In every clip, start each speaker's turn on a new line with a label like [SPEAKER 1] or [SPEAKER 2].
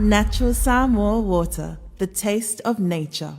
[SPEAKER 1] Natural Samoa water, the taste of nature.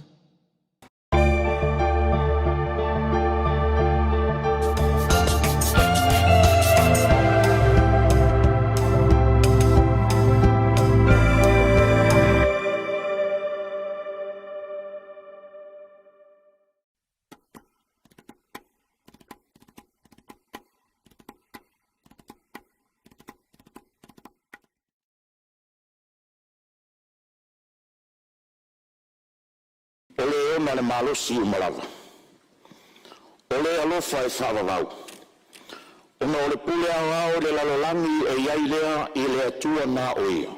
[SPEAKER 2] Ole ona le malosi umalava. Ole alofa e whawawau. Ona ole pule au le lalolangi e iai lea i le atua nā oia.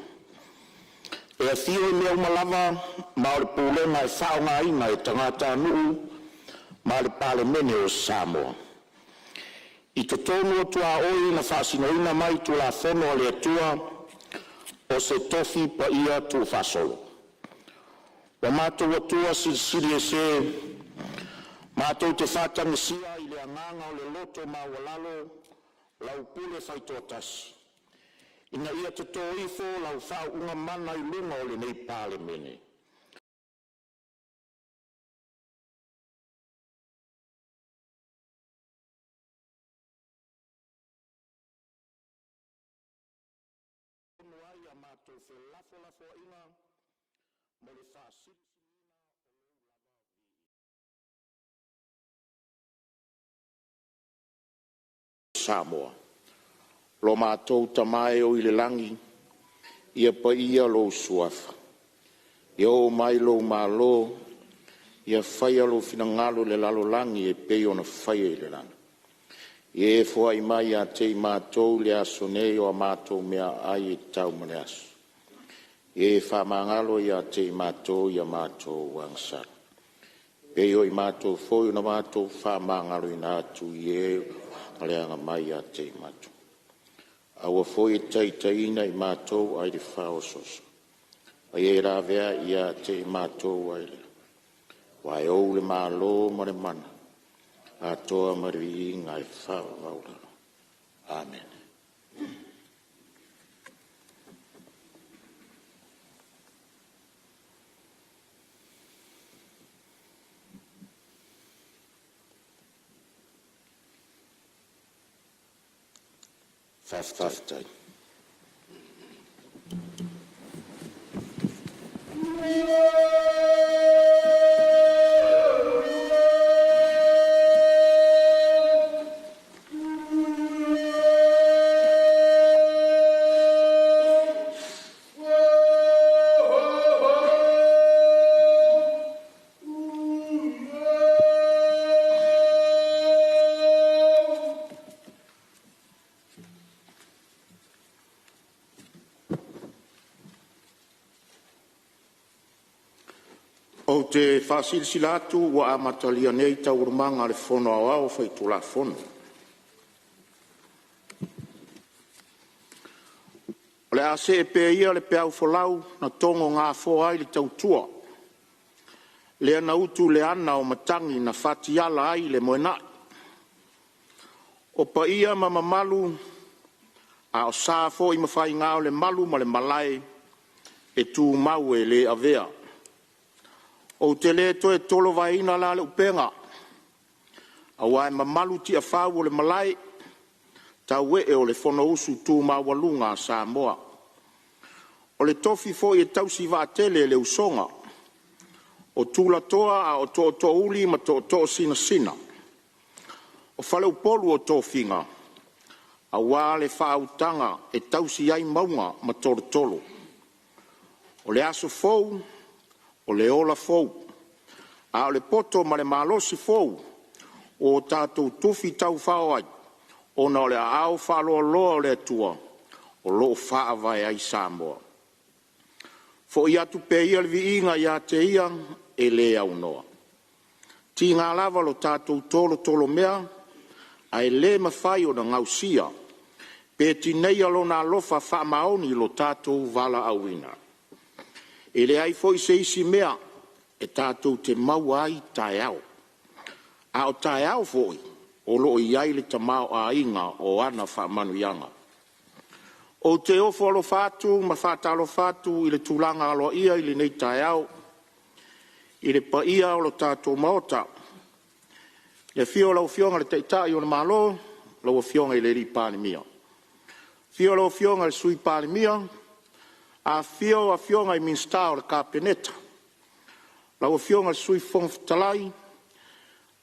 [SPEAKER 2] E a thio i lea umalava, ma ole pule mai whao ngā ina e tangata nuu, ma le Palemene o Samoa. I te tonu o tua oi na whaasinoina mai tu la whono le atua, o se tofi pa ia tu whasolo. Wa mātou atua siri e se, mātou te whātanga sia i le anganga o le loto ma walalo, lau pule whaitoa tasi. Ina ia te tō ifo lau whao unga mana i lunga o le nei Palemene. Noai a mātou whe lafo ina, mo le whaasiri. Samoa. Lo mātou tamae o i le langi, ia pa ia lo suafa. Ia o mai lo mālo, ia whaia lo finangalo le lalo langi e peo na whaia i le langi. Ia e fua i mai a te i mātou le aso nei o a mātou mea ai e tau mane aso. Ia e wha mangalo i a te i mātou i a mātou wangsara. Peo i mātou foi na mātou wha mangalo i nā atu i e aleanga mai a te matu. Aua foi taitaina i mātou ai le whao soso. Ai e rāwea i a te mātou ai le. Wai au le mālo ma le mana. A toa marihi ngai whao vaura. Amen. Faftai. O te whasilsilatu wa amatalia nei taurumanga le whono au whaitu la whono. O le ase e pe ia le pe au wholau na tongo ngā whoa ai le tautua. Le ana utu le ana o matangi na whatiala ai le moenai. O pa ia ma mamalu a o sāfo i mawhai ngāo le malu ma le Malae e tū mau e le avea. O te le to e tolo vaina la le upenga. A wai mamalu Tiafau o le Malae, tau e o le whono usu tū mawalunga Samoa. O le tofi fo i e tausi va tele le usonga. O tūla toa a o to uli ma to sina sina. O whale Upolu o tofinga. A wā le whautanga e tausi ai maunga ma tolo. O le aso fou, o le ola fou, a o le poto ma le malosi fou, o tātou tufi tau whao ai, o na o le au whaloa loa o le atua, o loo whaavai ai Samoa. Fo i atu pe ia le vi inga i a te ia, e le au noa. Ti ngā lava lo tātou tolo mea, a e le mawhai o na ngausia, pe ti nei alo na lofa wha maoni lo tātou vala auina. E le ai foi se isi mea, e tātou te mau ai tae au. A o tae au foi, o lo i ai le tamau a inga o ana wha manuianga. O te ofo alo fatu, ma whātalo fatu, i le tūlanga alo ia, i le nei tai au, i le pa ia o lo tātou maota. Le fio lau fionga le teitai o le malo, lau fionga i le ri Palemene. Fio lau fionga le sui Palemene, a fionga i minsta o le kapeneta. Lau fionga le sui fonftalai,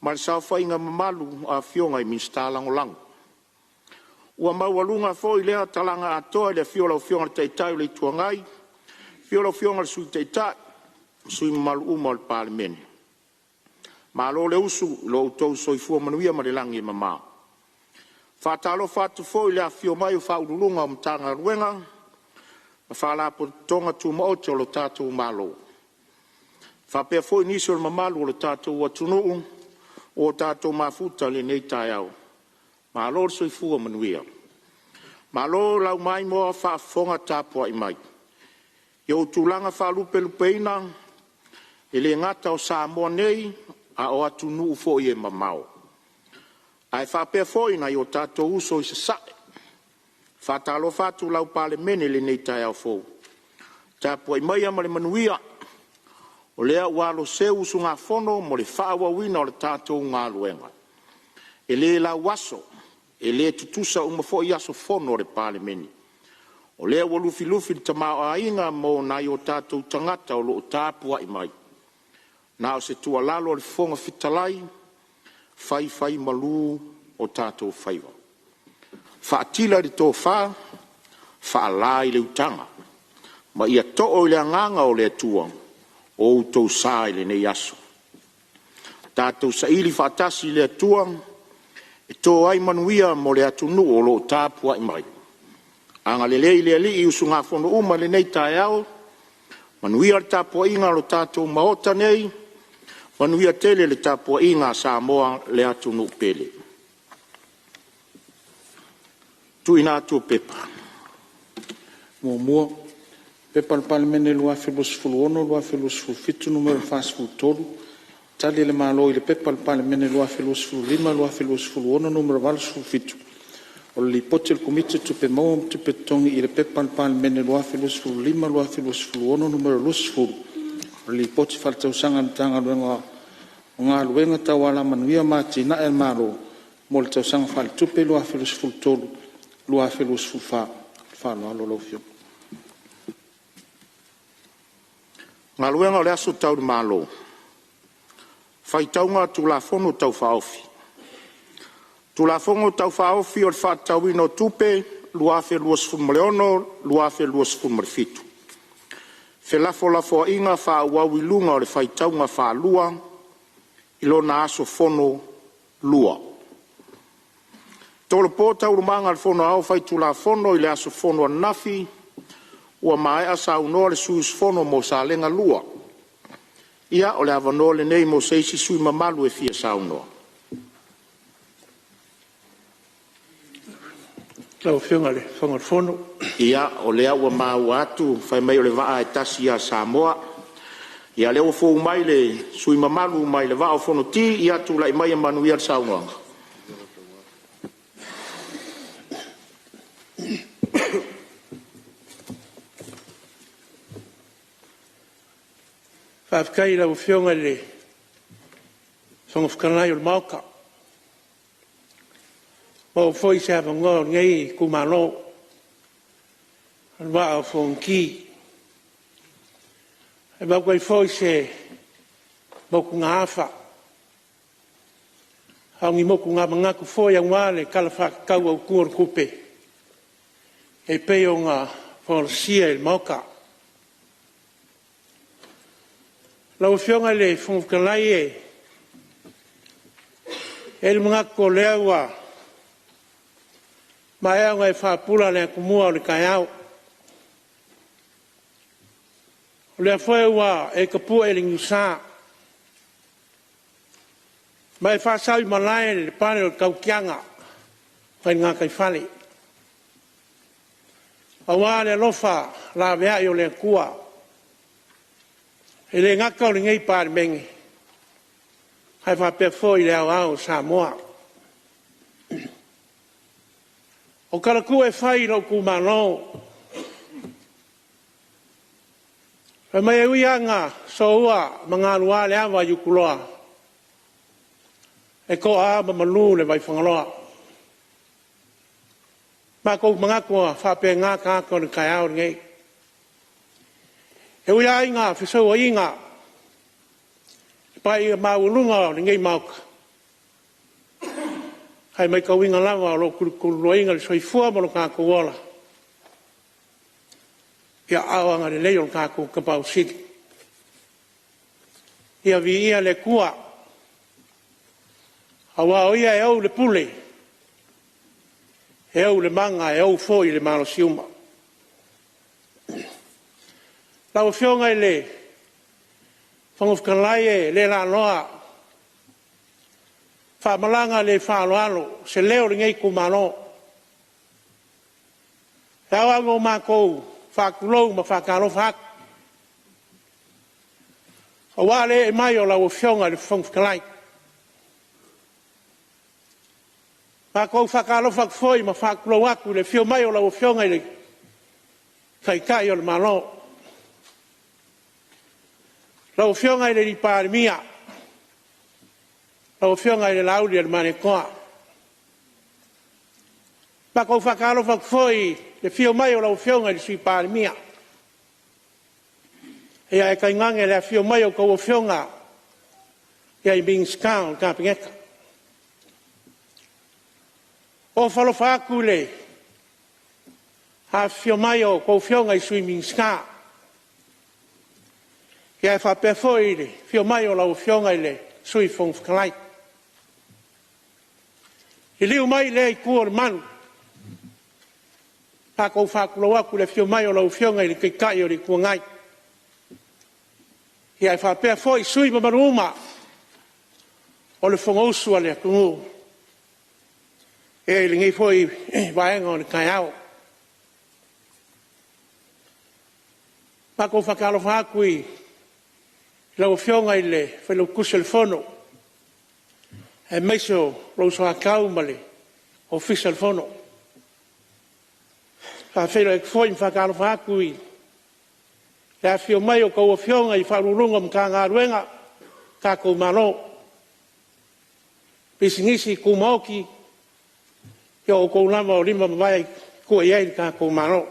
[SPEAKER 2] ma le sauwhainga mamalu a fionga i minsta langolango. Ua maualunga fo i lea talanga atoa i le fio lau fionga le teitai o le ituangai, fio lau fionga le sui teitai, sui mamalu uma o le Palemene. Ma lo le usu lo utou soifua manuia ma le langi mamā. Whātalo whātu fo i lea fio mai o whaurulunga o mtanga ruenga, ma whālapo tonga tu maote o lo tātou malo. Whapea fo i nisi o le mamalu o lo tātou atunu'u, o tātou mafuta le nei tai au. Ma lo le soifua manuia. Ma lo lau mai moa whaafonga tāpua i mai. Yo tūlanga whaalupe lupeina, e le ngata o Samoa nei, a o atunu'u fo i e mamao. Ai whapea fo ina i o tātou uso i se sae. Whātalo whātu lau Palemene le nei tai au fo. Tāpua i mai ama le manuia, o lea walo se usu ngā whono mo le whaawawina o le tātou ngā luenga. E le la waso, e le tutusa uma fo i aso whono o le Palemene. O lea walufi lufi le tamao a inga mo na i o tātou tangata o loo tāpua i mai. Na o se tua lalo le fonga fitalai, fai malu o tātou faiwa. Whaatila di tō wha, whaala i le utanga. Ma ia to'o i le anganga o le atua, o utou sā i le nei aso. Tātou sa ili whaatasi i le atua, e tō ai manuia mo le atunu o lo tāpua i mai. Anga le lei le ali i usu ngā whono uma le nei tai au, manuia le tāpua inga lo tātou maota nei, manuia tele le tāpua inga Samoa le atunu pele. Tuina tu pepa.
[SPEAKER 3] Mua, pepa le Palemene lua felus fuluono, lua felus fulfitu, numero fas fultolu. Tali le malo i le pepa le Palemene lua felus fulima, lua felus fuluono, numero valus fulfitu. O le pote il comite tupe mau, tupe tongi i le pepa le Palemene lua felus fulima, lua felus fuluono, numero lus fulu. O le pote falta usanga tanga luenga, o ngā luenga tawala manuia mati na el malo, mo le tausanga fal tupe lua felus fultolu. Lua felus fufa no lo fio.
[SPEAKER 2] Ngā luenga o le aso tau de malo. Fai taunga tu la fono tau whaofi. Tu la fono tau whaofi o le whātau ino tupe, lua felus fumaleono, lua felus fumarefitu. Felafo lafo inga whāwawi lunga o le fai taunga whālua, ilo na aso fono lua. Tolo po tau rumanga le fono au fai tu la fono i le aso fono anafi, ua mai asa unoa le suis fono mo sa lenga lua. Ia o le avanoa le nei mo seisi sui mamalu e fia sa unoa.
[SPEAKER 4] Lau whiunga le whangar fono.
[SPEAKER 2] Ia o lea ua mau atu fai mai o le waa e tasi a Samoa. Ia leo fo mai le sui mamalu mai le waa o fono ti, ia tu lai mai a manuia sa unoa.
[SPEAKER 4] Whawhikai lau whiunga le whangawhikanai o le mauka. Mau fwoi se hawa ngō ngei kumano. An waa o whongki. E mau kai fwoi se moku ngā awha. Haungi moku ngā mangaku fwoi a ngā le kalawhaka kau au kuar kupe. E peo ngā whangasia il mauka. Lau whiunga le whangawhikanai e le mga ko lea wa mai au ngai whapula le kumua o le kai au. O le whae wa e kapua e le ngusā. Mai whasau i Malae le pane o kaukianga whai ngā kai whale. A wā le lofa la vea i o le kua. E le ngaka o le ngei Palemene. Hai whapea fo i le au Samoa. O karaku e whai lau kumano. E mai ui anga soua mga rua le awa yukuloa. E ko a malu le vai whangaloa. Ma kou mga kua whape ngā kāko ni kai au ngei. E ui a inga whisau a inga. E pai i maulunga ni ngei mauka. Hai mai kau inga lava o lo kuru inga le soifua mo lo kāko wola. Ia awanga le leo kako kapau sidi. Ia vi ia le kua. Awa o ia e au le pule. E au le manga, e au foi le malo siuma. Lau fionga i le. Whangofkanlai e le la noa. Whamalanga le whaaloalo. Se leo le ngei kumano. E awango mākou. Whakulou ma whakaro whak. O wale e mai o lau fionga le whangwhikalai. Whakou whakaro whak foi ma whakulou aku le fio mai o lau fionga le kai o le malo. Lau fionga le Palemene. Lau fionga le lauli le manekoa. Whakou whakaro whak foi le fio mai o lau fionga le sui Palemene. Ia e kaingange le fio mai o kou fionga. Ia i bing skau ka pingeka. O whalofa aku le. Ha fio mai o kou fionga i sui bing skau. Ia e whape foi le fio mai o lau fionga i le sui whangwhikalai. I liu mai le i kua le manu. Pa kou whakulau aku le fio mai o lau fionga i le kai o le kua ngai. Ia e whapea foi sui ma maruma o le whangausua le akungu. E le ngai foi vaenga o le kai au. Pa kou whakalo whaku i lau fionga i le whalau kusel fono. E meiso lau soa kau ma le official fono. Ka whelo e kfoi mwhakaro whaku i. Le a fio mai o kou fionga i wharurunga mka ngā ruenga. Ka kou mano. Pisingisi kou maoki. Ia o kou lama o lima mawai kua iei ka kou mano.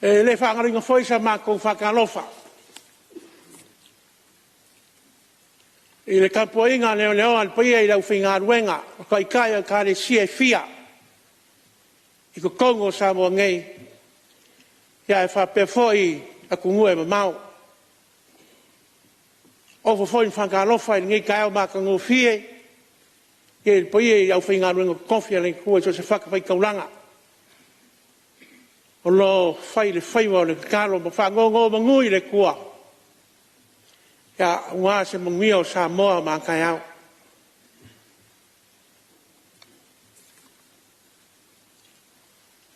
[SPEAKER 4] E le whangaringa foi sa mā kou whakalofa. I le kapoinga leo leo al paia i lau whinga ruenga. O kai kai a kare sia fia. I ko Kongo Samoa ngei. Ia e whapea foi a kungue ma mau. O foi whakalofa i ngei kai au maka ngō fie. Ia i paia i lau whinga ruenga kofia le kua so se whakawhai kaulanga. O lo whai le whaiwa o le karo ma whangongo ma ngui le kua. Ia unga se mungmia o Samoa ma kai au.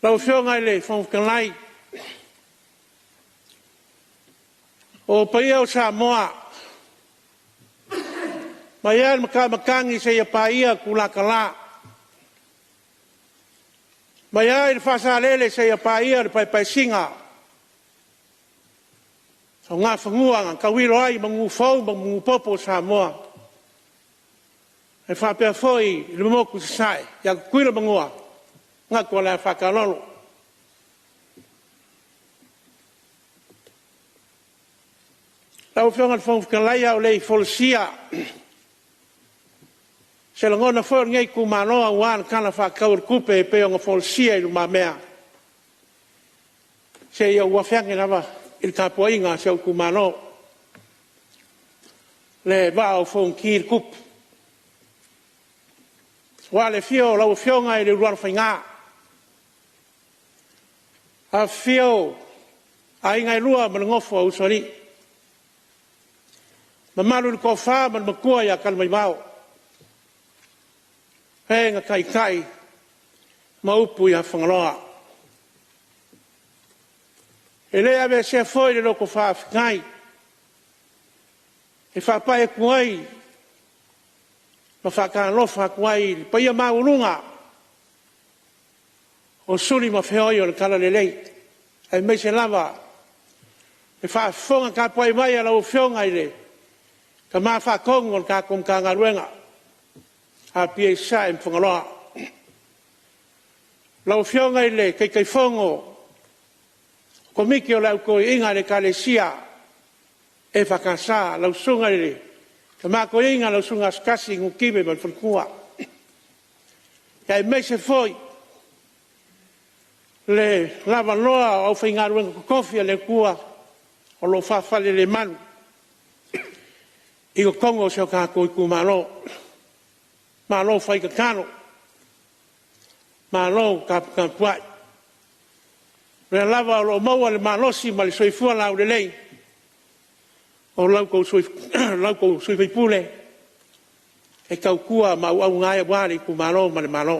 [SPEAKER 4] Lau whionga i le whangwhikalai. O paia o Samoa. Mai an makangi se ia paia kulaka la. Mai ai le whasalele se ia paia le pai singa. So ngā whanguanga, ka wiro ai mangu whau, mangu popo Samoa. E whapea foi, le moku se sai, ia kuira mangua. Ngā kua lea whakalolo. Lau whionga le whangwhikalai au lei wholosia. Se la ngona whore ngei ku manoa uan kana whakaur kupe e peo ngā wholosia i luma mea. Se ia uawhiangi nawa. Il kapoinga se o kumano le va o fon kir kup wa le fio la fionga i le ruar fainga a fio ai ngai lua ma ngofo o sori ma malu ko fa ma makua ya kal mai mau he nga kai kai ma upu ya fangaloa. E lea me se foi le loko whaafikai. E whaapai e kuai. ma whakalofa kuai pa ia maulunga o suri ma whioi o le kala lelei ai mai se lava e whaafonga ka poai mai ala o whionga i le ka maa whakongo ka kum ka ngaruenga Apia i sa im whangaloa lau whionga i le kei fongo ko miki o lau ko inga le kalesia e whakasa lau sunga i le ka maa ko inga lau sunga skasi ngukibe man whankua kai mai se foi le lava loa au whaingaruenga ko kofia le kua o lo whawhale le manu i ko kongo se o ka ko i ku malo malo whai ka kano malo ka puai le lava o lo maua le malosi ma le soifua lau le lei o lau ko soifai pule e kau kua ma au ngai wari ku malo ma le malo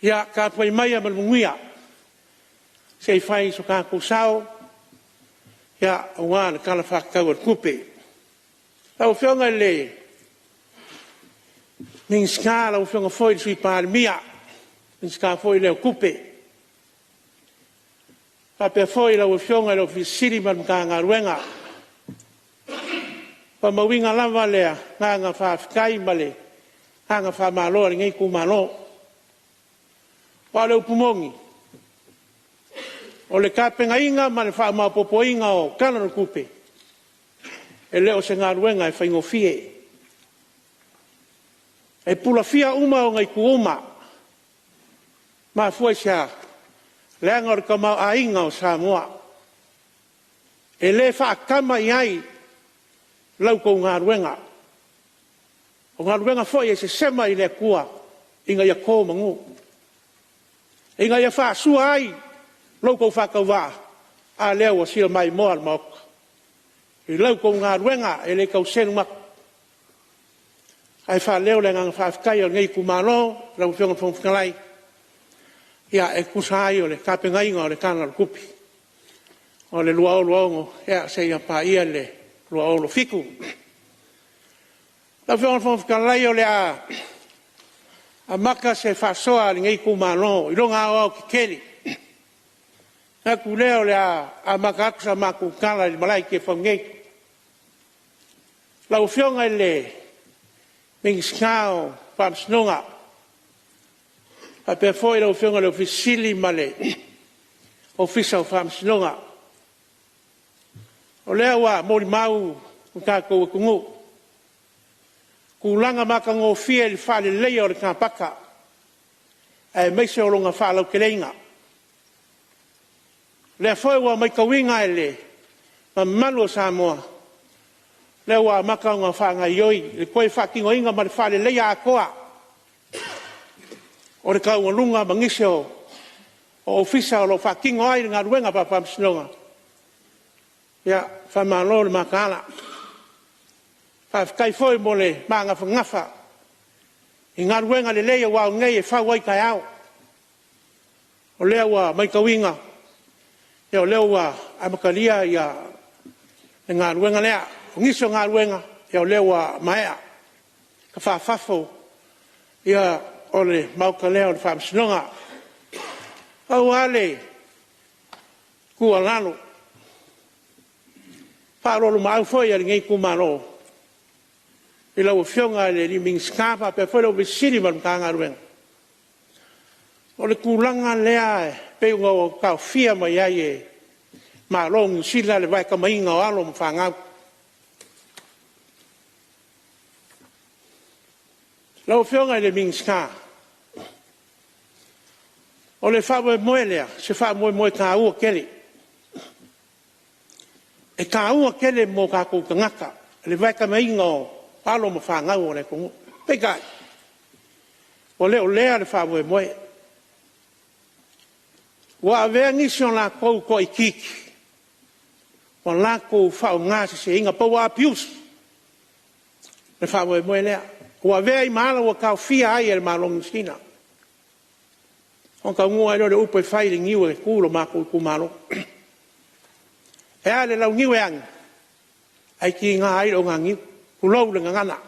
[SPEAKER 4] ia ka puai mai a malmungia sei fai so ka ko sao ia o wan kala fa ka o kupe au fionga le ning skala au fionga foi sui Palemene ning ska foi le kupe pa pe foi la au fionga le ofisiri man ka ngaruenga pa mawinga lava le nga fa kai male nga fa malo ngai ku malo pa le upumongi o le kapenga inga ma le wha mapopo inga o kanana kupe e leo se ngā ruenga e whaingo fie e pula fia uma o ngai ku uma ma fuai sia le angor ka mau a inga o Samoa e le wha kama i ai lau ko ngā ruenga o ngā ruenga foi e se sema i le kua inga ia kō mangu inga ia wha sua ai lau kou whakauwa a leo o sila mai moa al maoka. I lau kou ngā ruenga e le kau senu mak. Ai wha leo le ngang whaafikai o ngei kumano, lau whionga whongwhikalai. Ia e kusai o le kapenga inga o le kāna kupi. O le lua ongo, ea se ia pā ia le lua olo fiku. Lau whionga whongwhikalai o le a maka se whasoa le ngei kumano, i ronga o ki keli. Aku leo le a makaku sa maku kala i Malae ke whangei. Lau whionga i le mingiskao whamsinonga. A pe foi lau whionga le ofisili male ofisa o whamsinonga. O leo wa mori mau kako kungu. Kulanga maka ngō fia li whale leo le kāpaka. E meise o longa whalau keleinga. Le foi wa mai kawinga ele ma malu Samoa le wa maka nga fa nga yoi le koi fa kingo inga ma fa le ya koa o le ka lunga mangisio o ofisa o fa kingo ai nga ruenga pa pa snonga ya fa malo le makala fa kai foi mole manga fa ngafa inga ruenga le le wa ngai fa wai kai au o le wa mai kawinga Yo lewa amakalia ya ngā ruenga lea, ngiso ngā ruenga, yo lewa maea, ka whawhafo, ia ole mauka leo le whamsinonga. Au ale, kua lalo, whaarolo mau foi ari ngei kumaro, i lau whionga le li ming skapa, pe whaero visiri man ka ngā ruenga. O le kulanga lea pe o ka fia mai ai e ma long sila le vai ka mai nga alo mfanga lo fionga le minska o le fa moelea se fa mo ka u kele e ka u kele mo ka ku ngaka le vai ka mai nga alo mfanga o le ku pe kai o le le fa mo wa ave ngision la ko ikiki o la ko fa nga se inga po wa pius le fa mo le wa ave i mala wa ka fia ai el malong sina on ka ngua le upo fai le ngiu e kulo ma ko ku malo e ale lau ngiu e ang ai ki ngā ai o ngā ngiu ku lau le ngana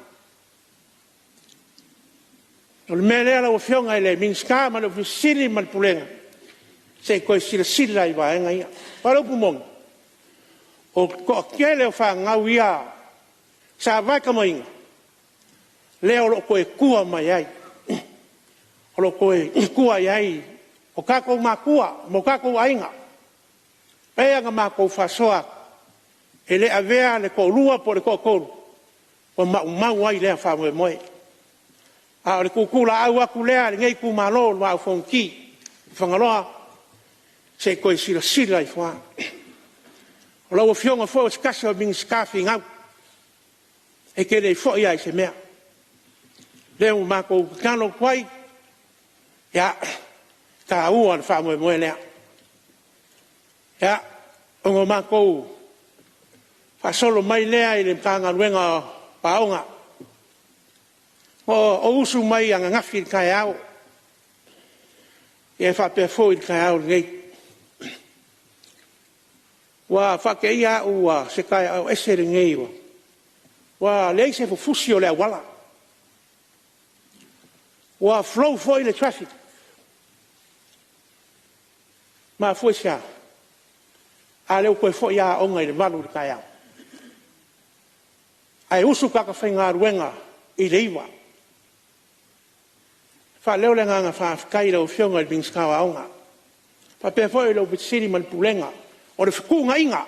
[SPEAKER 4] o le mea lea lau whionga i le minska ma le fisiri ma le pulenga se koe sila sila i waenga ia parau pumong o ko kele o wha ngau ia sa waka mainga leo lo koe kua mai ai o lo koe kua ai o kako makua mo kako ainga pea nga mako fasoa e le avea le ko lua po le ko koru o mau ai lea wha moe moe a le kukula au aku lea le ngei kumalo wa au fonki whangaloa se koe sila sila i wha o lau fionga fo o skasa o ming skafi ngau e ke le fo ia i se mea leo mako kano kwai ya ka ua le wha moe moe lea ya ongo mako fa solo mai lea i le mtanga nuenga paonga o usu mai anga ngafi kai au e fa pe fo i kai au ngei wa fa ke ia ua se kai au ese ngei wa le se fo fusio le wala wa flow fo i le traffic ma fo sia a leo koe fo ia onga i le malu le kai au ai usu kaka whainga ruenga i le iwa fa leo le nganga fa kai lo fionga i bingskawa aunga fa pe fo i lo bitsiri man pulenga o le fikunga inga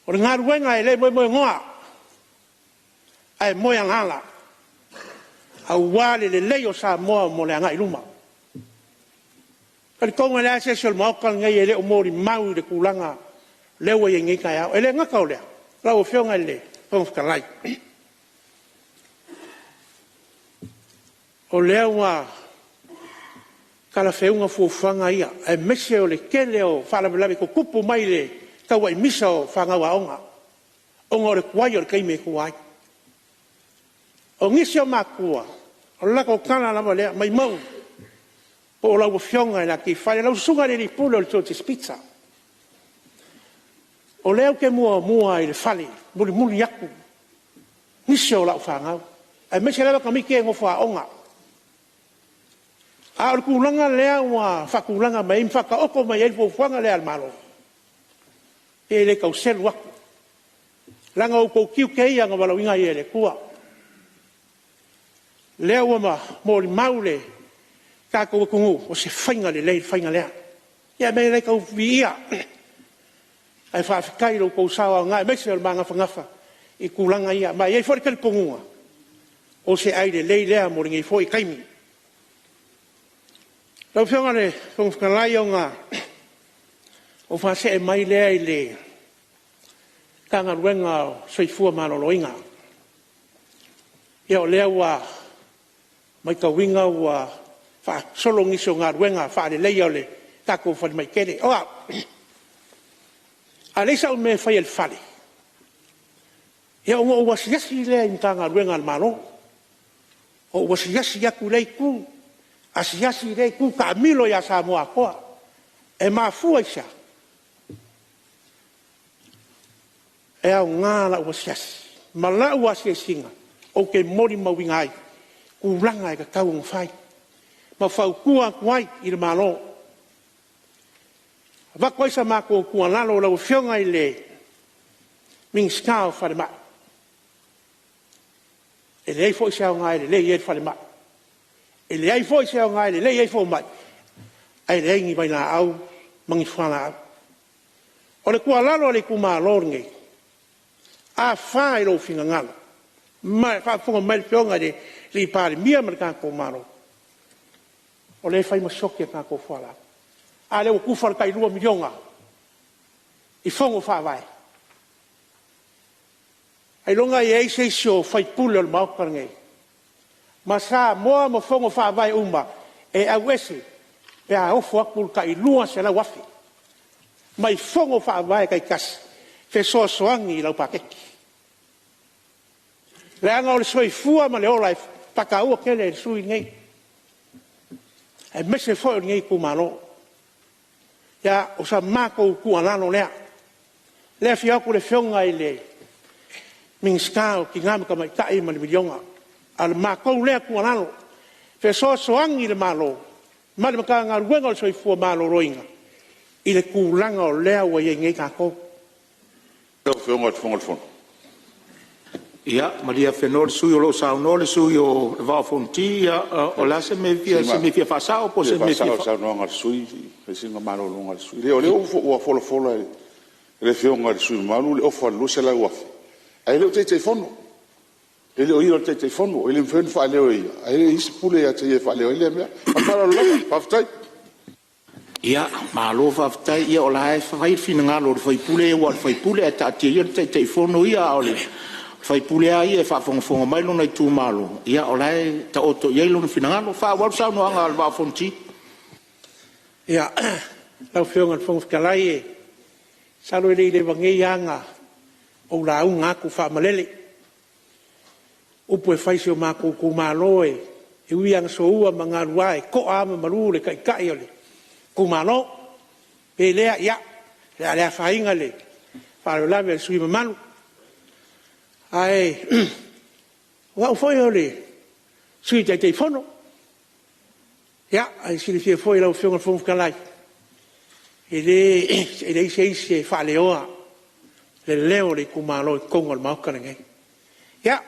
[SPEAKER 4] o le ngā ruenga i le moe moe ngoa ai moe angala au wale le leo Samoa mo le anga i luma kari konga lea se sol maokal ngai e le o mori mau le kulanga lewa i ngai kai au e le ngaka o lea lau fionga i le pongfkalai o lea wa kala feunga fuufanga ia e mese o le kele o whalawelawe ko kupu mai le kaua i misa o whangawa onga onga o le kuai o le kaime kuai o ngisi o makua o laka o kana lama lea mai mau po o lau fionga ina ki whai lau sunga le li pule o le totis pizza o leo ke mua i le whali muli yaku ngisi o lau whangau e mese lewa kamike e ngofa onga a o kulanga lea wa whakulanga mai mwhaka oko mai e fuanga lea almalo e le kau selu waku langa o kou kiu keia nga walawinga i e le kua lea wama mori maule ka kou kungu o se whainga le lei whainga lea ia mei le kau via ai whaafikai lo kou sawa ngai mese o manga whangafa i kulanga ia mai e whare kari kungunga o se aile lei lea mori ngai fo i kaimi lau whionga le whangwhakalai o ngā o whase e mai lea i le kanga ruenga o soifua maloloinga. Ia o lea wa mai ka winga wa wha solongiso ngā ruenga wha le leia o le tako whani mai kere. Oa, a leisa o me whai al whale. Ia o ngā wasiasi lea i kanga ruenga al malo. O wasiasi aku lei ku asiasi rei ku ka milo ya Samoa koa e mafua isa e au ngā la wasiasi ma la wasiasinga o ke mori mawinga ai ku langa e ka kau ngwhai ma whau kua kuai i le malo wako isa mako kua lalo lau whionga i le ming skao whare ma e lei fo isa o ngai le lei e whare ma e le ai foi se o ngai le ai foi mai ai le ngi vai na au mangi fala o le kua lalo le kuma lornge a fai lo finga ngalo mai fa fonga mai pionga de li pare mia merka ko maro o le fai masokia ka ko fala a le ku fal kai 2 milionga i fongo fa vai ai longa e se sho fai pulo al mau karnge Masa moa mo fongo fa vai umba e awese e a ofo akul ka ilua se la wafi mai fongo fa vai kai kas fe so soangi la pakeki le anga o le soifua ma le ola pakau kele sui ngai e mese fo ngai ku malo ya o sa mako ku alano le fia ku le fionga ile min skao ki ngam ka mai tai ma le milionga al mako le ku alano fe so soangi le malo ma le ka nga ruenga so fu malo roinga ile ku langa o le wa ye ngai ka ko
[SPEAKER 3] Lo fionga fon.
[SPEAKER 2] Ia, Maria Fenor, sui o lo saunole, sui o vafonti, o la se me via fasao, po se me via
[SPEAKER 5] fasao no ngal sui, e singa malo no ngal sui. Le o folo le fionga le sui malu le ofa lu se la wa. Ai le te fono. Ele o io te fono, ele fen fa le o ia. Ai le ispule ya te fa le o ile me. Para lo paftai.
[SPEAKER 2] Ia, malo faftai, ia o la e fai fina ngalo, fai pule o fai pule ta te fono ia o le. Fai pule ai e whaafonga mai lona i tū malo. Ia o lai ta oto iei lona finangalo. Wha wau sau no anga alwa fonti.
[SPEAKER 4] Ia, lau whionga whonga whakalai e. Salo e le wangei anga o la au ngaku wha malele. Upo e whaisi o mako ko malo e. E ui anga so ua ma ngā rua e. Ko ama maru le kai kai o le. Ko malo. E lea ia. Lea lea whainga le. Whare lame le sui mamalu. Ai, wau foi ole, sui te fono. Ya, ai sili fie foi lau fionga fonga kalai. Ele se fale oa, le leo le kumalo i kongo le maukana ngai. Ya,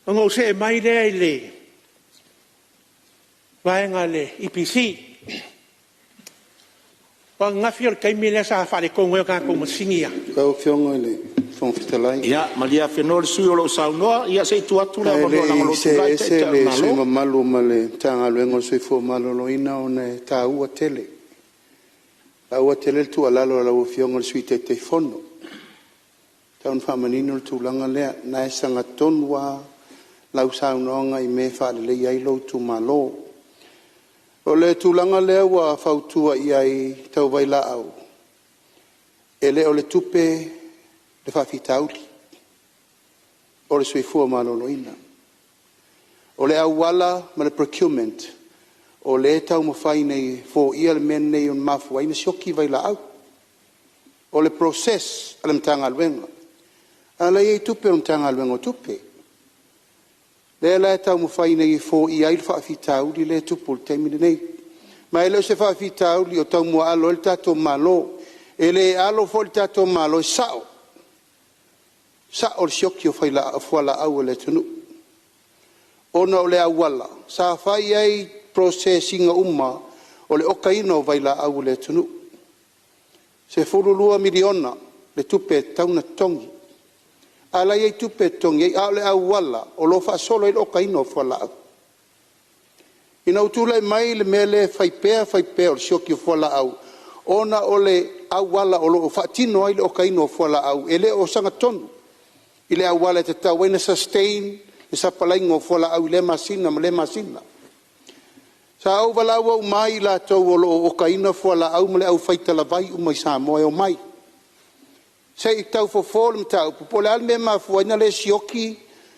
[SPEAKER 4] ngo se mai le vaenga le IPC. Wa ngafio kai mele sa fale kongo ka ko masingia.
[SPEAKER 6] Lau fionga le.
[SPEAKER 2] Ia, Maria Fenor, sui o lo saunoa, ia se tu atu la wano la malo tu lai te
[SPEAKER 6] le sui mamalu ma le tanga luengo sui fu malo loina o ne ta ua tele. La ua tele tu alalo la ua fionga sui te fono. Ta un whamanino tu langa lea, na e sanga tonua, lau saunoanga i me whaale le iai lo tu malo. O le tu langa lea wa fautua iai tau vai la au. Ele o le tupe le whawhitauri. O le sui fua maloloina. O le awala ma le procurement. O le tau mawhai nei fo ia le men nei on mafua ina sioki vai la au. O le process ale mtanga alwenga. Ala iei tupe o mtanga alwenga o tupe. Le la tau mawhai nei fo ia il whawhitauri le tupu le teimine nei. Ma ele o se whawhitauri o tau mua alo el tato malo. Ele alo fo el tato malo e sao. Sa o sioki o whaila fuala au le tunu. Ona o le awala. Sa whai ai processinga umma o le okaina o waila au le tunu. Se furulua miliona le tupe tauna tongi. Ala iei tupe tongi ei au le awala o lo wha solo i le okaina o fuala au. Ina utula mai le mele whaipea o le sioki o fuala au. Ona o le awala o lo whaatino ai le okaina o fuala au. Ele o sanga tonu. Ile awala te tau waina sustain e sa palainga o fuala au le masina ma le masina. Sa au wala au mai la tau o lo o kaina fuala au ma le au faita la vai umai Samoa o mai. Se i tau fofole mtau popole al me mafuaina le sioki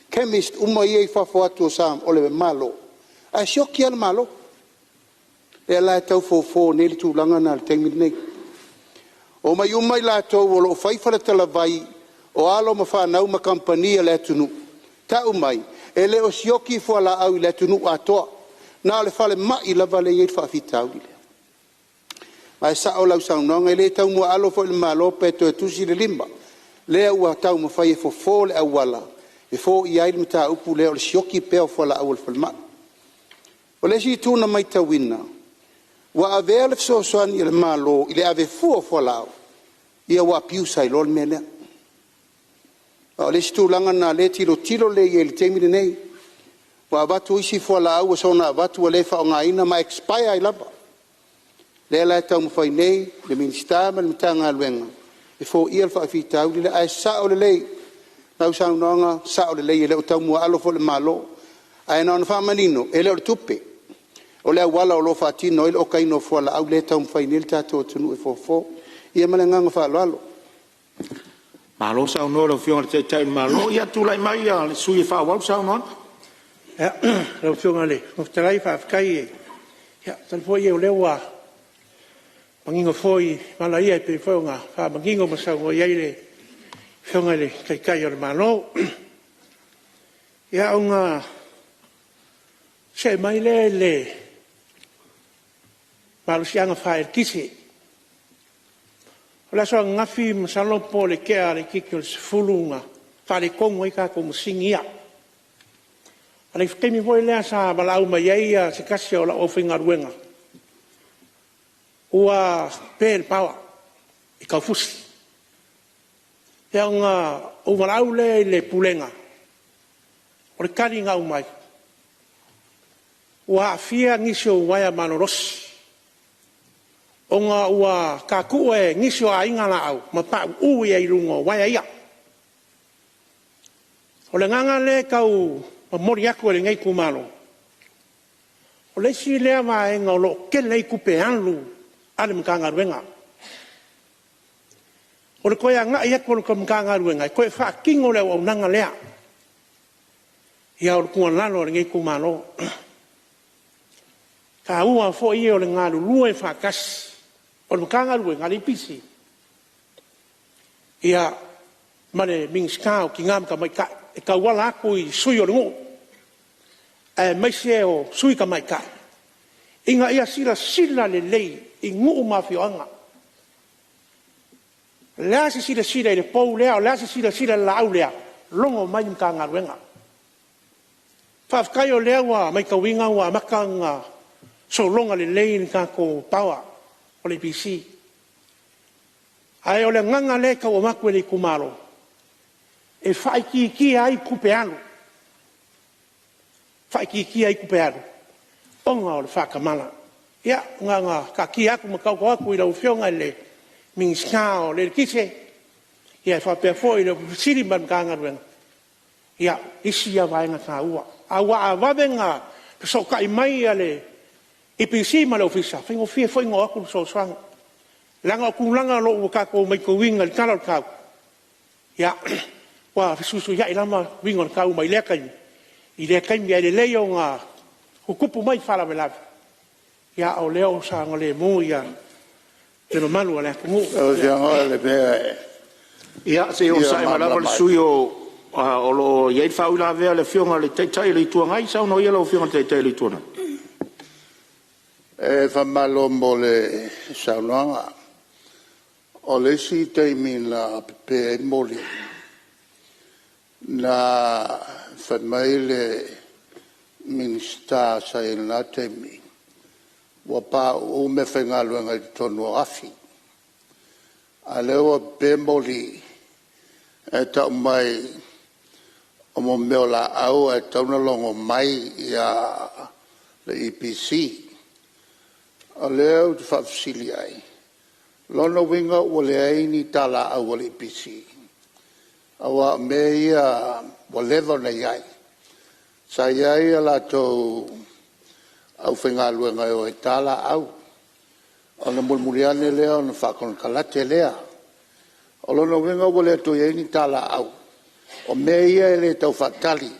[SPEAKER 6] chemist umai e fafuatu o Sam o le malo. A sioki al malo. E la tau fofo neli tu langa na le teimini nei. O mai umai la tau o lo faifala tala vai o alo ma whanau ma kampania le tunu. Tau mai, e le o sioki fuala au le tunu atoa. Nā le whale mai lava le iei whawhitau le. Mai sa o lau saunonga, le tau mua alo fo il malo peto e tusi le lima. Le ua tau ma whai e fo le awala. E fo i aile mta upu le o le sioki peo fuala au le whale mai. O le si tuna mai tawina. Wa avea le fsosoani le malo, i le ave fua fuala au. Ia wa piusa i lol melea. O le stulanga na le tilo le ye le teimine nei. Wa batu isi fuala au so na batu le fa nga ina ma expire i lava. Le la tau mfai nei le minista ma le tanga luenga. E fo ia fa fita u le ai sa o le lei. Na sa nonga sa o le lei le tau mo alo fo le malo. Ai non fa manino e le tupe. O le wala o lo fa tino il o kaino fuala au le tau mfai nei tato tunu e fo. Ia malanga fa lo.
[SPEAKER 2] Malo sa no lo fiona te te malo ia tu lai mai ia sui fa wau sa no.
[SPEAKER 4] Ya, lo fiona le. Mo te lai fa kai. Ya, tal foi eu lewa. Mangingo foi, Malae pe whaunga, wha mangingo masau iai le, whionga le kai o le malo. Ia unga, se mai le, malusianga whae kisi. Ola soa ngafi masalopo le kea le kiki o le sefulunga, whare kongo i ka kongo singia. Ale whakemi voi lea sa malau mai ia se kasi o la ofinga ruenga. Ua pēr pawa i kaufusi. Ia unga o malau le pulenga. O le kari ngau mai. Ua fia ngisio waia manorosi. Onga ua kaku e ngisio a inga la au. Ma pa ui e ilungo waia ia. O le nganga le kau ma mori aku e le ngai kumano. O le si lea ma e ngolo ke le kupe anlu ale mkanga ruenga. O le koe a ngai aku le mkanga ruenga. Koe wha kingo leo au nanga lea. Ia o le kua lalo le ngai kumano. Ka ua fo i o le ngā lulua e wha kasi. O le mkanga ruenga le pisi. Ia mane mingskao ki ngam ka mai kai. E ka wala aku i sui o ringo. E maise o sui ka mai kai. Inga ia sila le lei i ngu mafioanga. Lea si sila i le pou lea o lea si sila la au lea. Longo mai mka ngā ruenga. Whafkai o lea wa mai ka winga wa makanga so longa le lei ni ka ko pawa o le PC. Ai o le nganga le ka o maku le kumaro. E whai ki ai kupe anu. Whai ki ai kupe anu. Onga o le whakamana. Ia, nganga, ka ki aku makau ko aku i lau whionga le mingskao le kise. Ia, whapea fo i lau siri man kanga ruenga. Ia, isi a vaenga ka ua. A wa a wavenga, so ka i mai ale, IPC ma lau fisa. Whaingo fia whaingo aku so swanga. Langa o kulanga lo ua kako mai ko winga li tala o kau. Ia, wa fisusu ia ilama wingo le kau mai lea kaimi. I lea kaimi ai le leo ngā hukupu mai whala me lawe. Ia au leo sa ngole mo ia te no malu a lea kungu.
[SPEAKER 2] Ia se o sa e malawa le sui o lo iei whau la vea le whionga le teitai le itua ngai sao no ia lau whionga teitai le itua na.
[SPEAKER 6] E whamalo mo le saunoanga o le si teimi la pepe moli. Na whamai le minsta sa i la temi. Wa pa o me whenga luenga i tonu afi. A leo pe moli e tau mai o mo meo la au e tauna longo mai ia le EPC. A leo te whafsili ai. Lono winga o le aini tala au le EPC. Awa me ia wa levo na iai. Sa iai ala tau au whenga luenga o e tala au. O na mulmuriane lea o na whakon kalate lea. O lono winga o le to iai ni tala au. O me ia e le tau whatali.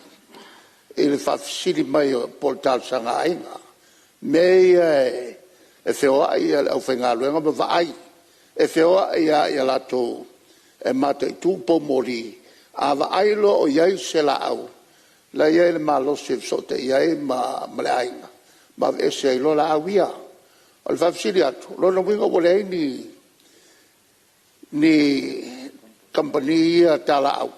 [SPEAKER 6] E le whafsiri mai o portal sanga ainga. Me ia e whioa ia au whenga luenga ma vaai. E whioa ia ia lato e mata i tūpo mori. A vaai lo o iai se la au. La iai le malo se sote iai ma le ainga. Ma ese ai lo la au ia. O le whafsiri atu. Lono winga o le ni company ia tala au.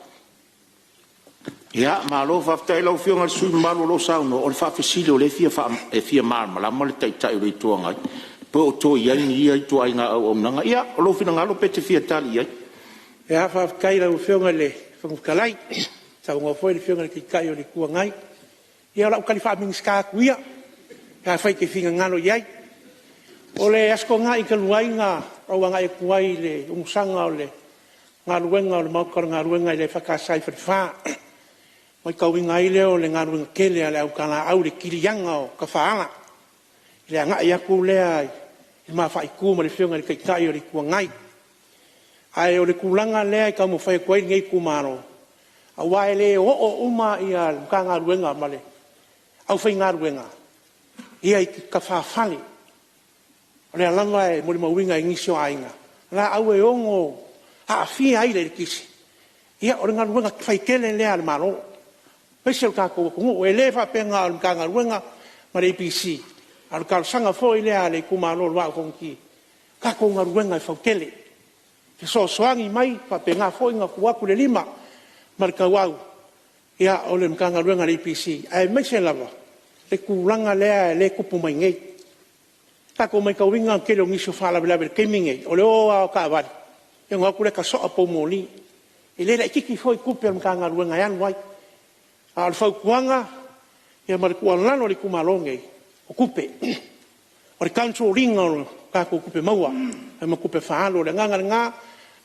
[SPEAKER 2] Ia, ma lo whaftai lau whionga le sui malu lo sauno o le whafisili o le fia marma la mo le teitai o le itua ngai. Po o to iai ni ia itua ai ngā au nanga. Ia, o lo whina ngalo pete fia tali iai.
[SPEAKER 4] Ia, whafkai lau whionga le whangukalai. Tau ngā fwoi le whionga le kikai o le kua ngai. Ia, lau kali whamingiska kuia. Ia, whai ke whinga ngalo iai. O le asko ngā i ka luai ngā au ngai kuai le umusanga o le ngā ruenga o le maukara ngā ruenga i le whakasai whariwha. Mai kau inga i leo le ngā ruenga kele a le au kana au le kirianga o ka whaala. Le a ngai aku lea i maa whai kua ma le whionga le kaikai o le kua ngai. Ai o le kulanga lea i ka mo whai kuai ngai kumaro. A wae le o uma i a ka ngā ruenga ma le au whai ngā ruenga. Ia i ka whawhali. O le alanga e mo le mauinga e ngisio ainga. La au e ongo a fia ai le kisi. Ia o le ngaluenga whaikele lea le malo. Pese o kako kungu e le whapenga o ka ngaluenga ma le APC. Al ka sanga fo lea le kumalo wa konki. Kako ngaluenga e whaikele. Ke so soangi mai whapenga fo inga kuaku le lima ma le kawau. Ia o le mkanga luenga le APC. Ai mai se lava. Le kulanga lea le kupu mai ngei. Kako mai kawinga ke lo ngiso fala bila bila keminge. O le o ka wari. Ia ngaku le ka soa po moli. E le kiki foi kupe al mkanga luenga yan wai. Al fau kuanga. Ia ma le kualano le kumalonge. O kupe. O le council ringa o kako kupe maua. E ma kupe faalo le nganga nga.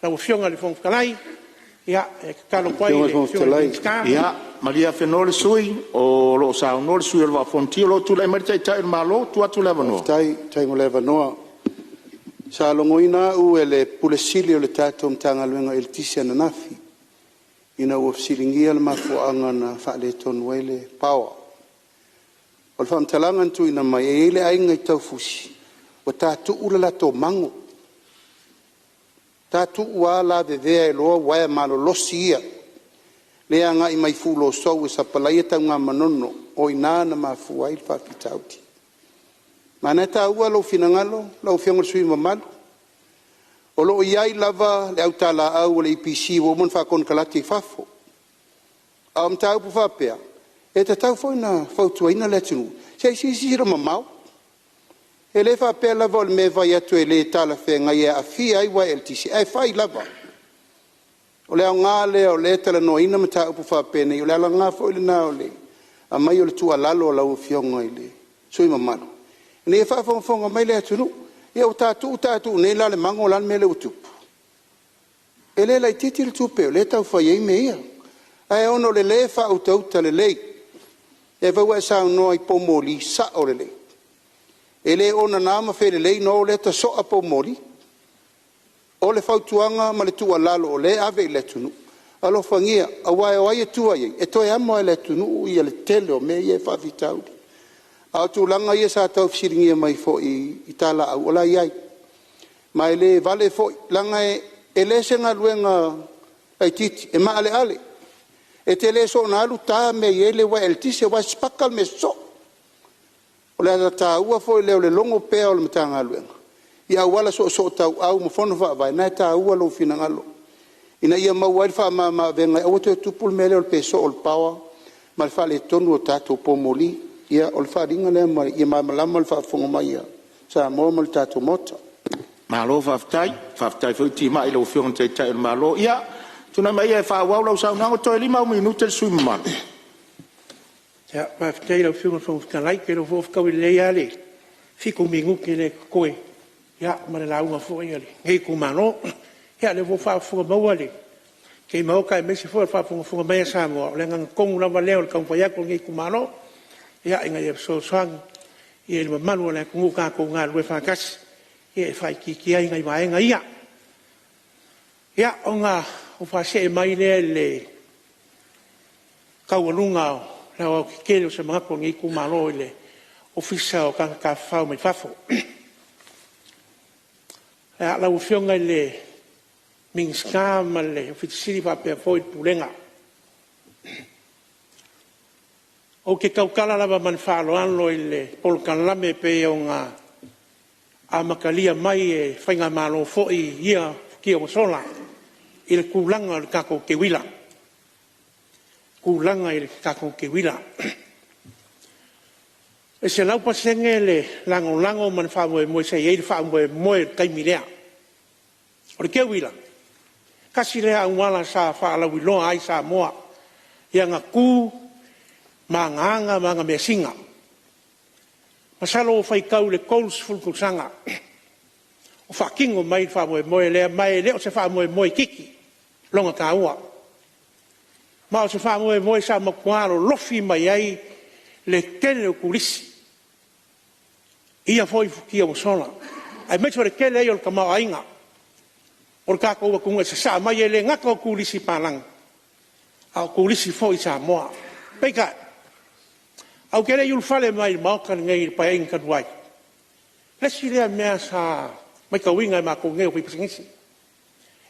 [SPEAKER 4] La ufionga le fongkalai. Ia, kalo kwai le
[SPEAKER 2] ia Maria Fenole sui o lo sa no sui o fonti lo tu le mertai tai malo tu atu leva no
[SPEAKER 6] tai ngo leva no sa longoina u ele pulesili o le tato mtanga luenga el tisia na nafi ina o silingia le mafu anga na fa le ton wele power o le famtalangan tu ina mai ele ainga i tau fusi o tatu ula la to mango tatu ua la vevea e loa wae malo losia lea nga i mai fulo sou e sa palaia tau ngā manono o ina na mafu ai whakitauti. Mana ta ua lo finangalo, lo fiango sui mamalu. O lo iai lava le au tala au le IPC wo mon whakon kalati fafo. Am tau pu whapea. E ta tau foi na fautua ina le tunu. Sei sira mamau. E le whapea lava o le me vai atu e le tala whenga ia a fia ai wai LTC. E whai lava. O le au ngale o le Talanoaina ma tau pu whapea nei. O le ala ngā foi le nā o le. A mai o le tua lalo o lau fionga i le. Sui mamalu. Ne fa fonga mai le atunu ia o tatu ne la le mango lan mele utupu ele la titi le tupe le tau fa ye me ia ai ono le fa uta le le e va wa sa no i pomoli sa o le ele ona na ma fe le no le ta so a pomoli o le fautuanga ma le tua lalo o le ave le tunu alo fangia a wa e tua ye e to ya mo le tunu ia le tele o me ye fa vitau Autu langa ia sa tau fisiringia mai fo i Tala au ola iai. Mai le vale fo langa e le senga luenga ai titi e ma ale. E te le so na alu ta me ele wa el tise wa spakal me so. Ola ta ua fo le longo pe o le matanga luenga. Ia wala so tau au mo fono fa vai na ta ua lo finangalo. Ina ia ma wa fa ma venga o te tupul mele o pe so o power. Mal fa le tonu o tato pomoli. Ia o le wharinga lea mai, ia mai malama le whaafonga mai ia. Sa moa ma le tātou mota.
[SPEAKER 2] malo whaftai whauti mai lau whionga te tai malo ia tuna mai e whaawau lau sau nango toi 5 minuta le sui mamanu.
[SPEAKER 4] Ia, whaftai lau whionga whautanai ke lau whofkau i le ale. Whiko mingu ke le koe. Ia, ma le launga fwoi ale. Ngei kumano, ia le whaafonga maua le. Kei mauka e mesi fwoi whaafonga mai a Samoa. Le ngang kongu lama leo le kampayako ngei kumano. Ia inga ia so swang ia le manu le kungu ka ko nga lue fa kas ia fa ki ai ngai vai nga ia onga o fa se mai le ka walunga la o ke le se ma ko ngi ku malo le ofisa o ka fa mai fafo la o fionga le ming scam le ofisi va per foi pulenga o ke kaukala lava man whaaloalo i le polkalame pe o ngā a makalia mai e whainga malo fo i ia kia o sola i le kūlanga le kako ke wila. Kūlanga i le kako ke wila. E se lau pasenge le lango man whaamoe moe se i le whaamoe moe taimilea. O le ke wila. Kasi lea unwala sa whaalau i loa ai sa moa. Ia ngā kū manganga manga me singa masalo fai kau le kols fulku sanga o fakingo mai fa moe le mai le o se fa moe kiki longa ka ua ma o se fa moe sa makwalo lofi mai ai le tele kulisi ia foi fukia o sola ai me tore kele ai o kama ainga o ka ko ko se sa mai le ngaka kulisi palang a kulisi foi sa moa peka au kere yul fale mai maukan ngai pa en kadwai Lesi lea mea sa mai ka winga ma ko ngeo pipsingisi.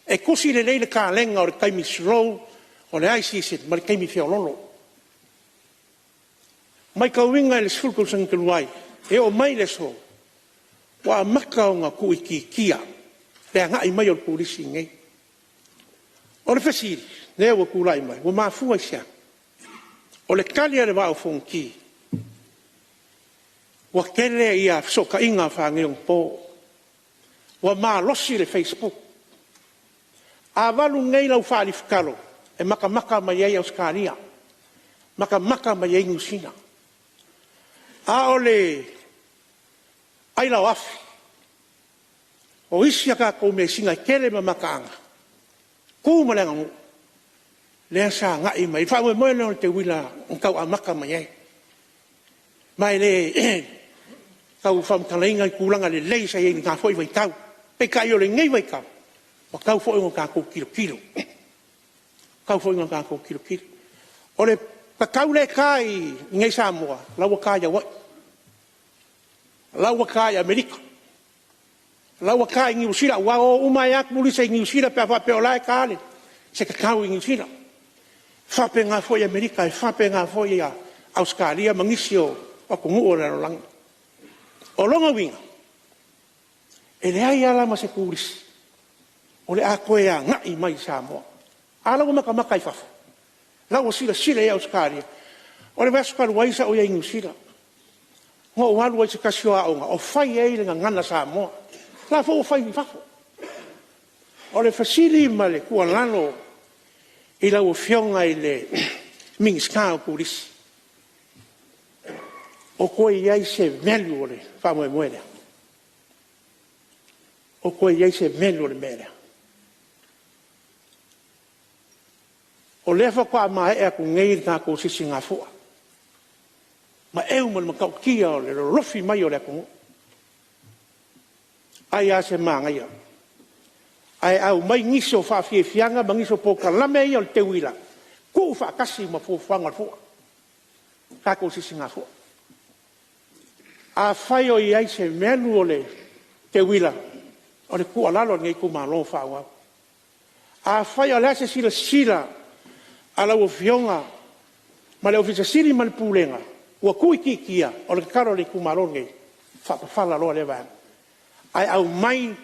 [SPEAKER 4] E kusi le leile ka lenga o le kaimi slow o le aisi sit ma le kaimi fiololo. Mai ka winga le sulku sang keluai e o mai le so wa maka o nga ku iki kia le nga i mai o polisi ngai. O le fasiri le o kulai mai o ma fu sia. O le kali le va o fonki. Wa kele ia soka inga fa ngeong po. Wa ma losi le Facebook. A valu ngai lau fa fikalo e maka mai ai Australia. Maka mai ai New Zealand. A ole ai lau afi. O isi ka ko me singa kele ma makaanga. Ku malenga ngu. Le sa ngai mai fa mo le te wila ngau a maka mai ai. Mai le kau fam talenga kulanga le lei sa nga foi vai tau. Pe kai o le ngai vai kau. O kau foi ngo ka ko kilo. Kau foi ngo ka ko kilo. O le pa kau le kai ngai Samoa, lawa kai wa. Lawa kai Amerika. Lawa kai New Zealand wa o umayak muli sa New Zealand pe o lai kale. Se ka kau New Zealand. Fa pe nga foi Amerika, fa pe nga foi Australia mangisio o ko ngo ora lang. O longa winga. E le ai ala ma se kuris. O le a koe a ngai mai Samoa. Ala o maka i fafu. La o sila e Australia. O le vasu karu waisa o ia New Zealand. Ngo o walu waisa kasio a onga. O fai e le ngana Samoa. La fo o fai i fafu. O le fasili ma le kua lano i la o fionga i le mingiska o kuris. O koe iai se melu o le whamoe moerea. O koe iai se melu o le merea. O lefa kwa ma e aku ngeir ka ko sisi ngā fua. Ma eu mo le makau kia o le rofi mai o le aku. Ai a se maa ngai. Ai au mai ngiso wha fie fianga ma ngiso po ka lame i o le te wila. Ku wha kasi ma fuanga fua. Ka ko sisi ngā fua. A whai o iai se melu o le te wila. O le kua lalo ngai ku malo whaua. A whai o le ase sila a lau o fionga ma le ofisa siri ma le pūlenga. Ua kui kia o le karo le ku malo ngai. Whapawhala loa le vana. Ai au mai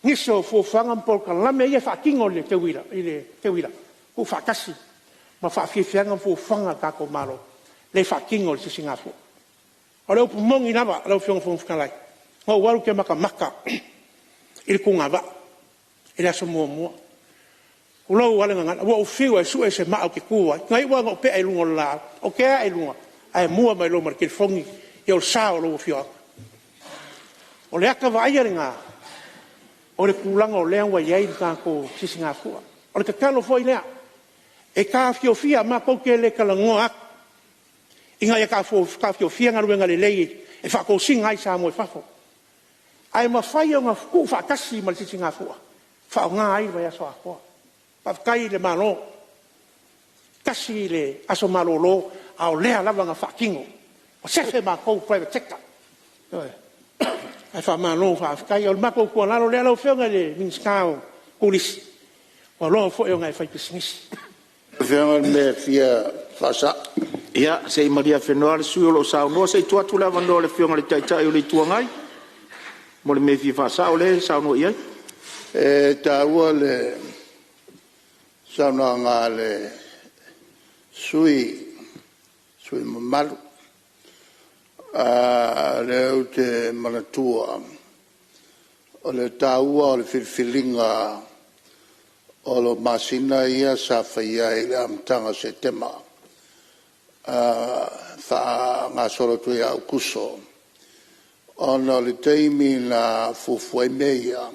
[SPEAKER 4] niso fuanga mpolka lame ia whakingo le te wila. Ku whakasi. Ma whawhiwhianga fuanga kako malo. Le whakingo le sisingafu. O le upu mongi nawa, lau fionga whakakalai. Ngau waru ke maka. I le kunga wa. I le aso mua. Ulau wale ngana. Ua ufiu e sue se maa o ke kua. Ngai ua ngau pea e lunga o la. O kea e lunga. Ai mua mai lo marikiri fongi. I o sao lo ufio. O le aka wa aia ringa. O le kulanga o lea wa iai ka ko sisi ngā fua. O le kakalo foi lea. E ka fio fia ma pouke le kalangoa aku. Inga ia ka fio fia ngā ruenga le lei. E whako singa ai sa mo e whafo. Ai ma whai o ngā ku whakasi ma le sisi ngā fua. Whao ngā ai vai aso a koa. Pawkai le malo. Kasi le aso malo lo. Ao lea lava ngā whakingo. O sefe ma kou private sector. Ai wha malo whawkai. O le mako kua lalo lea lau whionga le minskao kulisi. O loa fo e o ngai whaipisingisi.
[SPEAKER 6] Whionga me fia whasa.
[SPEAKER 2] Ia, sei Maria whenua le sui o lo sao noa, sei tuatu lewa noa le whionga le taitai o le tuangai. Mo le me fi whasa o le sao noa iai.
[SPEAKER 6] Ta ua le sao noa ngā le sui mamaru. Le au te manatua. O le ta ua o le whiwhilinga o lo masina ia sa whaia i le amtanga se tema. Wha ngā soro tui au kuso. Ona le teimi na fufuai meia.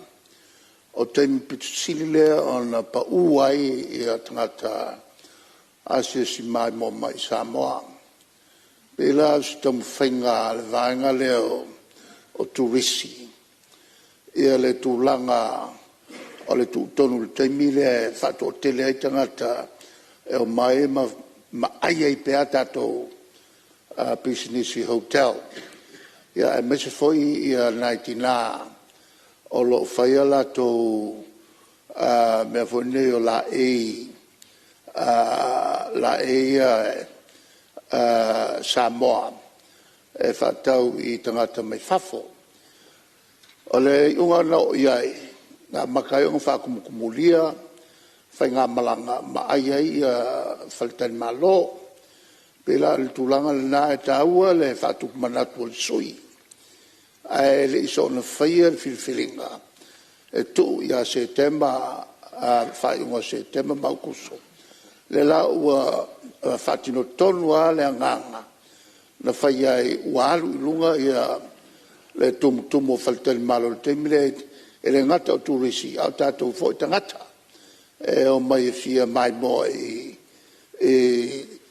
[SPEAKER 6] O teimi pitusili lea ona pa uai i a tangata asia si mai mo mai Samoa. Pela si tamu whainga le vaenga leo o turisi. Ia le tūlanga o le tūtonu le teimi lea whato o tele ai tangata e o mai ma aia i pea tātou pisinisi hotel. Ia e mese foi ia naitina o lo whaia la tō mea foi nei o la Samoa e whatau I tangata mai whafo. O le iunga na o iai, ngā makai o ngā whakumulia, whai ngā malanga maaiai whalitani malo, pela le tūlanga le nā e tāua le whātuk manatu o le sui. Ai le iso na whaia le whiriwhiringa. E tu ia September, whaiunga September maukuso. Le la ua whatino tonu a le anganga. Na whaia I ualu I lunga ia le tumutumu o whalitani malo le teimile e le ngata o turisi au tātou fo I tangata. E o mai fia mai mo I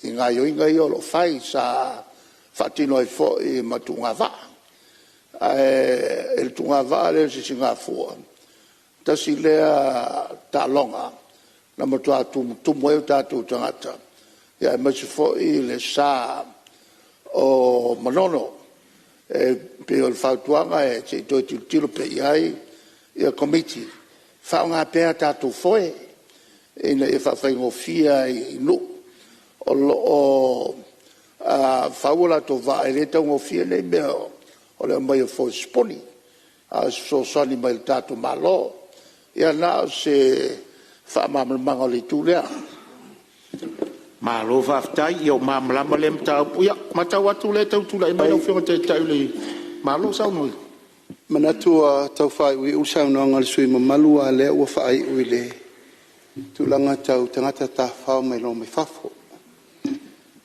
[SPEAKER 6] ngā yoinga I o lo whai sa whatino I fo I matunga waa. E tunga waa leo si ngā fua. Tasi lea tā longa na matua tumu e tātou tangata. Ia e masi fo I le sā o manono. Pe o le whautuanga e te toi tilo pe iai ia komiti. Whao ngā pēr tātou foe. Ina e whawhaingofia I nu. O whaula to va e reta ngofia nei mea o le mai o fo sponi. A so sani mai tātou malo. Ia nā se whaamamamanga o le tūlea.
[SPEAKER 2] Malo whaftai I o mamalama le mtau puia. Matau atu le tau tula I mai o whionga te tau le malo saunoi.
[SPEAKER 6] Manatua tau whai ui usau noanga le sui mamalu a lea ua whai ui le tūlanga tau tangata tāwhau mai lo mai whafo.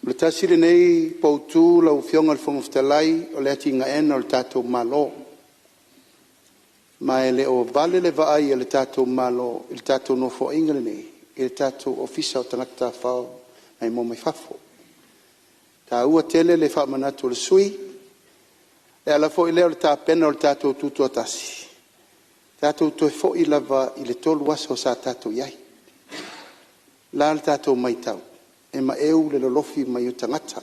[SPEAKER 6] Le tasire nei poutu lau whionga le whangoftalai o le ati ngā ena o le tātou malo. Mai le o vale le vaai le tātou malo I le tātou no fo ingale nei. I le tātou ofisa o tangata tāwhau mai mo mai whafo. Tā ua tele le whamanatu le sui. E ala fo I leo le tā pena o le tātou tutua tasi. Tātou toi fo I lava I le tolu asa o sa tātou iai. La le tātou mai tau. E ma eu le lolofi mai o tangata.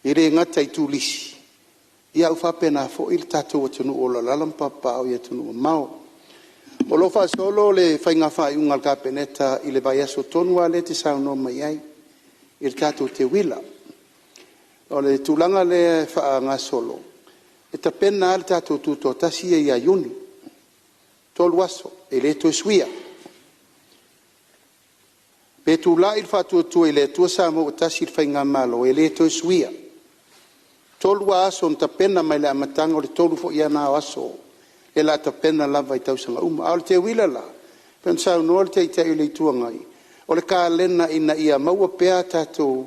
[SPEAKER 6] I re ngata I tūlisi. Ia ufa pena fo I le tātou atunu o la lalampapa o I atunu o mao. O lo fa solo le whainga whai ungal ka peneta I le vai aso tonua le te sauno mai ai. I le tātou te wila. O le tūlanga le wha ngā solo. E ta pena le tātou tūto tasi e ia Iuni. Tolu aso, e le to suia. Pe tūla il whātua tua I le tua Samoa tasi il whainga malo, e le to suia. Tolu aso ta pena mai le amatanga o le tolu fo ia nā aso. E la ta pena lava I tausanga uma. Ao le te wila la. Pen sau noa le te I te le tua ngai. O le ka lena ina ia maua pea tātou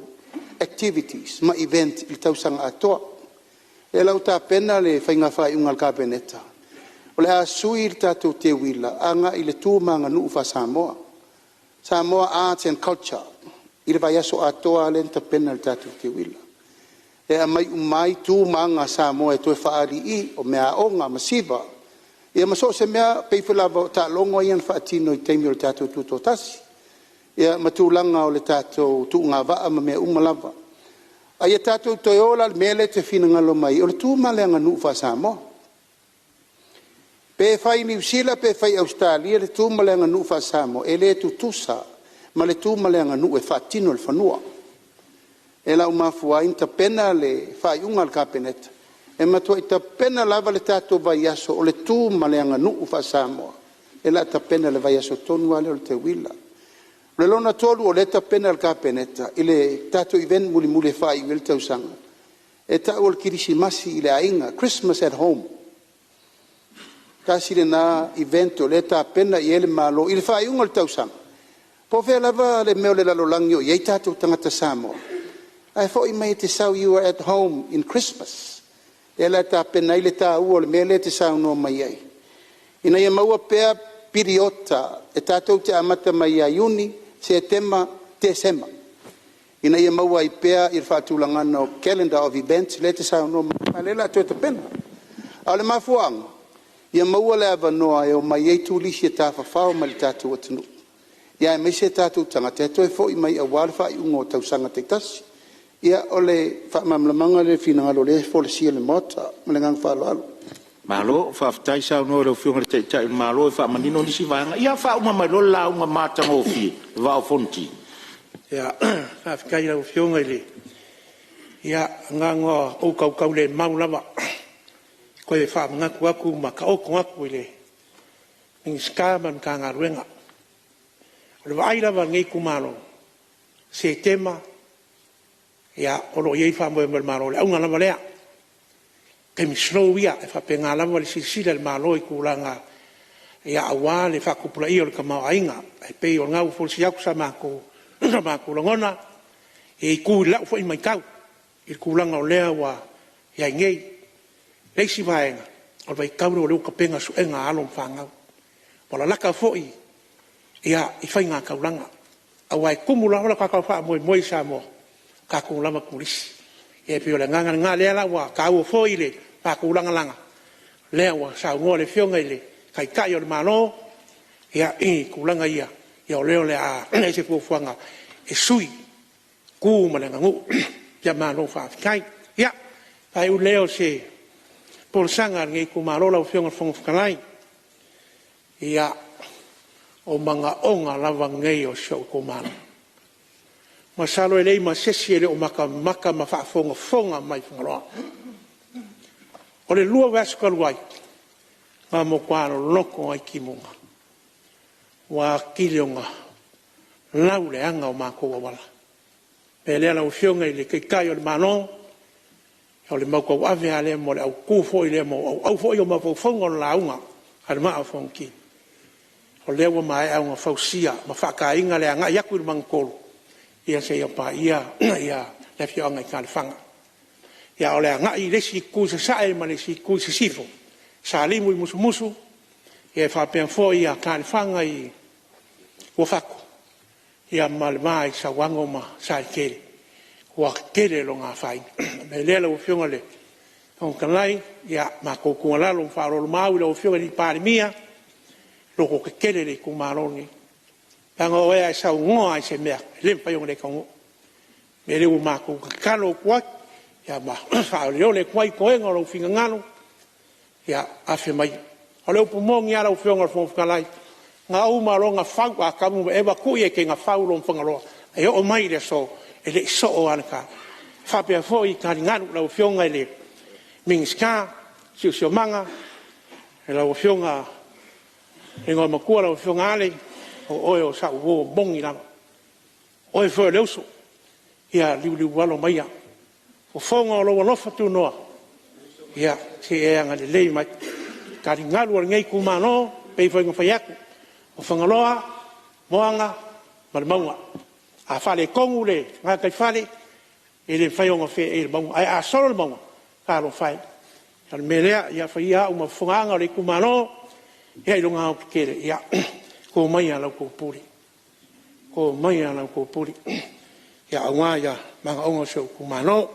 [SPEAKER 6] activities, ma event I tausanga atoa. E lau tā pena le whainga whai ungal ka peneta. O le a sui I tātou te wila, anga I le tūmanga nuu wha Samoa. Samoa Arts and Culture. I le vai aso atoa le ta pena le tātou te wila. E a mai umai tūmanga Samoa e toi whaari I o mea onga masiva. E a maso se mea peifulava o tā longo ian whaatino I teimi o le tātou tūto tasi. E a matūlanga o le tātou tūnga waa ma mea umalava. Ai e tātou toiola mele te whinangalo mai. O le tūmaleanga nuu wha Samoa. Pe whai New Zealand, pe whai Australia, le tūmaleanga nuu wha Samoa. E le tutusa, ma le tūmaleanga nuu e whaatino le whanua. E lau mafua in ta pena le whai unga le kapeneta. E matua I ta pena lava le tātou vai aso o le tūmaleanga nuu wha Samoa. E la ta pena le vai aso tonua le o le te wila. Le lona tolu o le ta pena le kapeneta. I le tātou event muli whai i le tausanga. E ta o le kirisimasi I le ainga. Christmas at home. Kasi le na event o le ta pena I ele malo. I le whai unga le tausanga. Po whea lava le meo le lalolangi o iei tātou tangata Samoa. Ai fo I mai te sau you are at home in Christmas. E la ta pena I le ta ua le mea le te sau no mai ai. Ina ia maua pea piriota. E tātou te amata mai a Iuni. Se tema te sema. Ina ia maua I pea I whaatulangana o calendar of events. Le te sau no mai le la te pena. A le mafuanga. Ia maua le avanoa e o mai ei tūlisi e tā whawhao ma le tātou atanu. Ia e meise tātou tangata. E toi fo I mai a wāle whai ungo tausanga te tasi. Ia ole whaamamlamanga le whinangalo le wholisia le mota, malengang whaaloalo.
[SPEAKER 2] Malo, whaftai sao no reo whiunga te tai malo e whaamanino nisi vanga. Ia whauma mai lola unga mātanga o whi, vao fonti.
[SPEAKER 4] Ia, whaafikai rau whiunga le. Ia, ngā o kau le maulawa. Koe whaamangaku aku ma ka oko aku le. Ngi skaman ka ngā ruenga. O le waairawa ngei kumalo. Se tema. Ia, olo iei whaamoe mal malo le. Aunga lama lea. Ke mi snow ia, e whapenga lama le sisila le malo i kulanga. Ia awa le whakupula i o le kamau ainga. E pei o ngau fulsi aku sa mako. Sa mako langona. E i kui lau fwoi mai kau. I kulanga o lea wa ia ngei. Leisi vaenga. O vai kauro o leo kapenga su enga alon whangau. Wala laka fwoi. Ia i whainga kaulanga. Awa e kumula hola kakau wha moe Samoa. Kako lama kulisi. E pio le ngā lea la wa kau o fwoi le. Kako langa langa. Lea wa sa ngoa le fionga le. Kai kai o le malo. Ia kulanga ia. Ia o leo le a. E se fuanga. E sui. Ku ma le ngangu. Ia malo whaafikai. Ia. Pai u leo se. Polsanga ngai ku malo la fionga whangafukalai. Ia. O manga onga lava ngai o sio ku malo. Masalo e lei ma sesi ele o maka ma whaafonga mai whangaroa. O le lua vasikaluai. Ngā mo kwano loko ai ki munga. Wa kilionga. Lau le anga o mako wawala. E lea lau fionga i le kai o le mano. O le mauka o ave a le mo le au kufo i le mo. Au fo i o mawhaufonga o launga. Hare maa fonki. O lewa mai au ngā fausia. Ma whaka inga le anga iaku i mangkolu. Ia se ia pa ia le fionga i kāle whanga. Ia o le anga i lesi kui sa sae ma lesi kui sa sifo. Sa limu i musu. Ia whapea fo ia kāle whanga i wafako. Ia ma le mai sa wango ma sa i kere. Kua kere lo ngā whai. Me lea lau fionga le. Kong kanai, ia ma koukunga lalo mwharo lo mau lau fionga ni Palemene. Loko ke kere le kumaroni. Tanga o ea sa ngoa i se mea. Lempa yung le kongo. Me leu ma kou kakalo kuat. Ia ma whao leo le kuai koenga lau finga ngano. Ia afe mai. O leo pumongi a lau fionga lau whonfukalai. Ngā uma ro ngā whau a kamu ewa kui e ke ngā whau lo mwhangaroa. E o mai le so. E le so o anaka. Whapea fo i kāri nganu lau fionga e le. Mingiska. Siu manga. E lau fionga. E ngā makua lau fionga ale. O oe o sa uo bongi lama. Oe fo e leuso. Ia liu walo maia. O whonga o loa lofa tu noa. Ia te e anga le lei mai. Kāri ngalu al ngei kumano. Pei fo inga whaiaku. O whangaloa, moanga, maunga. A whale kongu le, ngā kai whale, e le whaionga whea e le maunga. Ai a soro le maunga, kā lo whai. Kal me lea, ia whaia uma whunganga le kumano, ia i lunga au kere, ia, ko mai a lau ko puri. Ko mai a lau ko puri. Ia au ngā ia, manga onga seo kumano.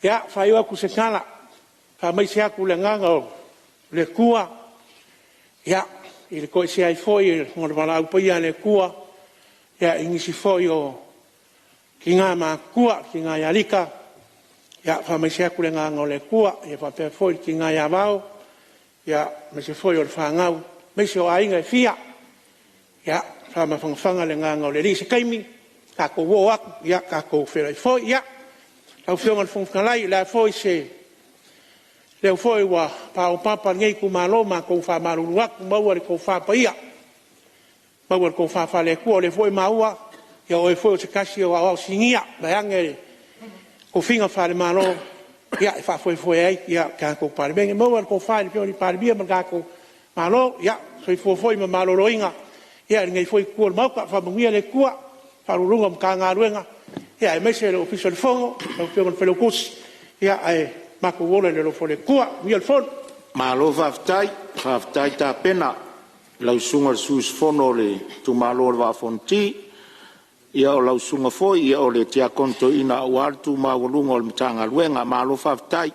[SPEAKER 4] Ia, whaia aku se kala, ka mai se aku le nganga o, le kua, ia, i le koe se ai foi, ngore wala au paia le kua, ia ingisi foi o ki ngā mā kua, ki ngā iarika, ia whamai aku le ngā ngau le kua, ia whapea foi ki ngā iawao, ia me se foi o le whangau, me se o ainga e fia, ia whamai whangwhanga le ngā ngau le ri se kaimi, ka ko wo aku, ia ka ko whera i foi, ia, tau whionga le whangwhangalai, la foi se, leo foi wa pao papa ngei ku malo ma ko fa maruru aku maua le ko fa paia maua ko fa fa le ku le foi maua ya o foi se kasi o au singia ba ange ko finga fa le malo ya fa foi ai ya ka ko Palemene maua ko fa le pio ni Palemene ma ko malo ya foi ma malo roinga ya ngei foi ku mau ka fa mungia le ku fa rurunga ka nga ruenga ya me se le official fongo o pio con pelo kus ya mako wole le lo fole kua mi al fon
[SPEAKER 2] malo faftai ta pena lau sunga sus fono le tu malo va fonti ia o lau sunga foi ia o le tia konto ina o altu ma wolunga o mtanga luenga malo faftai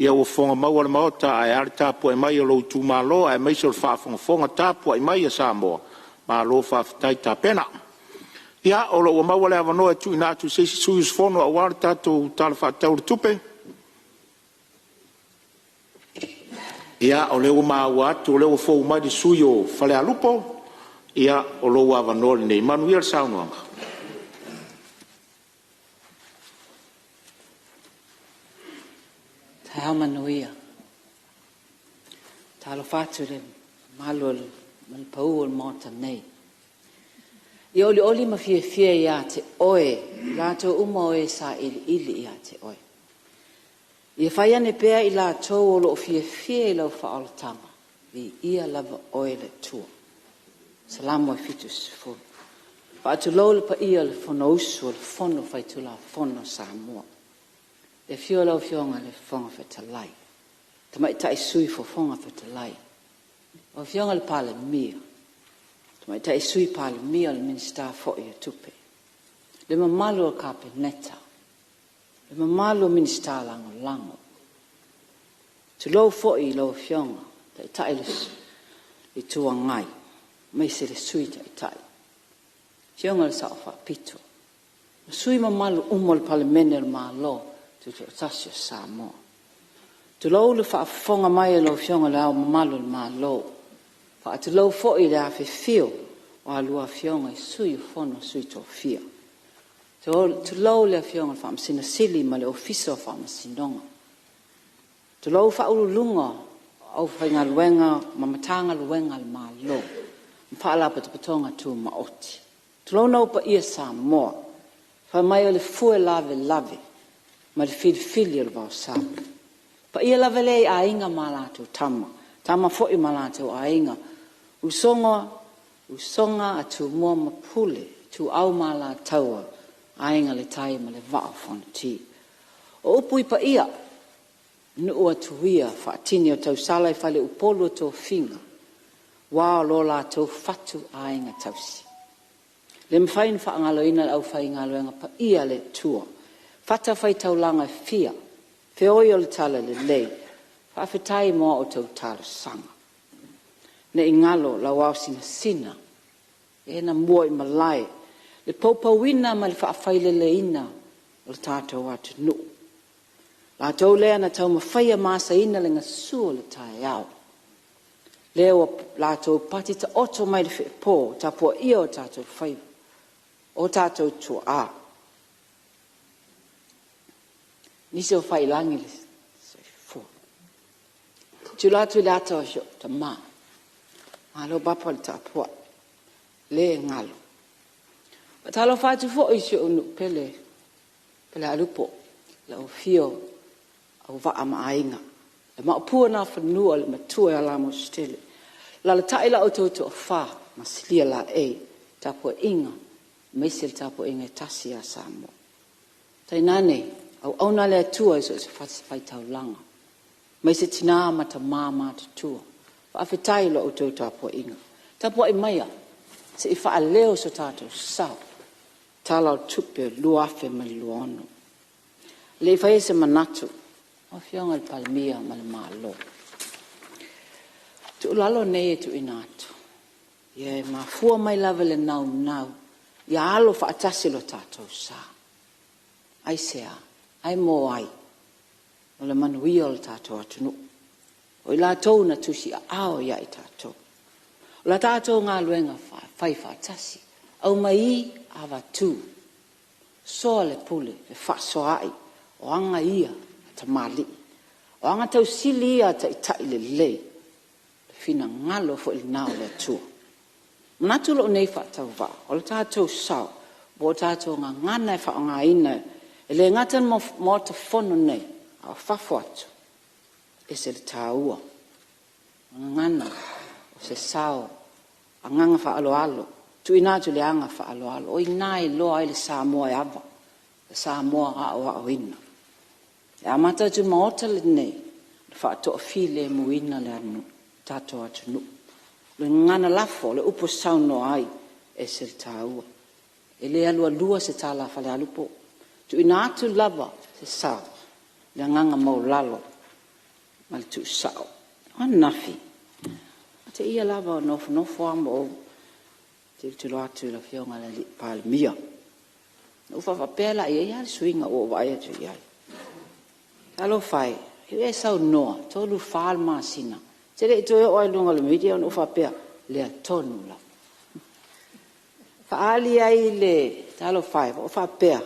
[SPEAKER 2] ia o fonga ma wala maota ai arta po e mai o lo tu malo ai mai so fa fonga tapu ai mai Samoa malo faftai ta pena Ia, o lo maua le avanoa e tu ina atu seisi sui fono a wale tatou tala whaatau tupe. Ia, o leo maua atu, o leo fōu mai di sui o whale alupo. Ia, o lo avanoa le nei manu ia le saunoanga.
[SPEAKER 7] Ta hao manuia. Ta alo whātu le malu al pau o le mota nei. I oli ma fia ia te oe, rātou uma oe sa ili ia te oe. I whai ane pēr i rātou o lo fia i lau whaalatanga, vi ia lava oe le tua. Salamu e fitus fulu. Whaatu lau le pa ia le whono usu, le whono whaitula whono Samoa. Le fio lau fionga le whonga whetalai. Ta mai tai sui fo whonga whetalai. O fionga le Palemene. Mai tai sui Palemene le minsta fo ia tupe. Le mamalu o kapeneta. Le mamalu o minsta lango. Tu lo fo i lo fionga. Tai le tua ngai. Mai se le sui tai. Fionga le sao fa pito. Sui mamalu le Palemene le malo. Tu tasio Samoa. Tu lo le fa fonga mai lo fionga le au mamalu le malo. Fa te lau fo i le afe fio o alua fionga i sui fono sui to fia. Tu lau le fionga fa msina sili ma le ofiso fa msinonga. Tu lau fa ulunga au whainga luenga mamatanga luenga le malo. Mpa ala patonga tu maoti. Tu lau nau pa ia Samoa. Fa mai o le fue lave ma le fili o le vau sabu. Pa ia lave lei a inga malatu tama. Tama fo i malatu a inga. Usonga atu mua mapule, tu au mala taua, ainga le tai ma le vaa fonti. O upu i pa ia, nu'u atu ia, whaatini o tau salai whale upolu tō finga, wā lola tau fatu ainga tausi. Le mwhain whaangaloina au whaingaloenga pa ia le tua, whata whai tau langa fia, whioi o le tala le lei, whawhetai moa o tau tala sanga. Ne ingalo la wau sina e na mua i Malae le paupauina ma le whaafaileina o le tātou atu nu la tau lea na tau mawhaia masaina le ngasua le tae au leo la tau pati ta oto mai le whipō ta pua ia o tātou whai o tātou tua a nisi o whailangi le fua tu latu le ata o sio ta maa Alo bapa le tapua, le ngalo. Talo fatu fo isi unu pele alupo, la o fio au va ama ainga. Le maupua na whanua le matua e alamo stele. La le taila o toto o wha, masilia la tapua inga, meisi le tapua inga tasi a Samoa. Tai nane, au auna le atua iso se whaitau langa. Meisi tina mata mama te tua. Whaafetai lo o tau tapua inga. Tapua i maia, se i wha leo so tātou sau. Tala o tupe luafe ma luono. Le i whae se manatu, o fionga le Palemene ma le malo. Tu ulalo nei e tu inatu. Ie ma fua mai lava le nau. Ia alo whaatasi lo tātou sa. Ai sea, ai mo ai. O le manuia o le tātou atunu. O i la tau na tusi a ao ia i tātou. O la tātou ngā luenga whai whaatasi. Au mai awa tū. Soa le pule, le whaasoa ai. O anga ia ta mali. O anga tau sili ia ta itai le lei. Le fina ngalo fo il nao le tua. Manatu lo nei whaatau wā. O le tātou sao. Bo tātou ngā ngana e wha ngā ina. E le ngatan mo ta whono nei. A whafo atu. E se le tāua. Ngana, o se sao, a nganga wha alo. Tu inatu le anga wha alo. O inai loa i le Samoa e ava. Le Samoa a ina. E amata tu maota le nei. Le wha ato file muina le anu. Tato atu nu. Le ngana lafo, le upo sauno ai. E se le tāua. E le alua se tala whale alupo. Tu inatu lava se sao. Le nganga maulalo. Ma le tu sao. O nafi. Te ia lava o nofo amo o te loa tu la fionga la li Palemene. Ufa fa pela ia swinga o vai tu ia. Alo fai, e sau no, tolu fal masina. Te le to o lunga le media no fa pe le tonu la. Fa ali ai le talo fai, o fa pe.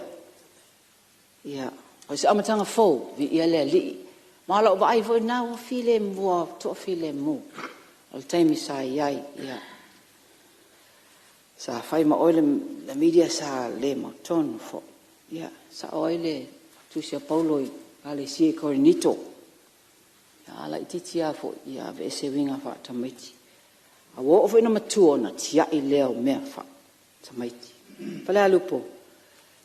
[SPEAKER 7] Ia, o se amatanga fo vi ia le li. Mala o vai vo na o file mo to file mo. Al time sai ia. Sa fai ma oile la media sa le mo tonu fo. Ia, sa oile tu sia Paulo ale si corinito. Ala ititia fo ia ve se winga fa tamaiti. A wo of ina matuona tia I leo mea fa tamaiti. Pala lupo.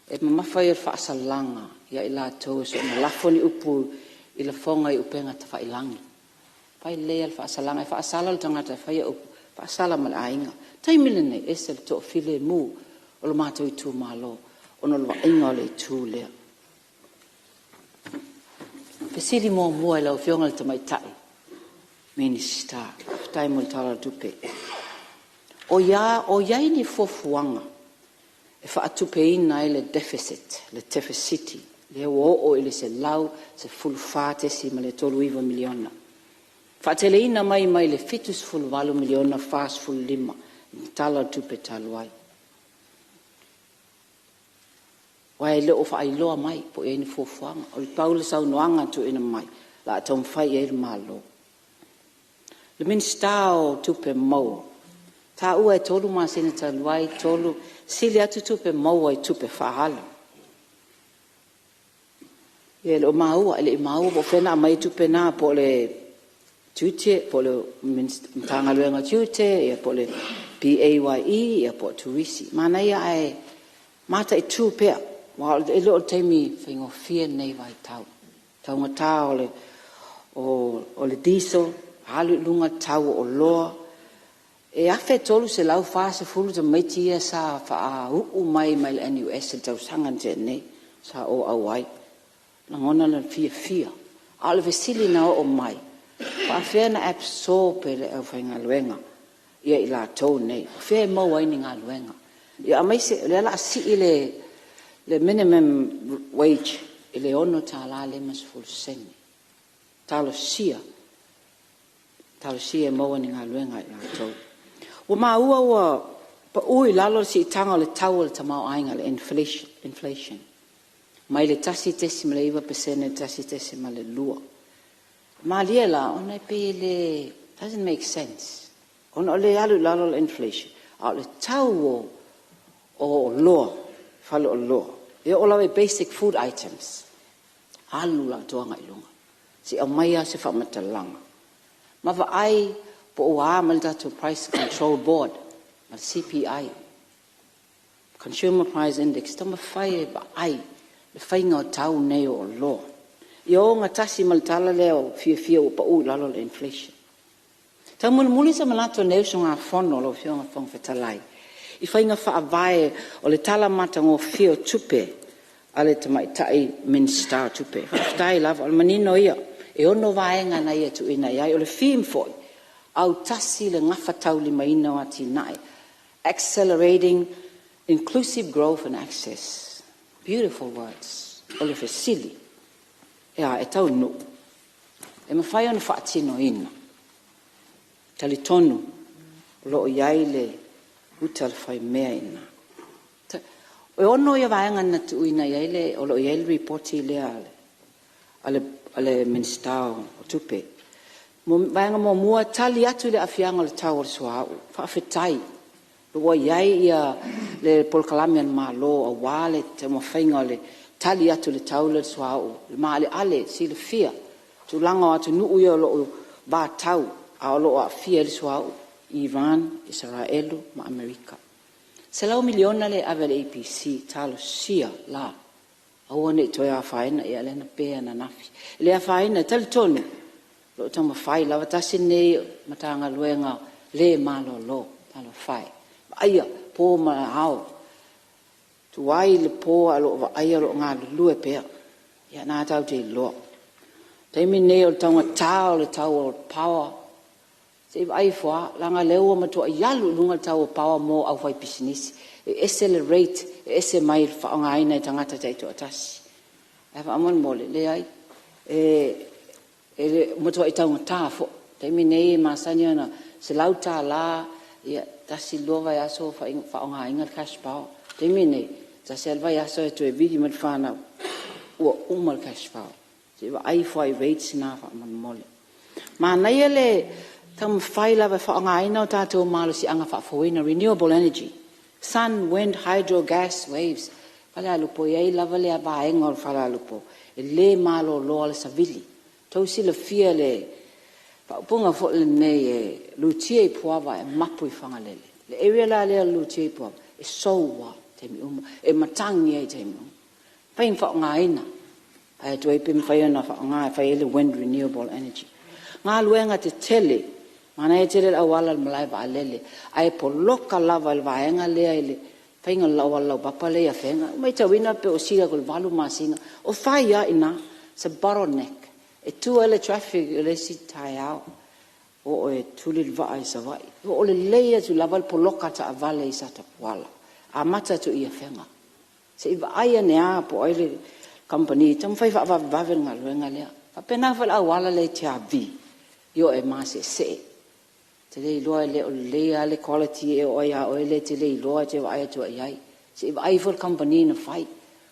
[SPEAKER 7] E mama fai fa salanga ia ila to so na lafoni upu ila fonga I upenga ta fa ilangi. Pai le fa salanga fa sala tangata fa ia upu fa sala mal ainga. Taimilene esel to file mu o lo mato I tu malo ono lo inga le tu le. Pesili mo mua lau fionga le tamaitai. Minister, tai mo tala tupe. O ya ni fofuanga. E fa tupe ina le deficit, le deficiti. Le o ile se lau, se fulfate si ma le toluiva miliona. Fa tele ina mai le fitus fulvalu miliona fast full lima. Tala tupe taluai. Wai le o fa iloa mai po e ni fofuanga o Paulus au noanga tu ina mai la tom fai e malo le minstao tupe mo ta ua tolu ma sina taluai tolu sili atu tupe mo ai tupe fahala e lo mau le mau bo fena mai tupe na po le tute po le mtanga luenga tute e po le PAYE e po tuisi mana ia ai mata I tupe Well, e lo temi fingo fia nei vai tau. Tau ngata o le diesel, halu lunga tau o loa. E afe tolu se lau fase fulu te maitia sa fa mai le NUS tau sangan te nei sa o awai. Langona le fia. Ala vesili na o mai. Fa fia na absorbe le au fainga luenga. Ia ila tau nei. Fia mau ai ni ngā luenga. Ia amaise le ala si le minimum wage ile ono tala le mas full seni talo sia mo ni ngaluenga ya to o ma ua pa ui lalo si tanga le tawel tamau ainga le inflation mai le tasi tesi le 1% tasi tesi le lua ma liela ona pe le doesn't make sense ona le alu lalo le inflation le tawo o lua falo o loa. E o lawe basic food items. Alu la toanga ilunga. Si au maia se whamatalanga. Mawa ai po o amalda to Price Control Board. Ma CPI. Consumer Price Index. Tama whae ba ai. Le whainga o tau nei o loa. I o ngā tasi maltala leo fia o pa ui lalo le inflation. Tau muli sa malato neu so ngā whono lo fionga whong whetalai. I whainga whaavae o le tala mata ngō whio tupe a le tamaitai minister tupe. Whaftai lava o le manino ia e ono vaenga na ia tu ina iai o le whim foi au tasi le ngawhatau lima ina o ati nai. Accelerating inclusive growth and access. Beautiful words. O le fesili. Ea e tau nu. E mawhai ona whaatino ina. Tali tonu lo iai le utal fai mea ina. O ono ia vaenga na tu ina iele o lo iele reporti le ale minister o tupe. Vaenga mo mua tali atu le afianga le tau o suau. Whaafetai. Lua iai ia le polkalamian ma lo a wale te mo whainga le tali atu le tau le suau. Le maa ale si le fia. Tu langa atu nuu ia lo ba tau a lo a fia le suau. Iran, Israelu, ma Amerika. Se lau miliona le ave le APC, talo sia la. Awane toi a whaina e alena pēa na nafi. Le a whaina, tali tonu. Lo tama whai, lawa tasi nei matanga luenga le malo lo, talo whai. Aia, pō ma hao. Tu wai le pō alo wa aia lo ngā lue pēa. Ia nā tau te lo. Taimi nei o taunga tau le tau o power. Se ai fwa langa leo ma to yalu lunga tau power mo au fai business accelerate ese mai fa nga ina tangata tai to atas ai fa amon mole le ai mo to itau ta fo te mine ma sanya se lauta la ya tasi lova ya so fa nga inga cash power te mine ta selva ya so to vidi mat fana o umal cash power se ai fai rates na fa amon mole ma na yele tam faila va fa nga ina tato malo si anga fa foina renewable energy sun wind hydro gas waves fala lupo ye lava le ba engol fala lupo le malo lo le savili to si le fia le pa punga fo le ne lutie poava e mapu fanga lele le area la le lutie po e sowa te mi e matangi e te mi pain fa nga ina ai to e pim fa yana fa nga fa le wind renewable energy nga luenga te tele mana e tele awala Malae ba lele ai po loka lava le vaenga le ai fainga lawala papa le ya fenga mai tawina pe o sila ko valu masinga o faia ina se bottleneck e tu ele traffic le si taiao o e tuli va ai sa vai o le leia tu lava po loka ta vale sa ta wala a mata tu ia fenga se va ai ne a po ai company tam fai va venga luenga le pa pena fa awala le tiavi yo e mase se te le loa le ale quality e o ya o le te le loa te vai to ai se ai for company na fight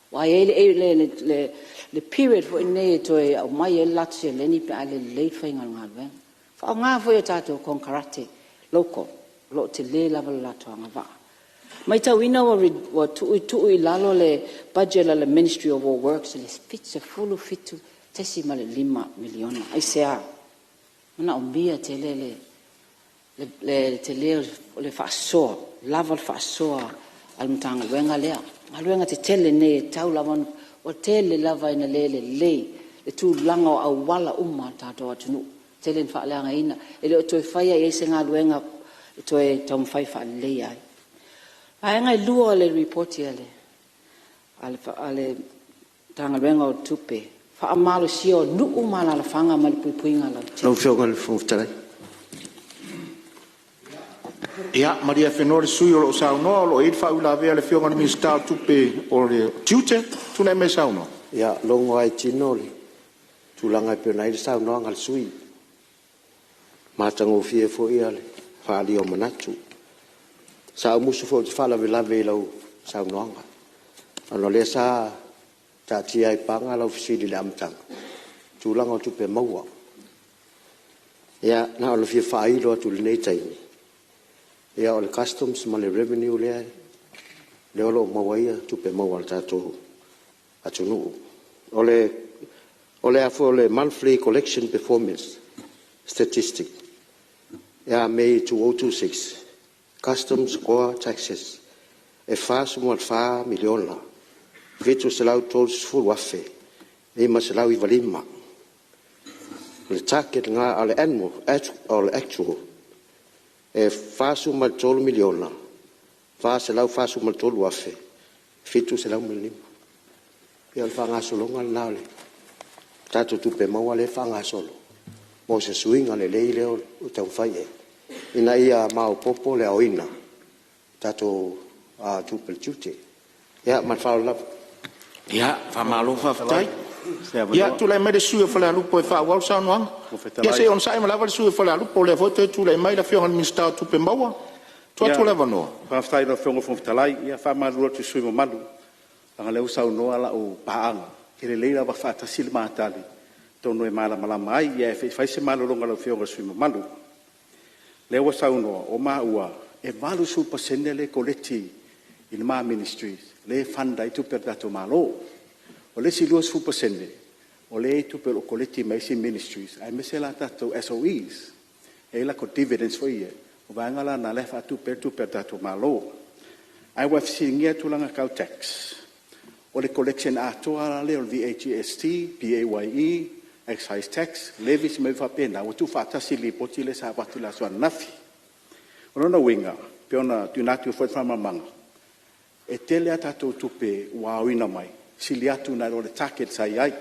[SPEAKER 7] wa le period for ne to e o mai e latse le ni pe ale le fainga ngalwen fa nga fo ya tato con karate local lo te le level la to nga va mai ta wina wa tu i lalo le budget la ministry of all works le spitze full fitu tesima le 5 miliona ai sea na ombia te le fa so lava fa so al mtanga wenga le alwenga te tele ne tau lavan o tele lava ina le tu langa au wala ta to atunu tele fa langa ina ele to faia e senga lwenga to e tom fai fa le ai nga luo le report ele ale tanga wenga o tupe fa amalo sio nu'u mala la fanga mal puinga la
[SPEAKER 8] no fionga fu tale
[SPEAKER 2] Ia, Maria Fenore sui o lo sauno, lo eid fa ula vea le fionga ni sta tupe o le tiute, tu ne me sauno.
[SPEAKER 8] ya longo ai tinoli tu langa pe nai sauno ngal sui matango fie fo ia le fa li o manatu sa musu fo fa la vela sauno anga ano le sa ta ti ai panga la ofisi le amtang tu langa tupe maua ya na lo fie fa i lo tu le nei tai ya o le customs ma le revenue le olo mawaia tupe maua tato atunu ole afo le monthly collection performance statistic ya May 2026 customs core taxes e fa sumo fa miliona vitu selau tolls full wafe e ma selau i valima le target nga ale annual actual e fasu mal tolu miliona fa se lau fasu mal tolu afe fitu se lau miliona ia fa nga solo ngal le tatu tupe mau le fa nga solo mo se swing ale le o tau fai ina ia mau popo le oina tatu tupe tute ia man fa la
[SPEAKER 2] Ia, fa malo fa tai. Ia, tu le mai de sui fa la lupo e fa wal sa no. Ia se on sai ma la val sui fa la lupo le vote tu le mai la fionga ni sta tupe maua. Tu le vano.
[SPEAKER 9] Fa stai no fionga fo talai, ia fa malu tu sui mo malu. Anga le usa no ala o paanga. Ele leila ba fa ta silma tali. Tono e mala mai, ia fa se malu longa la fionga sui mo malu. Le usa no o ma ua e malu su pasendele koleti in ma ministries. Le fanda itu per dato malo o le si 2% o le itu per o koleti mai si ministries ai mesela dato SOEs e la co dividends for ye o vangala na le fa tu per dato malo ai wa si ngia tu langa kau tax o le collection ato ala le o VHST PAYE excise tax levies me fa pena o tu fa ta si li potile sa batula so nafi o no winga pe ona tu natu fo fa manga e tele atato tupe wawina mai sili atu na le target sai ai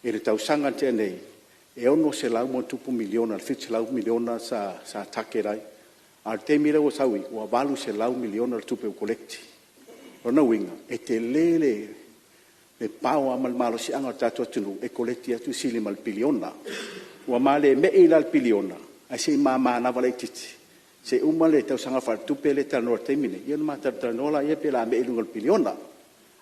[SPEAKER 9] e le tausanga tenei e ono se lau mo tupu miliona, le se lau miliona sa take rai. A te mira o saui, o valu se lau miliona le tupe o kolekti. Rona winga, e te lele, le pao amal malo si anga tato atunu, e kolekti atu sili mal piliona. Ua male me e lal piliona, a se mama na wale titi. Se umale tau sanga far tupe le tano te mine, ion mata tanola ia pe la me e lungal piliona.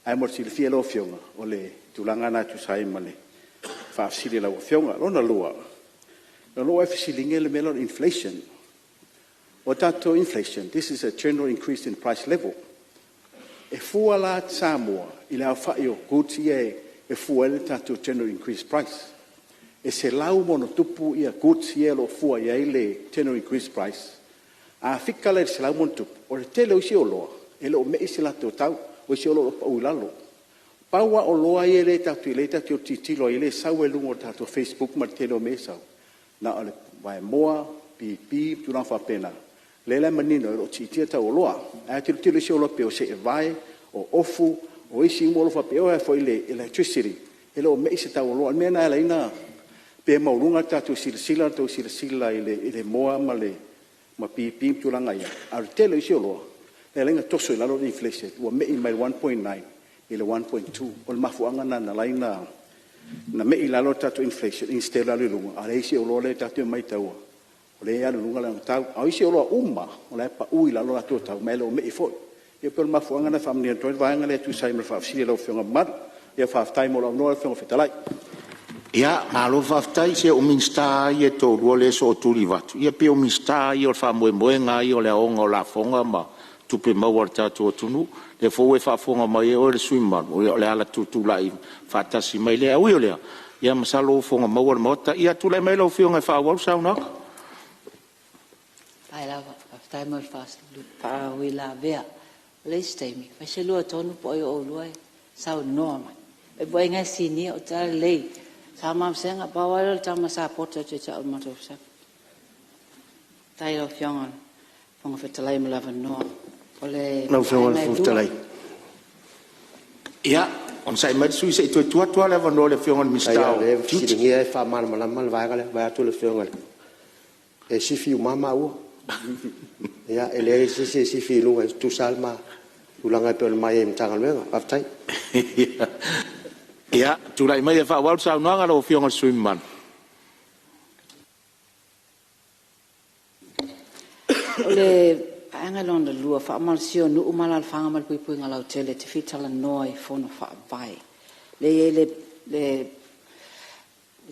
[SPEAKER 9] Ai mo sili fia lo fionga, o le tulanga na tu sai male. Fa sili la fionga, rona lua. Rona lua e fisilinge le melon inflation. O tato inflation, this is a general increase in price level. E fua la Samoa, i le awhai o guti e fua le tato general increase price. E se lau mono tupu ia guti lo fua ia le general increase price. A fika le se lau mono tupu, o le tele o si o loa, e le o me isi la tau, o si o loa pa uilalo. Paua o loa ia le tato i le tato titilo i le sau e lungo tato Facebook ma tele o me sau. Na o le vai moa, pi, tuna wha pena. Lele manino e lo titia tau loa. A tiro tiro si o lo pe o se e vai, o ofu, o isi mo lo fa pe o e fo ile electricity. E lo me isi tau loa. Mena e ina pe maurunga tatu sila ile moa ma le ma pi tulanga ia. A telo isi o loa. Le inga toso i lalo inflation. Ua me i mai 1.9 ile 1.2. O le mafuanga na laina na me i lalo tatu inflation. Instead lalo lunga. A le isi o loa le tatu mai taua. Le ana lunga lang tau au isi o uma o le pa ui la lo atu tau melo me foi e pel mafuanga na family to vaanga le tu sai me fa fisi lo fionga mar e fa time lo no fionga fitalai
[SPEAKER 2] ia malo faftai se o minsta ia to role so tu livatu ia pe o minsta ia fa moenga ia le onga o la fonga ma tupe mawarta to tunu le fo e fa fonga mai o le swimman o le ala tu lai fa tasi mai le au le ia masalo fonga mawar mota ia tu le mai lo fionga fa wal sauna
[SPEAKER 7] Ai lava, aftai mo fast pa wila vea. Le stemi, fa se lo tonu po o lo sa norma. E bo nga sini o ta le. Sa mam senga pa wala ta ma sa porta che cha o mato sa. Tai lo fiangon. Fonga fetalai mo lava no. Ole
[SPEAKER 8] no fiangon fetalai.
[SPEAKER 2] Ia, on sai mai sui se tu lava no le fiangon mistao.
[SPEAKER 8] Ai le fisi e fa mal vai gale, vai tu le fiangon. E si fiu mama u. Ya ele si filu tu salma ulanga pe mai em tangal wenga aftai
[SPEAKER 2] ya tu lai mai fa wal sa no ngalo fiong swimman
[SPEAKER 7] ole angalon de lua fa mal sio no umalal fanga mal pui ngalo tele te fitala noi fono fa vai le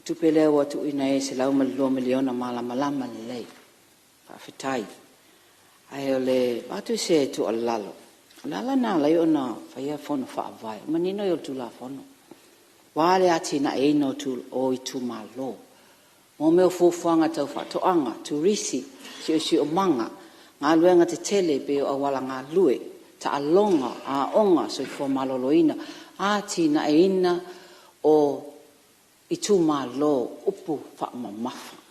[SPEAKER 7] tupe le wa tu ina se la mal lo miliona mala le fitai ai ole atu se tu alalo lala na la yo na fa ia fono fa vai manino yo tu la fono wale ati na e no tu o tu malo mo me fu fanga tau fa to anga tu risi si o manga nga luenga te tele pe o wala nga lue ta alonga a onga so fo maloloina ati na e ina o itu malo upu fa mamafa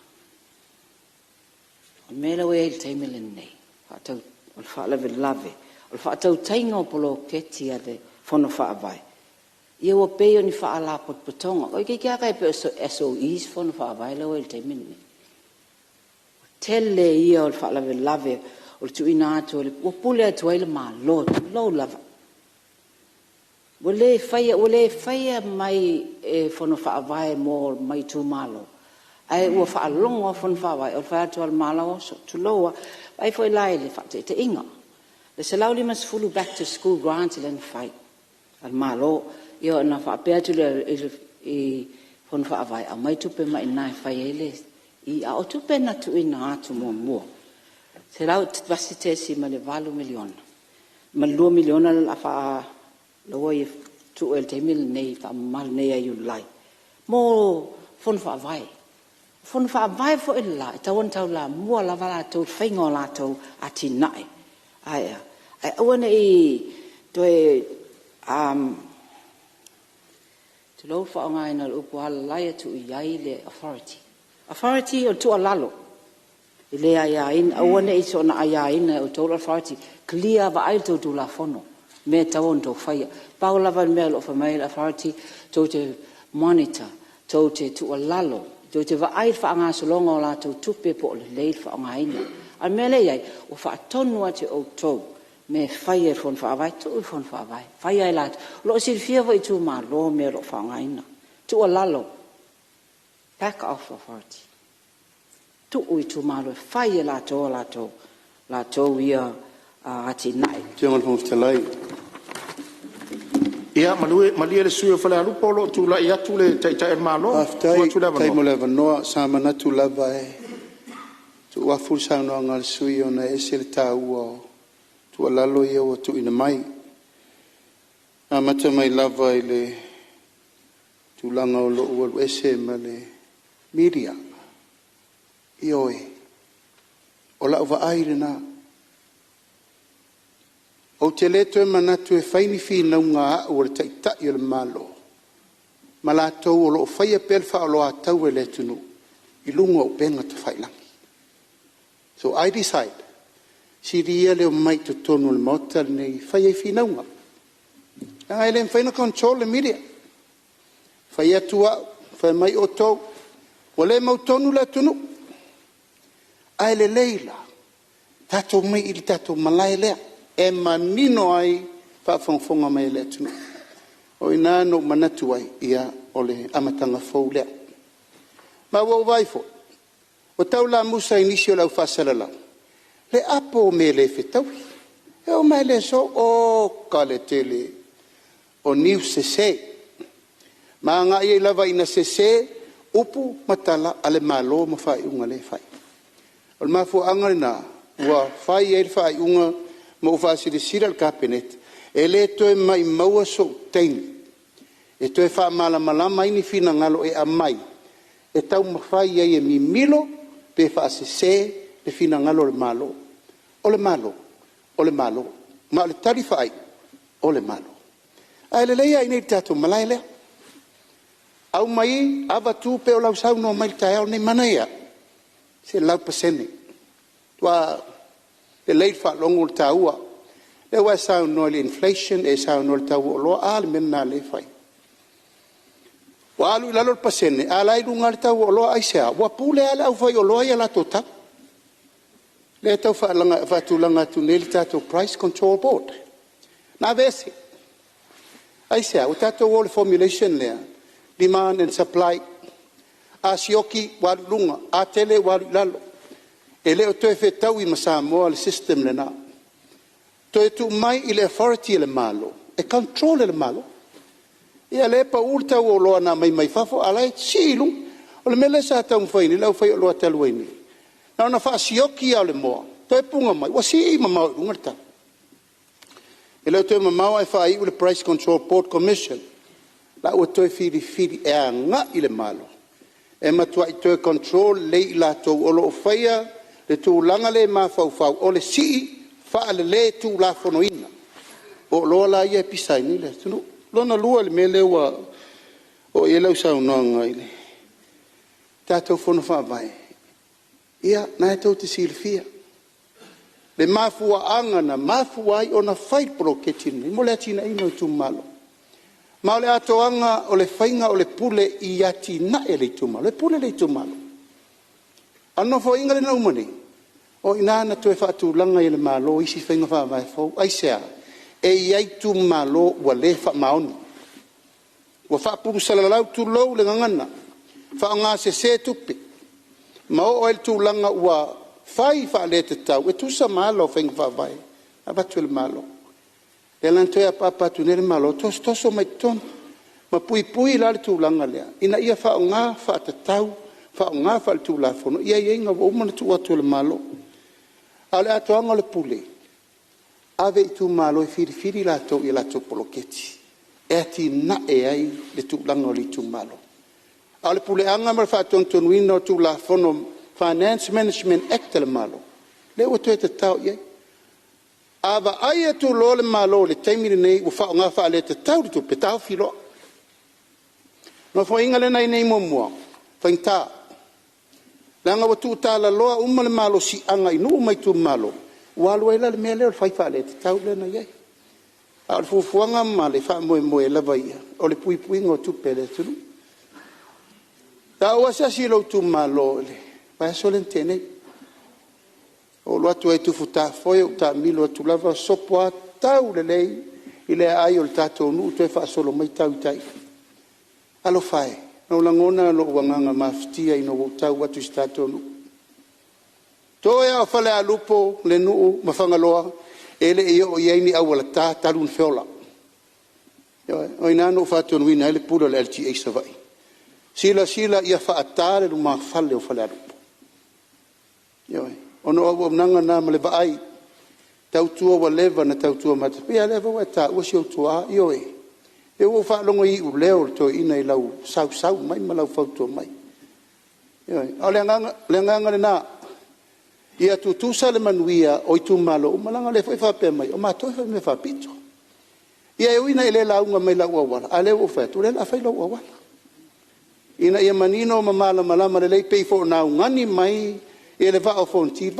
[SPEAKER 7] mela we il taimelen nei fa o fa lave o fa tau tainga polo keti ade fono fa vai ia o pe ni fa ala pot potonga o ke ka pe so is fono fa vai lo il taimelen telle ia o fa lave o tu inato o pule tu il ma lo lava Wole faya mai fono fa vai mo mai tu malo ai o fa longo fon fa vai o fa tu al malo so tu loa ai foi lai le fa te inga le se lauli mas fulu back to school grant and fight al malo io na fa pe tu le e fon fa vai a mai tu pe mai nai fa ele i a o tu pe na tu ina tu mo se lau vasite si ma le valu miliona ma lo miliona la fa lo ye tu el temil nei fa mal nei ai lai mo fon fa vai fo illa ta won tau la mo la vala to fingo la to ati nai ai wona e to to lo fa ngai na upolu lai tu yai le authority o tu alalo ile ai in wona e so na ai in o to authority clear va ai to la fono me tawon to fire paula van mel of a male authority to monitor to alalo Jo te vai fa nga solonga la to tupe po le leil fa nga ina. Al mele ye o fa tonu ate Autu me fire fon fa vai tu fon fa vai. Fire la lo silfia vo tu ma lo me lo fa nga ina. Tu lalo. Back off authority. Tu ui tu ma lo fire la to ia ati nai.
[SPEAKER 6] Jangan fong telai.
[SPEAKER 2] Ia malie le sui fale alu polo tu la ia tu le tai malo.
[SPEAKER 6] Aftai tai mo leva noa sama na tu lava e. Tu wa full sound no ngal sui ona esel ta u tu lalo ia o tu ina mai. Amata mai lava ile tu langa o lo o ese male media. Ioi. Ola va aire na. O te leto e manatu e whaini whina unga o re taita i o le malo. Ma la tau o lo whaia pelfa o lo a tau e le tunu. I lunga o penga te whailangi. So I decide. Si ria leo mai tu tonu le mauta nei whaia i whina unga. Nga ele whaina control le media. Whaia tua, whai mai o tau. O le mau tonu le tunu. Ai le leila. Tato mai ili tato Malae lea. E manino ai whaafonga mai le tunu. O ina no manatu ai ia o le amatanga fau lea. Ma wau vai fo. O tau la musa inisio lau whasalala. Le apo me le whetaui. E o mai le so o ka le tele. O niu se se. Ma nga ia lava ina se se. Upu matala ale malo ma whai unga le whai. O le mafu angarina. Ua whai e whai unga. Mo fasi de siral cabinet ele to e mai maua so tein e to e fa mala mai ni fina ngalo e amai e tau mafai ai e mi milo pe fa se e fina ngalo le malo o le malo ma le tarifai o le malo ai le leia ina tato Malae le au mai ava tu pe o lau sau no mai tai ne manaia se lau pasene tua e lei fa longo le taua. Le wa sa no le inflation e sa no le taua lo al menna le fai. Wa alu la lo pasene ala i lunga le taua lo ai sa wa pule ala au fai lo ia la tota. Le tau fa langa fa tu langa tu nel tato price control board. Na vesi. Ai sa o tato wall formulation le demand and supply asioki wa lunga atele wa lalo. E leo toe whetau i Samoa le system le na. Toe tu mai i le authority le malo. E control le malo. Ia le pa urta o loa na mai fafo alai silu. O le mele sa tau mwhaini, lau whai o loa taluaini. Na ona wha sioki au le moa. Toe punga mai. Wa si i mamau i ungarta. E leo toe mamau ai wha i u le Price Control Board Commission. La ua toe whiri e a nga i le malo. E matua i toe control le i la tau o lo whaia le tu langa le ma fau o le si fa le tu la fonoina o lo la ia pisai ni le tu lo na lua le mele wa o ia lau sa no ngai le tato fono fa vai ia na to te silfia le mafua anga na mafua i ona fight pro kitchen mo le tina ino tu malo ma le ato anga o le fainga o le pule i ati na ele tu malo le pule le tu malo ano fo inga le na umani o ina na to fa tu langa ile malo isi fainga fa vai fo ai sea e ai tu malo wa le fa maon wa fa pu sala la tu lo le ngana fa nga se tupe ma o el tu langa wa fai fa le te tau e tu sa malo fainga fa vai aba tu le malo e lan to ya papa tu ne malo to so mai ton ma pui la tu langa le ina ia fa nga fa te tau fa nga fa tu la fo ia nga o mo tu le malo ale atoanga le pule ave tu malo firi la to i la to poloketi e ati na e ai le tu langa le tu malo ale pule anga mar fa ton wino tu la fono finance management act le malo le o to te tau ye ava ai tu lo le malo le taimi nei o fa nga fa le te tau tu pe tau filo no fo inga le nei mo fa ta langa wa tu Tala loa uma le malo si anga inu mai tu malo walu ela le mele o fai fale te tau le na ye al fuanga ma le fa mo e la vai o le pui ngo tu pele tu Ta ua sa silo tu malo le. Pa solen tene. O lo atu ai tu futa foi o ta milo tu lava sopo tau le lei ile ai o tato nu te fa solo mai tau tai. Alo fai. No langona lo wanganga maftia ino tau atu stato nu. Toe a fale a lupo le nuu mafangaloa ele o iaini awala ta talun feola. O inano fatu nuina ele pura le LTA savai. Sila ia fa atare lu ma fale o fale a lupo. Ono o nanga na male vai tau tua wa leva na tau tua mata. Pia leva wa ta o si o tua ioe. E o fa longo I u leo to ina I lau sau mai malau fautua mai. O le nganga le na ia tutusa le manuia o I tu malo o malanga le fa pe mai o ma to fa me fa pito. Ia e uina ile launga mai lau awala. A le o fa tu le la fa lau awala. Ina ia manino mamala malama le lei pei fo na ngani mai e le va o fonti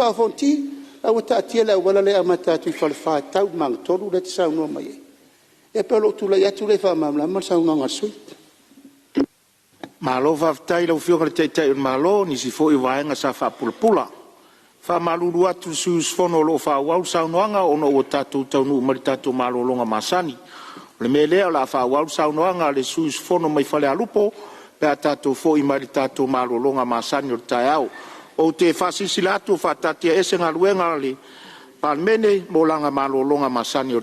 [SPEAKER 6] a o ta tia le wala le amata tu fa fa tau mang tolu le tsa no mai. E pelo tu le atu le fa mamla ma sa no ngasui.
[SPEAKER 2] Malo va tai lo fio le tai malo ni si fo I vaenga sa fa pulpula. Fa malulu atu sus fono lo fa wau sa noanga ono o tatu tau mari tatu malo longa masani. Le mele la fa wau sa noanga le sus fono mai fale alupo pe tatu fo I mari tatu malo longa masani o taiau. O te fasisilatu fa tatia ese ngaluenga le Palemene mo langa malo longa masani o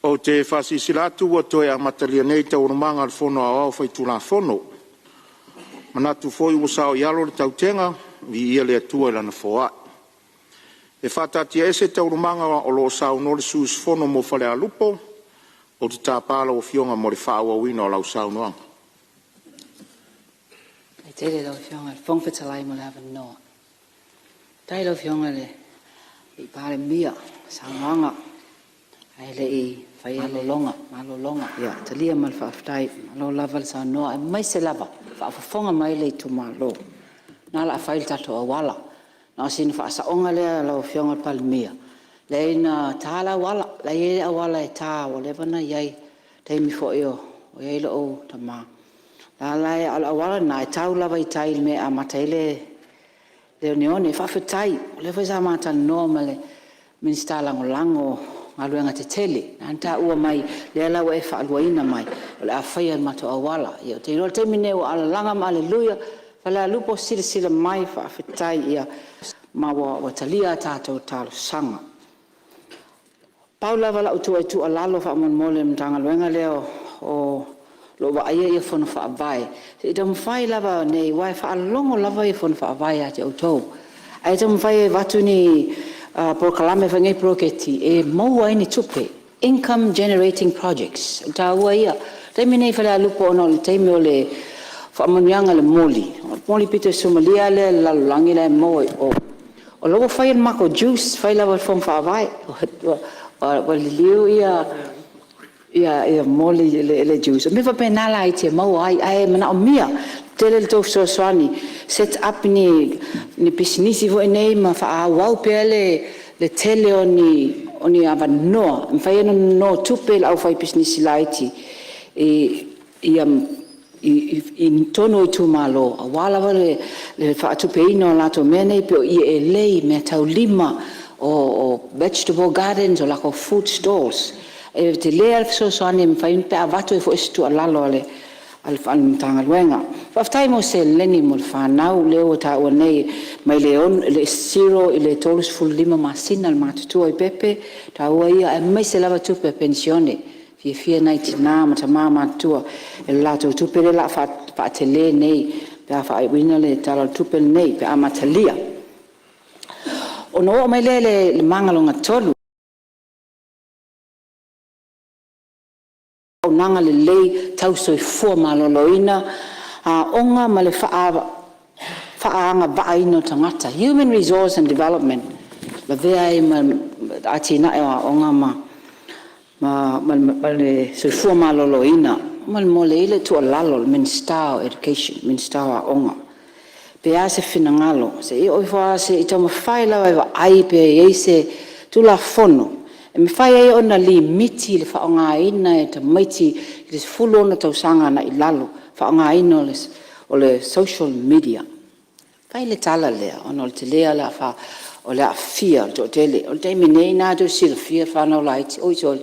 [SPEAKER 2] O te fasisilatu o toe a matalia nei tau manga al fono a au fai tula fono. Manatu foi o sao ialo le tautenga, vi ia le atua lana foa. E whatatia ese tau manga o lo sao no le sus fono mo fale a lupo, o te tāpala o fionga mo le whaua wina o lau sao noanga.
[SPEAKER 7] E tere lau fionga, le whongwhitalai mo le hawa noa. Tai lau fionga le I Palemene, sao noanga, ai le I fai malolonga, ia, talia mal whaaftai, malo lava le sa noa, e mai se lava, whaafafonga mai le tu malo. Nā la whail tato a wala, nā sinu whaasaonga lea lau fionga Palemene. Le ina Tala wala, le e a wala e tā, o levana iai, teimi fo io, o iai le o tamā. La la e ala wala nā e tau lava I tai me a mataile, le unione, whaafetai, o lewa sa mata noa male, minsta lango, ngaluenga te tele, nanta ua mai, le ala wa e whaaluaina mai, o le a whaia mato a wala. Ia, te ilo te mine o ala langa ma aleluia, wala lupo sila mai whaafetai ia, ma wa talia tātou tālo sanga. Paula wala utu ai tu alalo whaamon mole mtanga luenga leo o lo wa aia ia whono whaavai. Se ita mwhai lava nei wai whaalongo lava ia whono whaavai a te autou. Ai ta mwhai watu ni por kalame whangai proketi e maua ini tupe income generating projects ta ua ia taimi nei whale alupo ono le taimi o le whaamonianga le moli pito Somalia le lalulangi le maua o logo whai mako juice whai lawa whom whaavai o le liu ia moli le juice me wha penala ai te maua ai mana o mia tele le tau soaswani set up ni pisinisi vo nei ma fa wau pele le tele oni ava no fai no tupe au fai pisinisi laiti in tono tu malo wala le fa tupe ino lato mene pe e lei me tau lima o vegetable gardens o lako food stalls e te le soaswani me fai pe avato e fo estu alalo ale al tanga luenga. Whaftai mo se leni mo le whanau leo ta ua nei mai leon le siro I le tolus fulima masina al matutua I pepe ta ua ia e mai se lava tupe pensione fia naiti nā matama matua e lato tupe le la wha tele nei pe a wha wina le tala tupe nei pe a matalia. O no mai le mangalonga tolu nanga le lei tau soi fua maloloina onga ma le whaanga vaaino tangata. Human Resource and Development. La vea e atina e onga ma le soifua maloloina. Ma le mole ile tu alalo Minister of Education, Minister of onga. Pea se finangalo. Se i oifoa se i tama whaila wa ai pe e se tula fono. E me whai e ona li miti le whaonga ina e ta maiti i le fulu ona tausanga na i lalo. Whaonga ina o le social media. Whai le tala lea, ona o le te lea la wha o le a fia o tele. O le teimi nei nā tu sila fia whanau la iti. Oi tole.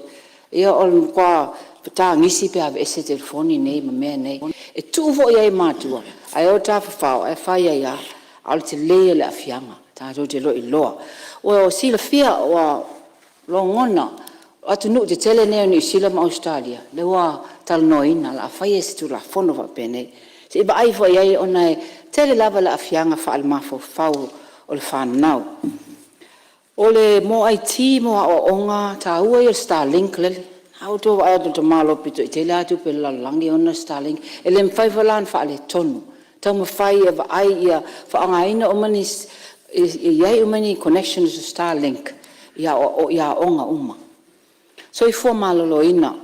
[SPEAKER 7] Ia o le kwa pata ngisi pe ave ese telefoni nei ma mea nei. E tufo ia i mātua. Ai o ta whawhau, ai whai ia o le te lea le a fianga. Tātou te lo i loa. O sila fia o lo ngona atu nu te tele nei ni sila ma Australia le wa Talanoaina la fai e tu la fono va pene se ba ai foi ai ona tele lava la afianga fa al mafo fau o le fanau o le mo IT mo o onga ta ua i Starlink le auto va to malo pito tele atu pe la langi ona Starlink ele mfai falan fa le tonu ta mo fai e va ai ia fa anga ina o mani ia o mani connections to Starlink ia onga uma. So I fua maloloina.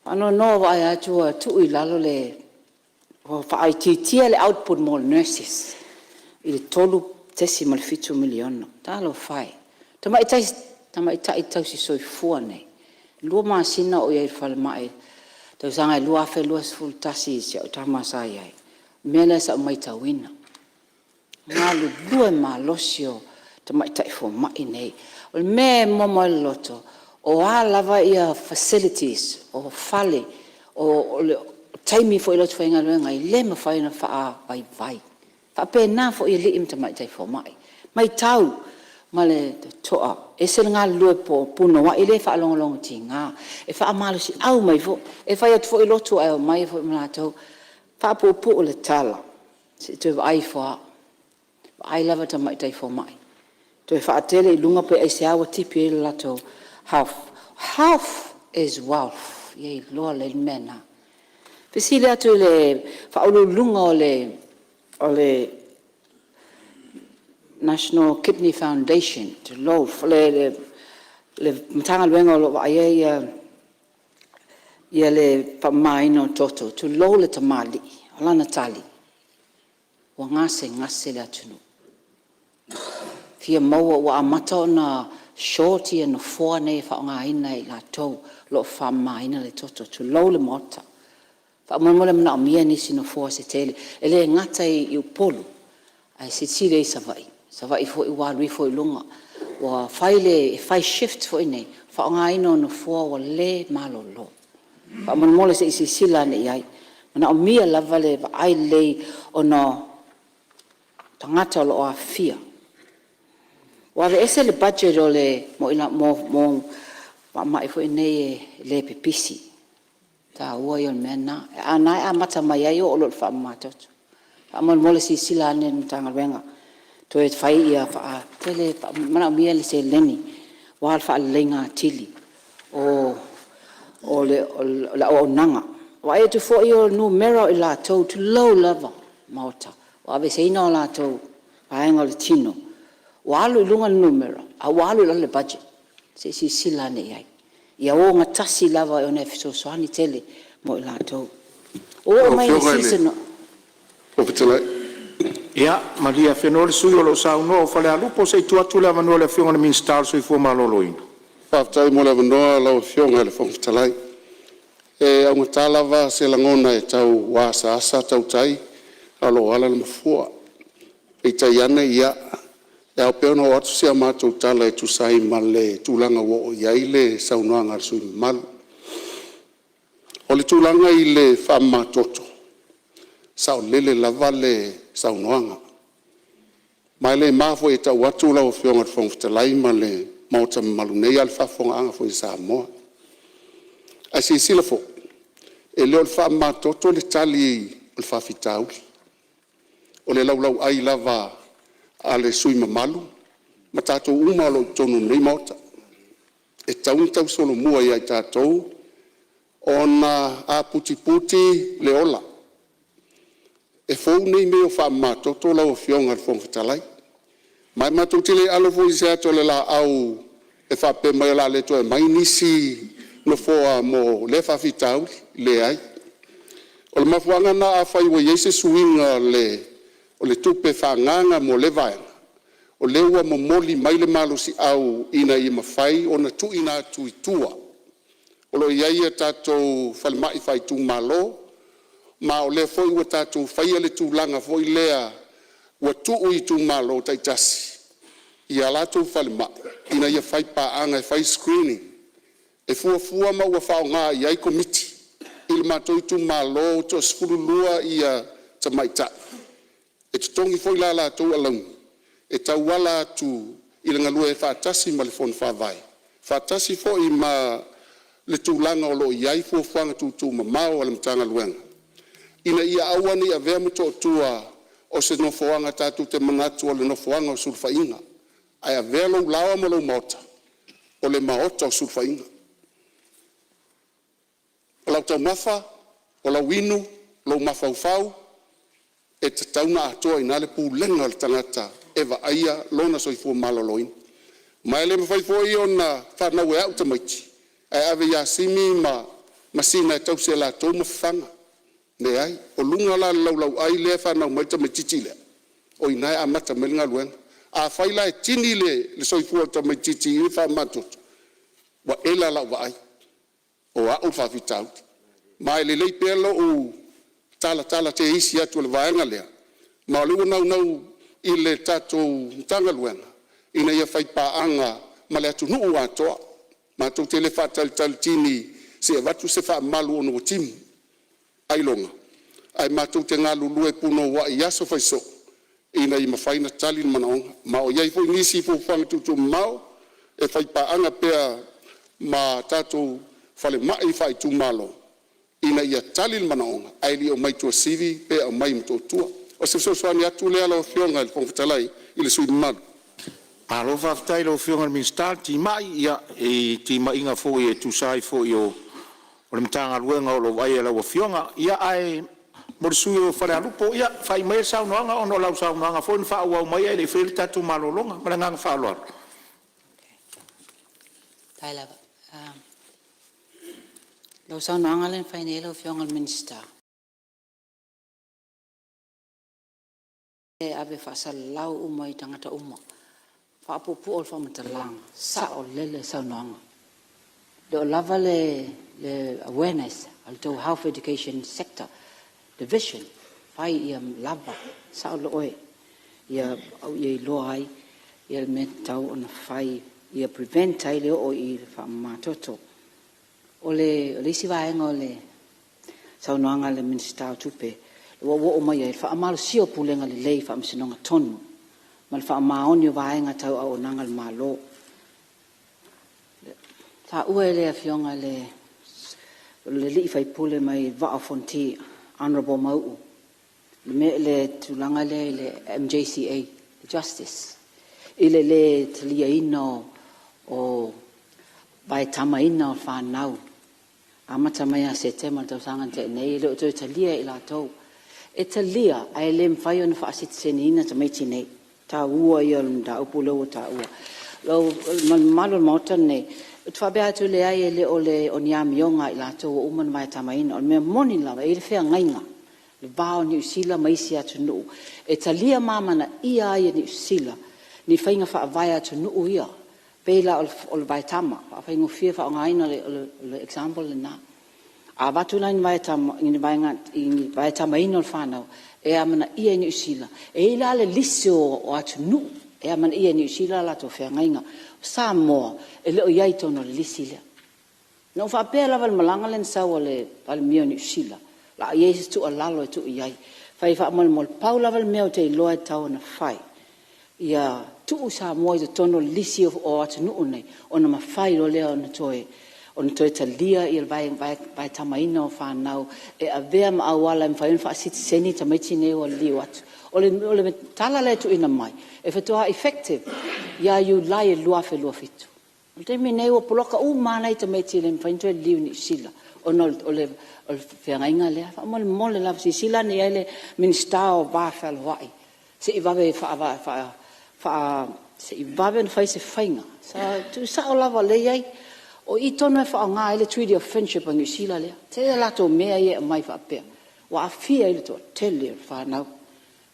[SPEAKER 7] Ano no vai atua tu I lalo le fa IT le output more nurses. I le tolu tesi mal fitu miliona. Talo fai. Tama itai tau si so I fua nei. Lua masina o ia fal mai. Tau sanga lua fe lua full tasi se o tama sai ai. Mele sa mai tawina. Ngalu lua malosio tama itai fo mai nei. O me momo loto o lava ia facilities o fale o taimi fo ilo twenga luenga I le ma fai na fa vai fa pe na fo I li im tama itai fo mai tau male toa e se nga lue po puno wa ile fa long tinga e fa amalo si au mai fo e fa ia fo ilo tu ai mai fo mlato fa po o le tala se te ai fo ai lava tama itai fo mai to e whaatele I lunga pe e se awa tipi e lato half is wealth ye loa le mena pesile atu le whaolu lunga o le National Kidney Foundation to lo le matanga luenga o lo ia le pamaino toto to lo le tamali o lana tali wa ngase le atunu fia maua wa amata na shorty and four nei fa nga ina I la to lo fa maina le toto to lo le mota fa mo le na mia ni sino four se tele ele ngata I Upolu ai se tile savai fo I wa ri fo lunga wa fai shift fo nei fa nga ina no four wa le malo lo fa mo le se sila nei ai na mia la vale ai le ono tangata lo a fia wa ese le budget o le mo mai fo nei le pepisi ta ua yo mena ana mata mai ai o lo fa mata amol mo le sila ne tanga venga to e fai ia fa tele mana mia le se leni wa fa lenga tili o la o nanga wa e to fo yo numero I la to low level mota wa ve se no la to ai ngol tino walu lunga numero a walu le budget se sila ne ai ia o ngatasi lava o ne so soani tele mo la to o mai season
[SPEAKER 5] o pitala
[SPEAKER 2] Ia, Maria Fenol sui o lo sa no fale a lupo se tu atu le mano le fionga min star sui fu maloloina.
[SPEAKER 5] Whaftai mo le manoa lau fionga le whangtalai. E au ngatala va se langona e tau wasa asa tau tai alo ala le mafua. E tai ana ia e au peona o atu sea mātou tala e tu sai ma le tūlanga wo o iaile saunoanga sui malu. O le tūlanga I le whamma toto. Sao lele lava le saunoanga. Mai le mafo e tau atu lau fionga le whangtalai ma le mauta malu nei al whafonga anga fo I Samoa. A si sila fo. E leo le whamma toto le tali o le whawhitau. O le lau ai lava a le sui mamalu. Ma tātou uma lo tonu nei mauta. E tau solo mua I ai tātou. Ona a puti le ola.
[SPEAKER 10] e fou nei me o whaamatoto lau o fionga le whongwhatalai. Mai matou tele alo fo i se ato le la au e whape mai la le to e mai nisi no foa mo le whawhitau le ai. O le mafuanga na a whai wa yeise suinga o le tupe whanganga mo le vaenga. O le ua mo moli mai le malo si au ina i mawhai o na tu ina tu i tua. O lo iai a tātou whalemai whai tu malo, ma o le foi ua tātou whai le tu langa foi lea ua tu i tu malo taitasi. I a lātou whalemai, ina ia whai paanga e whai screening. E fua ma ua whao ngā i ai komiti. I le mātou tu malo to sfurulua i a tamaita. E tutongi foi la lātou alang. E tau wala tu i le ngalua e whaatasi ma le fon whawai. Whaatasi fo i ma le tūlanga o lo iai fuafanga tūtū mamao ala mtanga luenga. Ina ia awani a vea muto tua o se nofoanga tātou te manatu o le nofoanga o sulfainga. Ai a vea lau lawa mo lau maota. O le maota o sulfainga. O lau tau mafa, o lau winu, lau mafaufau, e te tauna atoa ina le pūlenga le tangata eva aia lona soifua maloloin. Mai le mawhaifua i ona whanau e au tamaiti. Ai ave ya simi ma sina e tau se la tau mawhanga. Ne ai, o lunga la lau ai le whanau mai tamaiti le. O inai a mata melinga luenga. A whaila e tini le soifua tamaiti i wha matoto. Wa ela lau wa ai. O au whawhitau. Mai le lei pelo o tala te isi atu le vaenga lea. Ma o nau i le tatou tanga luenga. Ina ia whai paanga ma le atu nuu atoa. Ma tau te le whatal tini se watu se wha malu ono o timu. Ai longa. Ai ma tau te ngā lulu e puno wa i aso whaiso. Ina i mawhaina tali manaonga. Ma o iai fwoi nisi fwoi whangatutu mao. E whai paanga pea ma tatou whale mai whai tu malo. Ina ia tali manaonga. Ai li o mai tua sivi pea o mai mto tua. O se soani atu le ala o fionga il whangwhatalai i le sui malu.
[SPEAKER 2] Alo whaftai lo fionga minister ti mai ia e ti mainga fo e tu sai fo o le mtanga luenga o lo vai ala o fionga ia ai morsui o fare alupo ia fai mai saunoanga ono lau saunoanga fo fa o mai le fel tatu malolonga malanga fa lo.
[SPEAKER 7] Tala lau saunoanga le fai ne lo fionga minister. E ave fa salau umai tangata umma. Fa pupu ol fa matalang sa o lele saunoanga. Do lava le awareness al to health education sector division fai ia lava sa o loe ia au ia loai ia metau on fai ia prevent ai le o i fa matoto ole si vai ngole saunoanga le minister Tupe wo mai ia fa amal sio pulenga le lei fa msinonga tonu mal fa maoni vai nga tau au nangal malo ta uele afionga le li fai pule mai va fonti honorable mau le tulanga le MJCA justice ile le tlia ino o vai tamaina fa nau amata mai se tema tau sanga te nei le to talia ila to etalia ai lem fai on fa sit senina tamaiti nei ta ua ia da Upolu ta ua lo malo motan nei twa bea tu le ai le ole onia mionga ila to uman mai tamaina on me moni lava e fe ngainga le bao ni usila mai sia tu no etalia mama na ia ia ni usila ni fainga fa vai tu no ia pela ol vai tama fa fainga fie fa ngaina le example na a batu na vai tama in vai tamaina ol fana e amana ia ni usila e ila le lisio o atu no e amana ia ni usila la to fe ngainga Samoa e leo iai tono le lisila. No fa pela val malanga len sa wale pal mio ni sila. La yesu tu alalo tu iai. Fai fa mal paula val meo te loa tau na fai. Ia tu Samoa i tono lisi o atu nu nei ona ma fai lo leo na toe. On toe talia i vai tamaina o fa nau e avea ma awala mfa fa sit seni tamaiti nei o li wat. Ole tala le tu ina mai. E fa toa effective ya you lie lua fe lua fitu. O te minei o poloka mana i te meti le mfainto e liu ni sila. O le whiangainga lea. Wha mole lava si sila ni ele minsta o wāwhal wai. Se i wawe se i wawe na whai se whainga. Sa tu sa o lava leiai. O i tono e wha ngā ele treaty of friendship o New Zealand lea. Te lato mea ia mai wha Apia. Wa afia ele to tele whanau.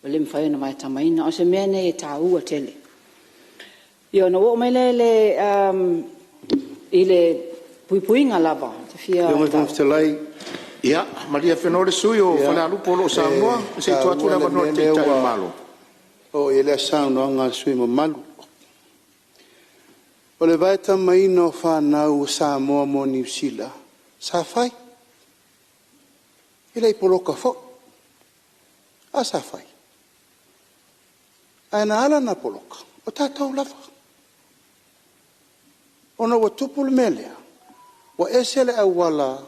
[SPEAKER 7] O le mwhai na mai tamaina. O se mea ne e tā ua tele. Io na o mai le i le puipuinga lava. Te fia.
[SPEAKER 6] Io mai whamawhitalai.
[SPEAKER 2] Ia, Maria Whenore Sui o Whalealu Polo o Samoa. Se tu atu lava no te tai malo.
[SPEAKER 6] O ele asauno ngā sui mo malu. O le vai tamaina o whanau o Samoa mo New Zealand. Sa whai. Ele i poloka fo. A sa whai. Aina ala na poloka. O tātou lava. Ona wa tupulu melea. Wa esele au wala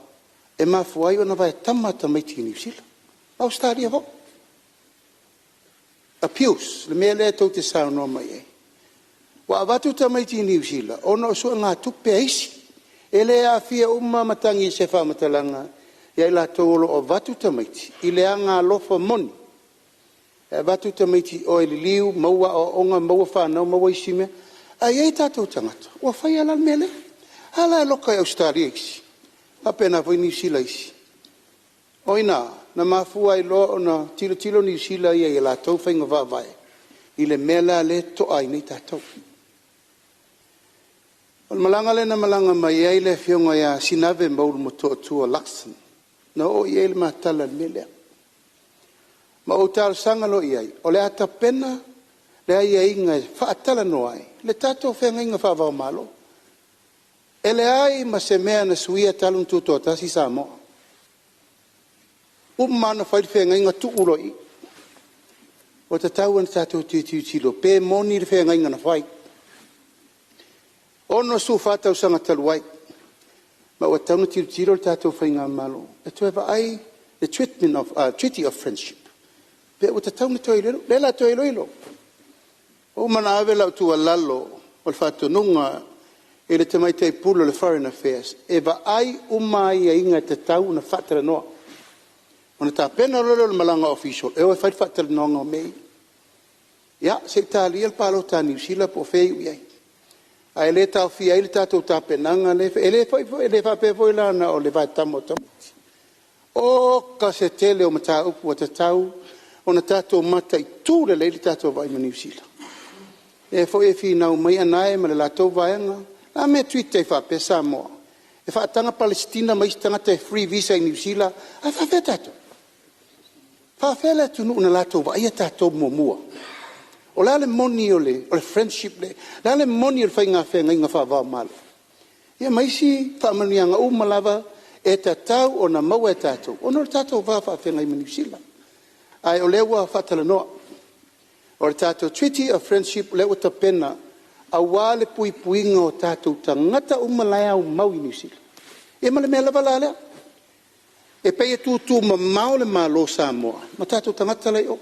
[SPEAKER 6] e mafuai ona vai tamata mai ti New Zealand. Australia ho. Appeals, le mele tau te sauno mai e. Wa avatu tamai ti New Zealand. Ona o sua ngā tupe aisi. Ele a fia matangi se whamatalanga. Ia ila tōlo o vatu tamai ti. Ile a ngā lofa moni. E vatu tamai ti o ili liu, maua o onga, maua whanau, maua isimea. Ai ei tātou tangata. Ua whai ala mele. Ala e loka e Australia isi. Apena voi New Zealand isi. Oina, na mafua i lo na tilo New Zealand ia i la tau whainga wawai. I le mela le toa i nei tātou. O malanga le na malanga mai ai le whionga ia sinave maulu mo toa tua laksan. Na o i ele matala melea. Ma o tāra sangalo i ai. O le ata pena le ai ai inga whaatala no ai. Le tātou whenga inga whawao malo. E le ai ma se mea na suia talun tuto tasi Samoa. Umana whai whenga inga tu uroi. O te tau ana tātou tiu tilo. Pē moni le whenga inga na whai. Ono su whātau sanga taluai. Ma o tauna tiu tilo le tātou whainga malo. E tu ewa ai the treaty of friendship. Pē o te tauna toi lelo. Lela toi loilo. O mana awe lau tua lalo. O le whātununga. E le tamai te pulo le foreign affairs. E wa ai umai a inga te tau na whatara noa. Ona tā pena lolo le malanga official. E o e whai whatara noa ngā mei. Ia, se tāli el palo tā New Zealand po whei ui ai. A ele tau fia ele tātou tā penanga le. Ele whape foi lana o le vai tamo tamo. O ka se tele o mata upu o te tau. Ona tātou mata i tūre le tātou vai ma New Zealand. E foi e whinau mai anae ma le lātou vaianga. A me tuite e whape Samoa. E whaatanga Palestina mai tanga te free visa i New Zealand. A whape tātou. Whape le tunu una lātou wa ia tātou mua. O la le moni o le friendship le. La le moni o le whainga whenga inga whawao malo. Ia maisi whaamanianga umalava e tātou o na maua e tātou. Ono le tātou whenga i New Zealand. Ai o lewa whatalanoa. O le tātou treaty of friendship lewa ta pena. A wale pui puinga o tātou tangata umalaya o mau i New Zealand. E male mea lava lalea. E pei e tūtū ma mao le malo Samoa. Ma tātou tangata lei o.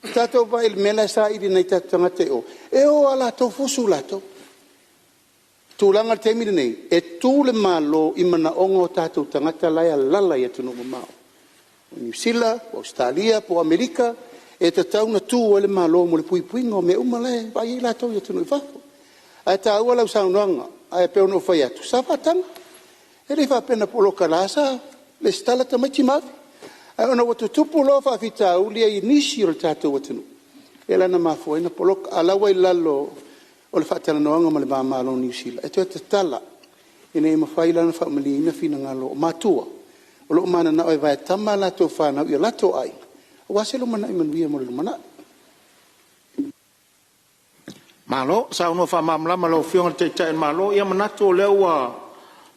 [SPEAKER 6] Tātou vai le mela sa ili nei tātou tangata o. E o ala tau fosu lato. Tūlanga te mire nei. E tū le malo i mana onga o tātou tangata laia lala i atunu ma mao. O New Zealand, o Australia, po Amerika. E te tauna tū o le malo mo le pui puinga o me umale. Vai i lato i atunu i whafo. A ta ua lau saunoanga. A e peo no whai atu. Sa whatanga. E le whapena polo kalasa. Le stala ta maiti mavi. A ona watu tupu lo whawhita ulia i nisi o le tātou atunu. E lana mafua ina polo alawa i lalo o le whatala noanga ma le mamalo New Zealand. E tu e te tala. Ina e mawhai lana whamali ina fina ngalo o matua. O lo mana na oi vai tama lato whanau i lato ai. O wase lo mana i manuia mo le mana.
[SPEAKER 2] Malo, sa uno fa mamlama lo fionga te tai malo ia manato lewa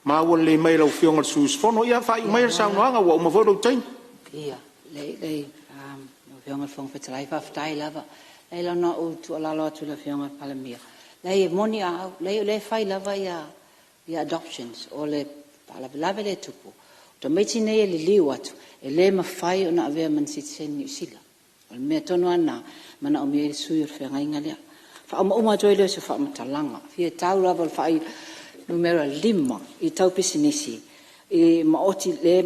[SPEAKER 2] ma won le mai lo fionga sus fono ia fa i mai sa unoanga wa uma vodo tai.
[SPEAKER 7] Ia, le no fionga fong fa trai fa tai lava. Le la no o tu ala lo tu la fionga Palemene. Le moni a le fai lava ia adoptions o le pala lava le tupu. To meti nei le liu atu. E le mawhai o na avea man si tse New Zealand. O le mea tono ana mana o mea sui o whenga inga lea. Whaamauma toi leo se whaamatalanga. Fia tau rawa whai numero 5 I tau pisinisi. I maoti le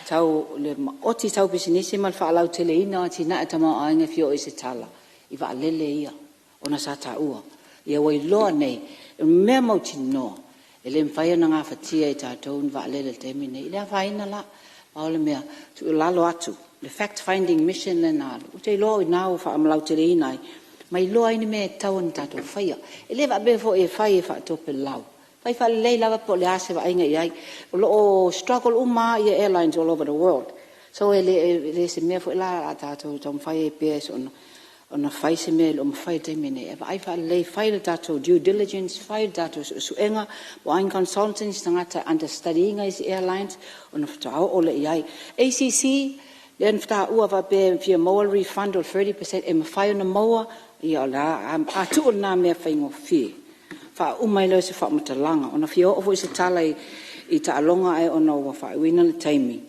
[SPEAKER 7] tau pisinisi mal whaalau teleina ati na etama ainga fio I se tala. I waalele ia. Ona sa taua. Ia wai loa nei. Mea mauti noa. Ele mwhaia na ngā whatia I tātou ni waalele temi nei. Ilea whaina la. Paole mea. Tu lalo atu. The fact-finding mission le nālu. Utei loa I nāu whaamalau teleina mai loa ini me tau ni tātou whaia. Ele wa befo e whai e whaatope lau. Whai wha lei lawa po le ase wa inga iai. O struggle uma I airlines all over the world. So ele se mea fo la a tātou tau mwhai e PS ona whai se mea o mwhai teimene. E wha lei whai le tātou due diligence, whai le tātou suenga, o ain consultants tangata understudying is airlines, ona whatao o le iai. ACC, len whata ua wa be fia moa refund o 30% e mawhai ona moa, ia la a tu na me fa ngo fi fa umai lo se fa matalanga ona fi o se tala I ta longa ai ona wa fa wina le taimi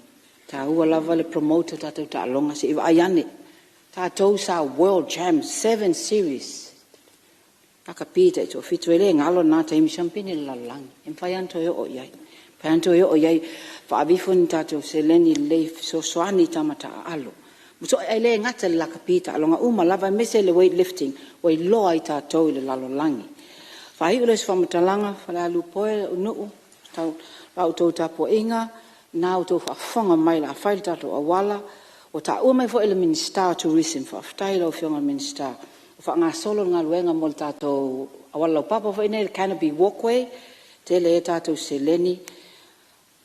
[SPEAKER 7] ta ua lava le promoter ta longa se I ayane ta to sa world jam 7 series aka pita to fitwele ngalo na taimi champagne la lang en fa yanto yo o yai fa yanto yo o yai fa bifun ta to se leni le so swani tamata alo so ele ngata la kapita alonga uma lava mese le weightlifting wai loa I tātou I le lalolangi. Whai ule se whamatalanga, whala lupoe Mulinu'u, tau rautou tapo inga, nāu tau whafonga mai la whai tātou awala, o tā ua mai fo ele minister tourism, whaftai lau whionga minister, o wha ngā solo ngā luenga mo le tātou awala lau papa fo ine le canopy walkway, te le tātou se leni,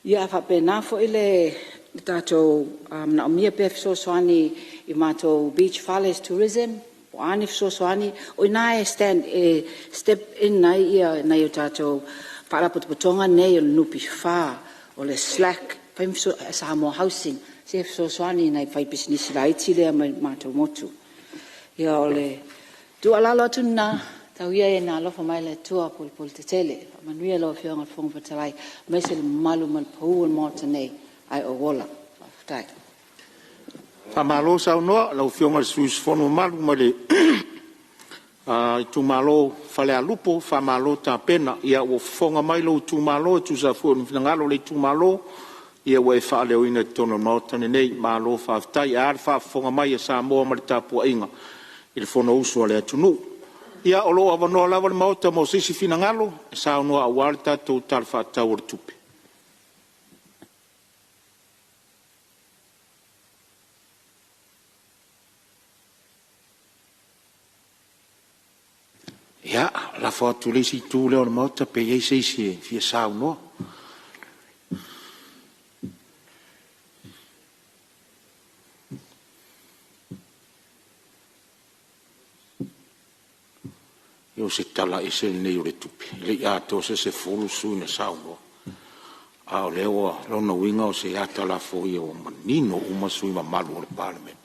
[SPEAKER 7] ia whape nā fo ele tātou na o mia pef so soani I mātou beach fales tourism o anif so soani o nai stand step in nai ia nai o tātou wharapotopotonga nei o nupi wha o le slack paim so Samoa housing se so soani nai whai business la iti lea mai mātou motu ia o le tu alalo atu na tau ia e nā lofa mai le tua pol te tele manuia lo whionga whonga patalai mai se le malu mal pau o mōta nei ai o wola tai
[SPEAKER 2] fa malo sa no la fionga suis fono malu male tu malo fale a lupo fa malo ta pena ia o fonga mai lo tu malo tu sa fo ngalo le tu malo ia we fa le ina tono nota nei malo fa tai ar fa fonga mai sa mo mal ta po inga il fono uso le tunu ia o lo ava no la va mota mo si fina ngalo sa no a walta tu tal fa tawur tupe ja, la foto le si tu le on mota pe ye se fie sa no. Io se tala e se ne ore tupi. Le ato se fulu su ne sa no. A le o lo no winga o se ata la fo io manino uma su ma malu le Palemene.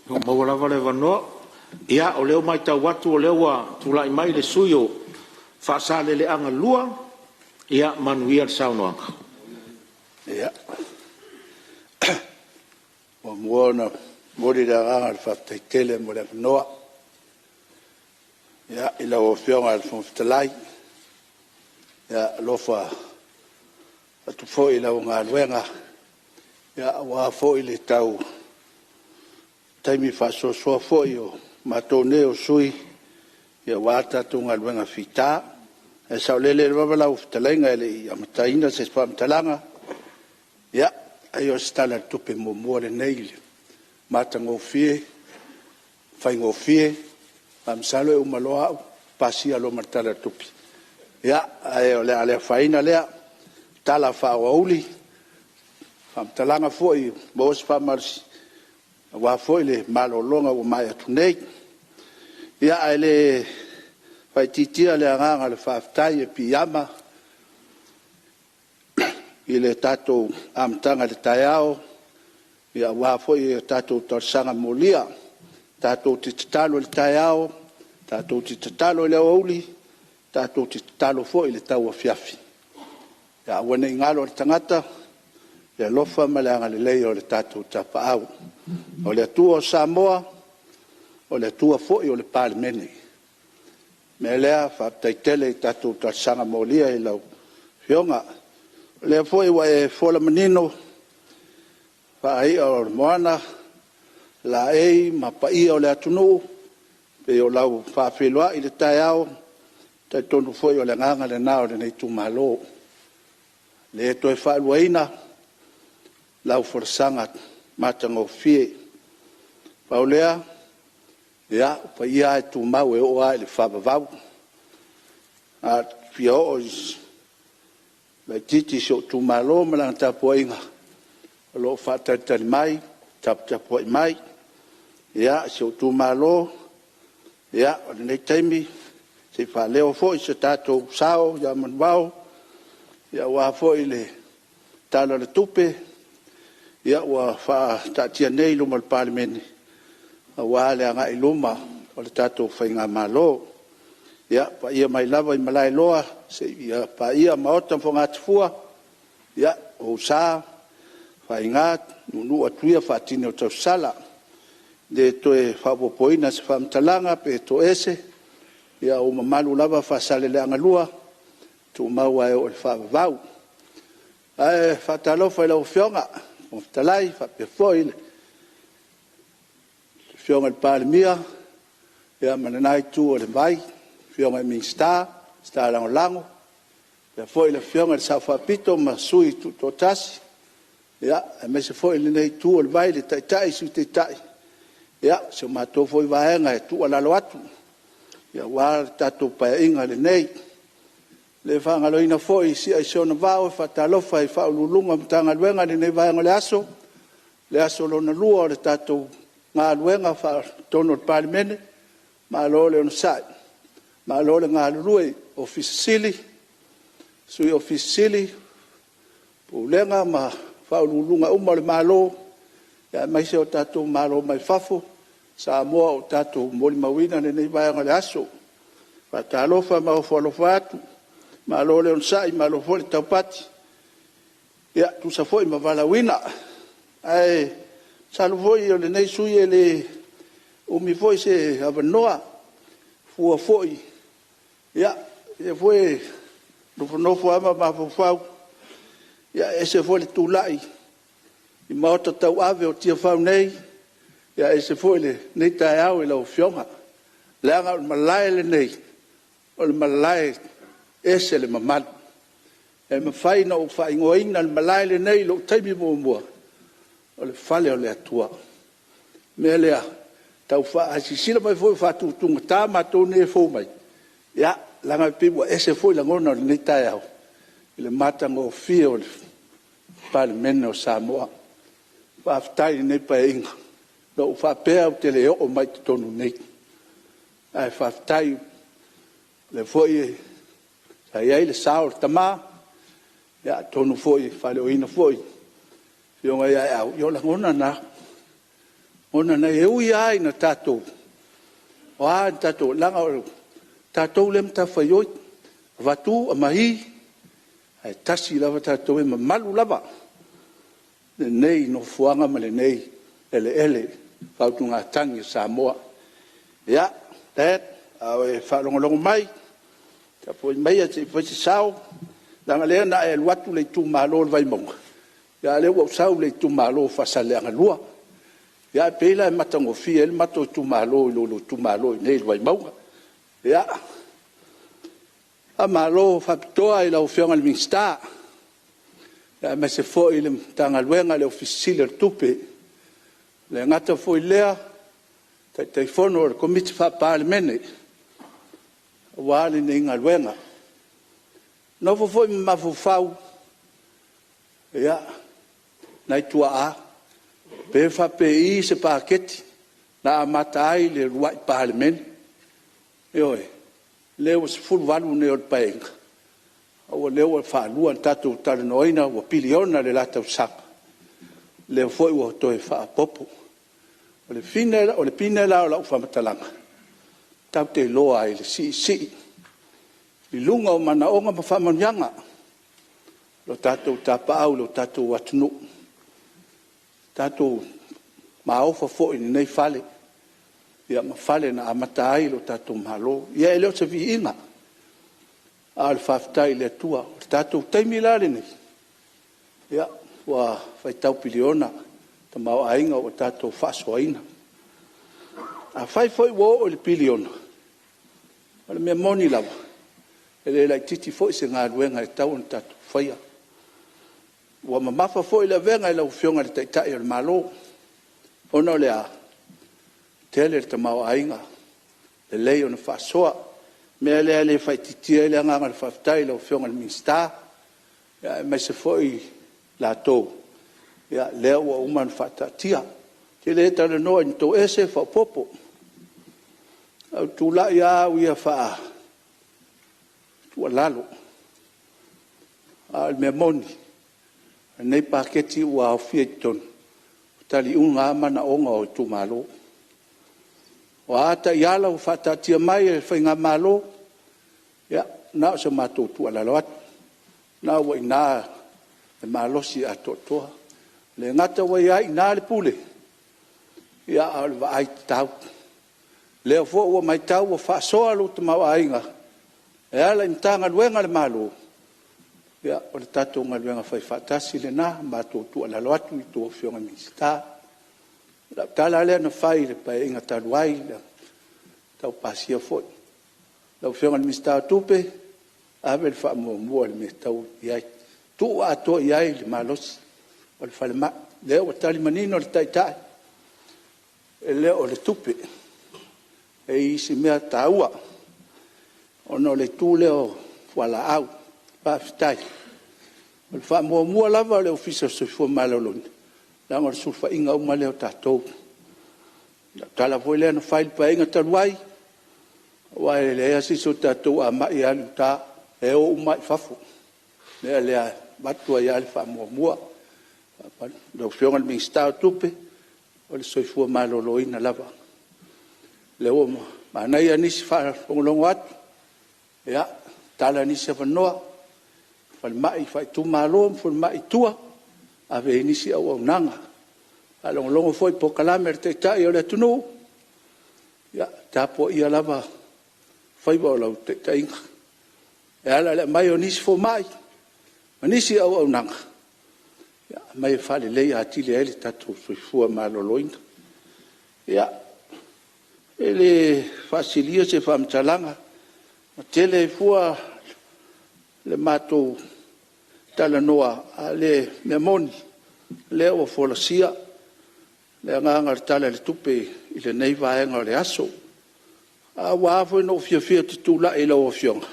[SPEAKER 2] Mo la vale vano ia o leo mai tau watu o leo wa tulai mai le suyo fa sale le anga lua ia manuia sauno anga
[SPEAKER 6] ia o muona mori da anga fa tele mo le noa ia ila o fionga al fon ftalai ia lofa atu fo ila o ngaluenga ia wa fo ile tau taimi fa so fo yo matone o sui ia wata tunga luenga fita e sa lele babala uftalenga ele amataina se spam talanga ia ayo stala tupe mo more neile mata ngo fie fai ngo fie am salo e umaloa pasi alo matala tupe ia ayo le ale faina le tala fa wauli fam talanga foi bo spam marsi wa foi le malolonga o mai atunei ia ele vai titia le anga le faftai e piama ile tato amtanga le taiao ia wa foi tato torsanga molia tato titalo le taiao tato titalo le oli
[SPEAKER 9] tātou te talo fo i le tau a fiafi. Ia wana i ngalo le tangata, le lofa ma le anga le lei o le tātou tapa au. O le atua o Samoa, o le atua fo i o le Palemene. Me lea whaaptaitele i tātou tāsanga maulia i lau fionga. Lea fo i wa e fola manino, whaai o le moana, la ei ma pa ia o le atunu, pe o lau whaafilua i le tai au, tai tonu fo i o le nganga le nao le nei tu malo. Le toi whaaluaina, lau forsanga matanga o fie. Paulea, ia, pa ia e tu mau e oa e le whaabavau. A fia o le titi so tu malo malanga tapua inga. Lo whaatatari mai, tapua mai. Ia, so tu malo, ia, o nei taimi, se whaaleo fo i se tātou sao, ia manwao, ia wā fo i le tala le tupe, ia wā wha tatia nei luma le Palemene, a wā le anga i luma o le tātou whainga malo, ia pa ia mai lava i Malae loa, se ia pa ia maota mfonga atifua, ia o sa, whainga, nunu atuia whaatine o tau sala, de toe whapopoina se whamtalanga pe to ese, ia o mamalu lava whaasale le anga lua, tu maua e o le whaavavau. Ai, whaatalofa i lau fionga, o talai, whapefoi le. Fionga le Palemia, ia mananai tu o le vai, fionga i Mingstar, star lango lango, ia foi le fionga le sa whapito, ma sui tu totasi, ia, e me se foi le nei tu o le vai, le taitai, sui taitai. Ia, se o mato foi vaenga e tu alalo atu, ia wā tatou pae inga le nei, le whangaloina foi si ai sona vau e whatalofa i whaululunga mtanga luenga le nei vaenga le aso lona lua o le tatou ngā luenga whaatono le Palemene, ma lo le ono sai, ma lo le ngā lulue ofisili, sui ofisili, pulenga ma whaululunga uma le malo, ia mai se o tatou malo mai fafo, Samoa o tatou moli mawina le nei vaenga le aso, whatalofa ma o whalofa atu, ma lo le onsai, ma lo fole taupati. Ia, tu sa foi ma valawina. Ai, sa lo foi o le nei sui e le umi foi se avanoa, fua foi. Ia, e foi nofo ama ma fofau. Ia, e se foi le tulai. I maota tau ave o Tiafau nei. Ia, e se foi le nei tae au e lau fionga. Le anga o Malae le nei. O le Malae ese le mamad. E ma fai na o fai ngoina le Malae le nei lo taimi mua. O le fale o le atua. Mea lea, tau fa asisila mai foi fa tutunga ta ma tone fo mai. Ya, langa piwa ese foi la ngona le nei tae au. Le matanga o fia o le Palemene o Samoa. Fa aftai nei pa inga. No fa pea o te leo o mai tonu nei. Ai fa aftai le foi ai ai le sao tama ya tonu foi fale oina foi fionga ia au yo la ngona na e ui ai na tatou wa tatou langa tatou lem ta faioi vatu amahi ai tasi lava tatou e malu lava le nei no fuanga ma le nei ele fautunga tangi Samoa ya that au fa longo mai po mai ati po se sao danga le na e watu le tu malo vai monga ya le wo sao le tu malo fa sale nga lua ya pela matango fi el mato tu malo lo tu malo nei vai monga ya a malo fa toa i la ofionga le Mingstar ya me se fo i le tanga luenga le ofisile Tupe le ngata fo i lea tai fono o komiti fa Palemene wale nei ngā luenga. No foi mafufau, ia, nai tua a, pe fa pe i se paketi, na amata ai le ruai Palemene. Eoi, leo se fulu walu ne o paenga. Awa leo fa lua tatu Talanoaina wa piliona le lata usaka. Leo foi wa toe fa popo. O le pinela o la ufa matalanga. Tau te loa i le si. I lunga o mana onga ma whamanianga. Lo tātou tāpau, lo tātou atunu. Tātou maofa fo i nei fale. Ia ma fale na amata ai lo tātou mahalo. Ia e leo te vi inga. A le whaftai le atua. Tātou taimi lare nei. Ia, wa whaitau piliona. Ta mau ainga o tātou whasoaina. A whai foi wo o le piliona. O le mea moni lawa. E le lai titi foi se ngā ruenga e tau na tātou whaia. Wa mamafa foi le venga e lau fionga le taitai o le malo. Ono le a tele le tamau ainga. Le lei o na whasoa. Mea lea le whaititia e le anganga le whaftai lau fionga le minsta. Ia e mai se foi la tau. Ia lea ua uman whatatia. Te le tala noa ni tau ese whapopo. Au tūla ia au ia wha tua lalo. Al mea moni. Nei paketi ua au fia tonu. Tali unga mana onga o tu malo. O ata iala u whatatia mai e whainga malo. Ia, nao sa mātou tua lalo atu. Nao wa ina e malosi a totoa. Le ngata wa ia ina le pule. Ia al wa ai tau. Leo fo ua mai tau wa whaasoa lo te mau ainga. E ala imtanga luenga le malo. Ia, o le tatou ngā luenga whai whaatasi le nā, mātou tua lalo atu i tua whionga minsta. La tala lea na whai le pai inga taluai, le tau pasia foi. La whionga minsta tupe, awe le wha mua le me tau iai. Tu ato iai le malosi, o le whale ma. Leo o tali manino le taitai. E leo o le tupe. E isi mea taua. Ono le tu leo wala au. Pafitai. O le wha mua lava le ofisa soifua maloloni. Lango le sulfa inga uma leo tātou. Tala foi lea na whaile pa inga taluai. Wa e lea siso tātou a mai alu tā. E o uma i fafo. Lea lea batua i ali wha mua. Lau whionga le minsta tupe. O le soifua maloloina lava. Leo manai anisi wha longolongo atu. Ia, tala anisi awanoa. Whal mai whai tu malo, whal mai tua. Awe inisi au au nanga. Alongolongo foi po kalame te tai o le tunu. Ia, tapo ia lava. Whai wa o lau te tainga. E ala le mai o nisi fo mai. Manisi au au nanga. Ia, mai whale lei atile ele tatu soifua maloloina. Ia, ele fasilia se whamtalanga. Ma tele fua le matou talanoa a le memoni le o folasia le nganga tala le tupe i le nei vaenga le aso a wafo no fia tula e lo fionga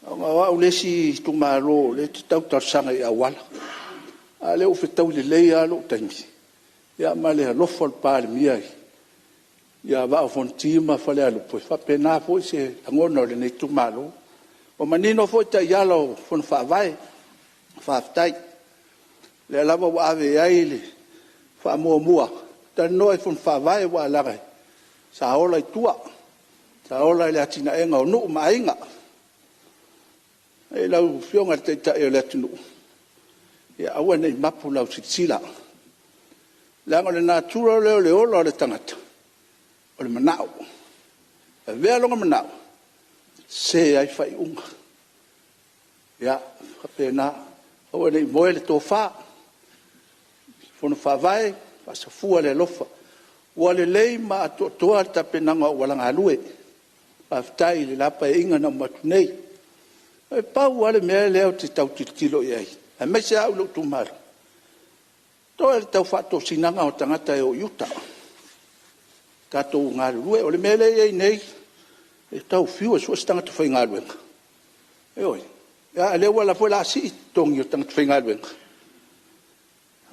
[SPEAKER 9] nga wa ulesi tu malo le tau sanga i awala a le o fetau le leia lo tangi ya male lo fol pal mia ya va fontima fale alu po fa pena fo se ngono le nei tu malo o manino fo ta yalo fon fa vai fa tai le lava wa ave ai le fa mua ta no fon fa vai wa la ga sa ola tua sa ola le atina enga no mainga e lau fionga te ta e le tunu ya awa nei mapu lau sila la ngole natura le ola le tangata o le manao e vea longa manao se ai fai unga. Ya, kapena, o nei moe le tō wha. Fono wha vai, wasa fua le lofa. Ua le lei ma ato toa ta penanga o walanga alue. Paftai le lapa e inga na matu nei. E pau wale mea leo te tau tilo i ai. E me se au lo tumara. Toa le tau whato sinanga o tangata e o yuta. Kato ngā lue, o le mea le ei nei. E tau fiua sua stanga tu whai ngā luenga. E oi. A lea wala foi la si tongi o tanga tu whai ngā luenga.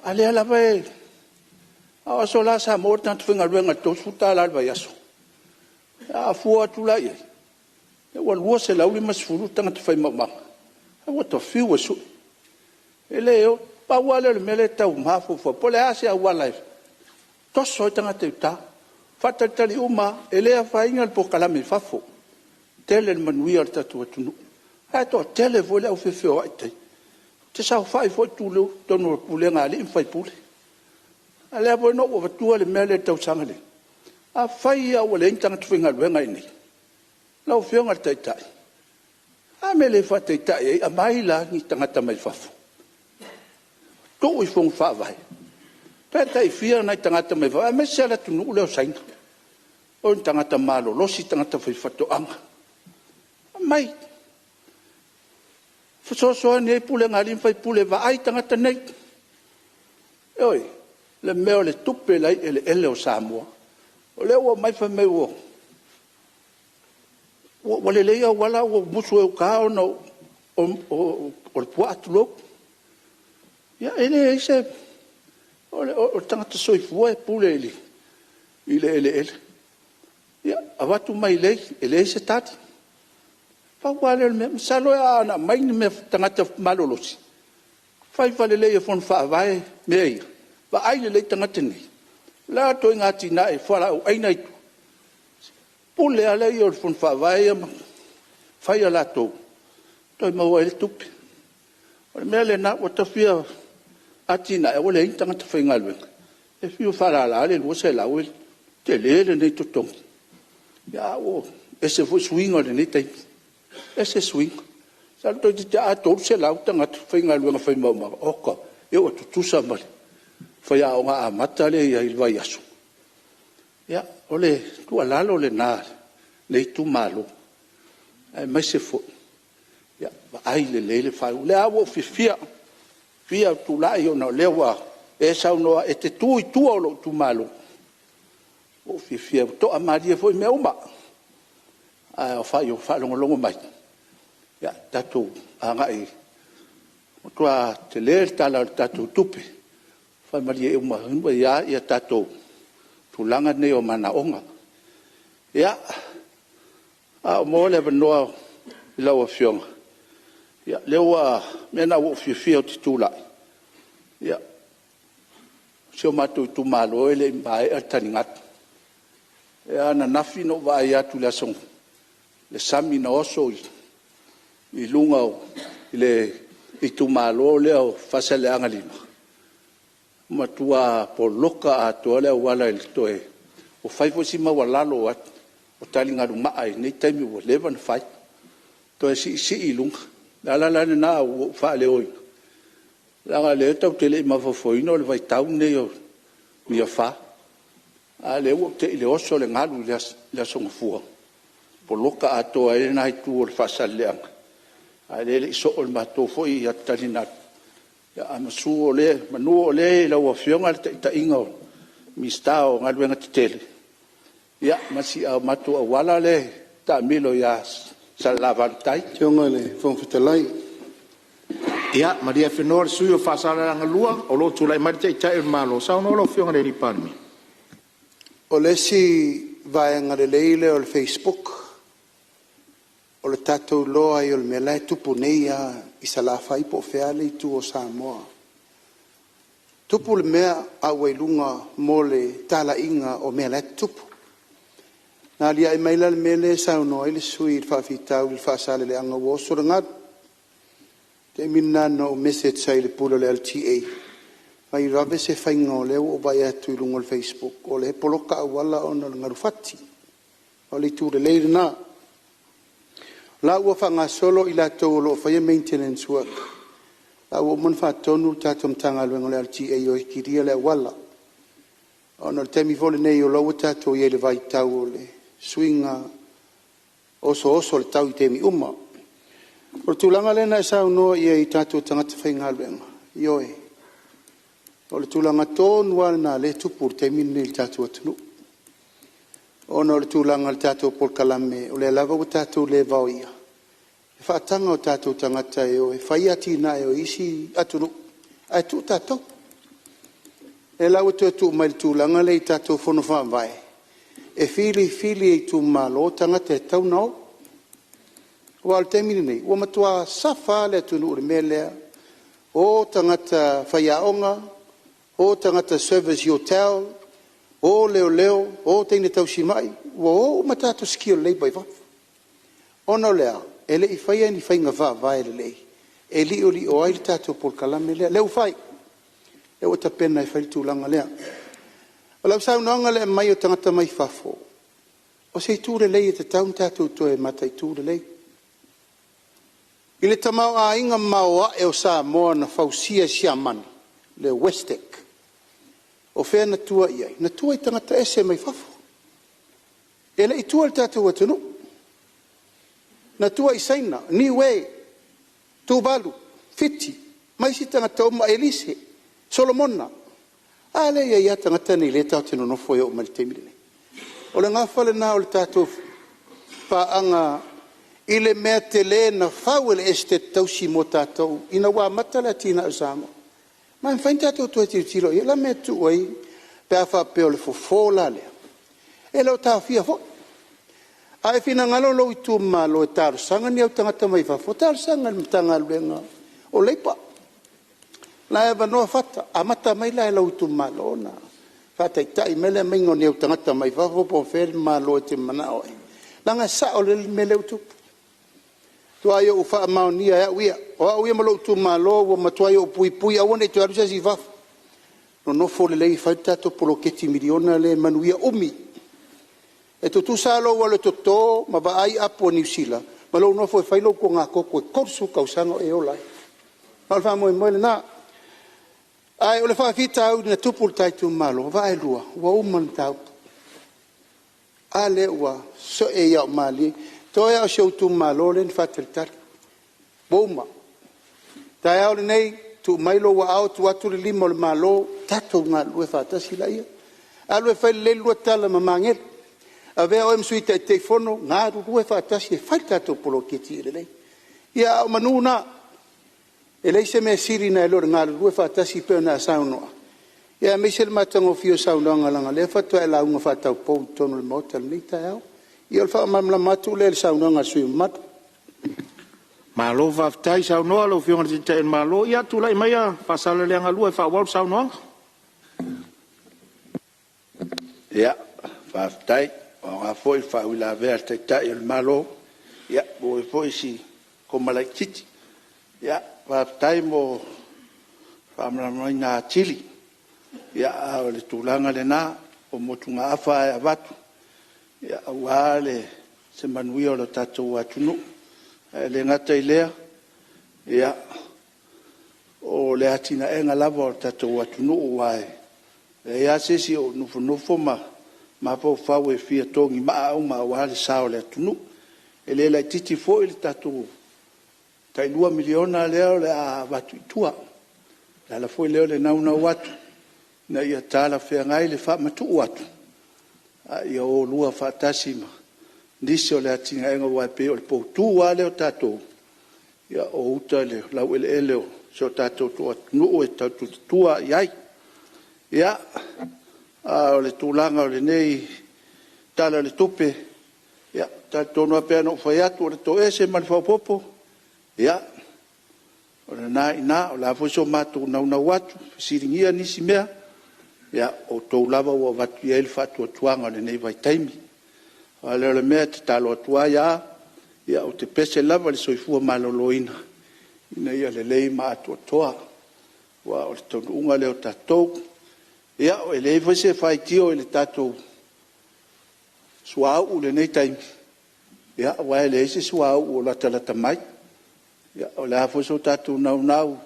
[SPEAKER 9] A lea la vai. A aso la sa mor tanga tu whai ngā luenga tō suta la alwa yaso. A fua tu la iei. E wala ua se lauli masfuru tanga tu whai mamanga. E wata fiua su. E leo, pa wale le mele tau mafu fua. Po le ase a wala e. Toso tanga te uta. Fatatali uma, e lea whainga po kalame fafo.
[SPEAKER 3] tele manuia le tatu atunu. Ai to tele foi le au fefeo ai te. Te sao fai foi tulu tonu pulenga ali fai pule. Ale bo no o tua le mele tau sangale. A fai a wale intanga tufinga luenga ini. Lau fionga tai tai. A mele fa tai tai a mai la ni tangata mai fafu. To i fong fa vai. Pe tai fia na tangata mai fa. A me sela tunu leo sainga. O tangata malo losi tangata fai fato anga. Mai. Fasoso ne pule ngali fai pule va ai tangata nei. Oi, le meo le tupe lai ele o Samoa. O le o mai fa me o. O le le wala o musu o ka no o puatu lo. Ya ele se o tangata soi fue pule ele. Ele. Ya avatu mai le ele se tati. Wale me salo ana mai me tangata malolosi. Fai vale le fon fa vai me. Va ai le tangata ni. La to ngati na e fala ai nai. Pule ale yo fon fa vai fai ala to. To mo el tupe. O me le na o to fia ati na e ole tangata fai ngalwe. E fiu fala la le lo se la wel. Te le ne to tong. Ya o ese fu swing o le tai. Ese swing. Salto te ato se lauta ngat fainga luenga fai mama. Oka. Eu tu samale. Fai a nga amata le ia il vai aso. Ya, ole tu alalo le na le tu malo. Ai mai se fo. Ya, ai le fai. Le awo fia. Fia tu la io no lewa. E sa no e te tu lo tu malo. O fia to amaria foi meu ma. A fai o fa longo mai. Ya tatu anga e. O tua te le tala tatu tupe. Fai maria e uma hua ya tatu. Tu langa ne o mana onga. Ya. A mo le no la o fiong. Ya lewa mena o fia o titula. Ya. Se o matu tu malo ele mai ataningat. Ya na nafi no va ya tu la song. Le sami na oso i lunga i tu malo leo fasale anga lima. Matua po loka a toa leo wala il toe. O fai fo si mawalalo at o talinga runga ai nei taimi o levan fai. Toe si i lunga. Lala na o fa leo ina. Langa leo tau tele i mafafoino le vai tau nei o mia fa. A leo te ile oso le ngalu le songa fua. Po loka atoa e nai tu o fasaleanga. A le so o mato foi ya talina. Ya amasu o le manu o le la o fionga ta ingo. Mista o ngaluenga tele. Ya masi a mato wala le ta milo ya salavantai.
[SPEAKER 6] Tionga le fonfutalai.
[SPEAKER 2] Ya Maria Fenor suyo fasaleanga lua o lo tulai marite ta il malo. Sa no lo fionga le ripalmi.
[SPEAKER 6] O le si vai ngare leile o le Facebook. O le tatou loa i o le Malae tupu nei a i salafa i po feale i tu o Samoa. Tupu le mea a wailunga mo le Talanoaina o Malae tupu. Nā lia i maila le mele sauno i le sui il whawhitau il whasale le anga woso ngad. Te minna no message sai le pula le LTA. Mai rabe se whainga o leo o vai atu i lungo le Facebook. O le poloka a wala o na ngarufati. O le tu le leire nā. La ua whanga solo i la tau lo whaia maintenance work. La ua mun whatonu tatum tanga luenga le LTA o i kiria le wala. O na temi vole nei o lau tato i ele vai tau o le swinga oso le tau i temi uma. O tulanga le na sa no i tato tangata whainga luenga. Ioe. O le tulanga tonu wale na le tupur temi ni tato atunu. O na le tulanga le tato por kalame o le lava o tato le vau ia. Whaatanga o tātou tangata e o e whai ati na e o isi atunu. Ai tu tātou. E lau tu mai le tūlanga le i tātou whono whaamai. E fili e tu malo tangata e tau nao. Wa al temini nei. Wa matua safa le atunu ure melea. O tangata whaiaonga. O tangata service hotel. O leo. O teine tau si mai. Wa o matatu skio lei bai wafu. Ona lea, ele I whaia ni whainga vai le lei. E li o ai le tātou por kalame lea. Leu whai. E o ta pena I whai tūlanga lea. O lau sau noanga lea mai o tangata mai whafo. O se tūre lei e te taun tātou toe mata I tūre lei. I le tamau a inga maua e o Samoa na whausia siamani. Le Westek. O whea na tua iai. Na tua I tangata ese mai whafo. E le I tua le tātou atunu. Na tua I saina. Niue. Tuvalu. Fiti. Mai si tangata oma Elise. Solomona. A le ia tangata ni le tau tino nofo e o malitemile. O le ngawhale na o le tātou paanga I le mea te le na whau ele este tausi mo tātou. Ina wā mata le tina o Samoa. Ma whain tātou tua tiro. I la mea tu oi. Pea wha peo le fofola lea. E lau tā fia ho. A e fina ngalo lo I tu malo e tāru sanga ni au tangata mai whafo. Tāru sanga ni tanga luenga o leipa. La e wanoa whata. A mata mai la e lau I tu malo na. Whata I tai mele maingo ni au tangata mai whafo po wheri malo e te mana oi. Langa sa o le mele utupu. Tua yo ufa maonia ya uia. O a uia malo tu malo o matua yo pui pui. A wane tu arusa si whafo. No fole lei whai tato polo keti miliona le manuia umi. E to tu sa lo wale to to ma ba ai apo New Zealand. Ma lo no fo fai lo ko nga ko korsu kausanga e olai. Mal fa mo le na. Ai o le fa fita au na tupul tai tu malo va ai lua. Wa uman tau. Ale wa so e ya mali. To ya show tu malo len fatel Boma. Tai au nei tu mailo wa Autu atu le limo le malo tato nga lue fata sila ia. Alue fai le lua tala mamangel. Avea o msui te fono nga lue fata si fai tato polo keti le lei. Ia o manuna. E lei se me siri na elore nga lue fata si pe na saunoa. Ia me se le matango fio saunoa nga langa le fata e la unga fata o pou tono le mota le nita au. Ia o fata mamla matu le saunoa nga sui matu.
[SPEAKER 2] Malo vaftai saunoa lo fionga te te malo ia tu lai mai a pasala le ngalu e fa wal saunoa.
[SPEAKER 11] Ia vaftai o nga foi fa wila ver te te il malo ia bo foi si como la kiti. Ia vaftai mo fa mla na chili. Ia o le tulanga le na o motunga afa e vatu. Ia wale se manui o lo tatu atunu. Le ngata I lea, ia, o le atina e ngalava o tatou atunu wae. E ia sesi o nufo ma pau fau e fia tongi maa au ma wale sao le atunu. E le lai titi fo I le tatou. Tai 2 miliona leo le a watu itua. La fo leo le nauna watu. Na ia tala fea ngai le fa matu watu. Ia o lua fa tasima. Nisi o le atinga enga wai pe o le poutu wale o tatou. Ia o uta le lau ele o so tatou tua nuu e tatou tua iai. Ia o le tūlanga o le nei tala le tupe. Ia tatou noa pēna o whai atu o le to ese mali whaupopo. Ia o le nā ina o la fwiso mātou nauna watu. Siringia nisi mea. Ia o tau lava o watu ia ili whatu o tuanga o le nei vai taimi. Ale le mea te talo atua ia o te pese lava le soifua maloloina. Ina ia le lei ma atua toa. Wa o le taununga leo tatou. Ia o le vese fai tio le tatou. Suau le nei taimi. Ia wa le ese suau o la talata mai. Ia o le afoso tatou nau.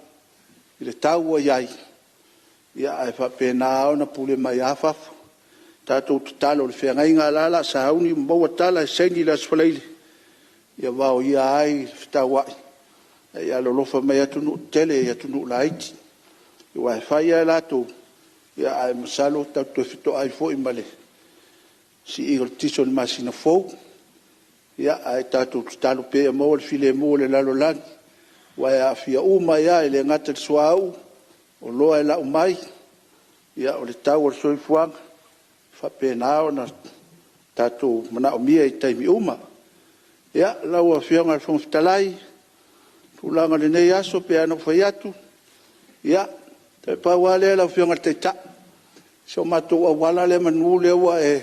[SPEAKER 11] Le tau o iai. Ia ai fa pena na pule mai afafu. Tatou talo le whengai ngā lala sa hauni mbaua tala e seini la sfalaile. Ia wao ia ai whitawai. Ia lolofa mai atunu tele e atunu la iti. Ia wai whai ai lato. Ia ai masalo tautu e whito ai fo imale. Si igal tiso ni masina fou. Ia ai tatou talo pe a maua le file mua le lalo lani. Wai a fia uma ia e le ngata le suau. O loa e la umai. Ia o le tau o le soifuanga. Whapenao na tatou mana o mia I taimi uma. Ia, lau a whianga le whangwhitalai. Tūlanga le nei aso pe ana whai atu. Ia, te pawale lau whianga le teita. So matou a wala le manu le ua e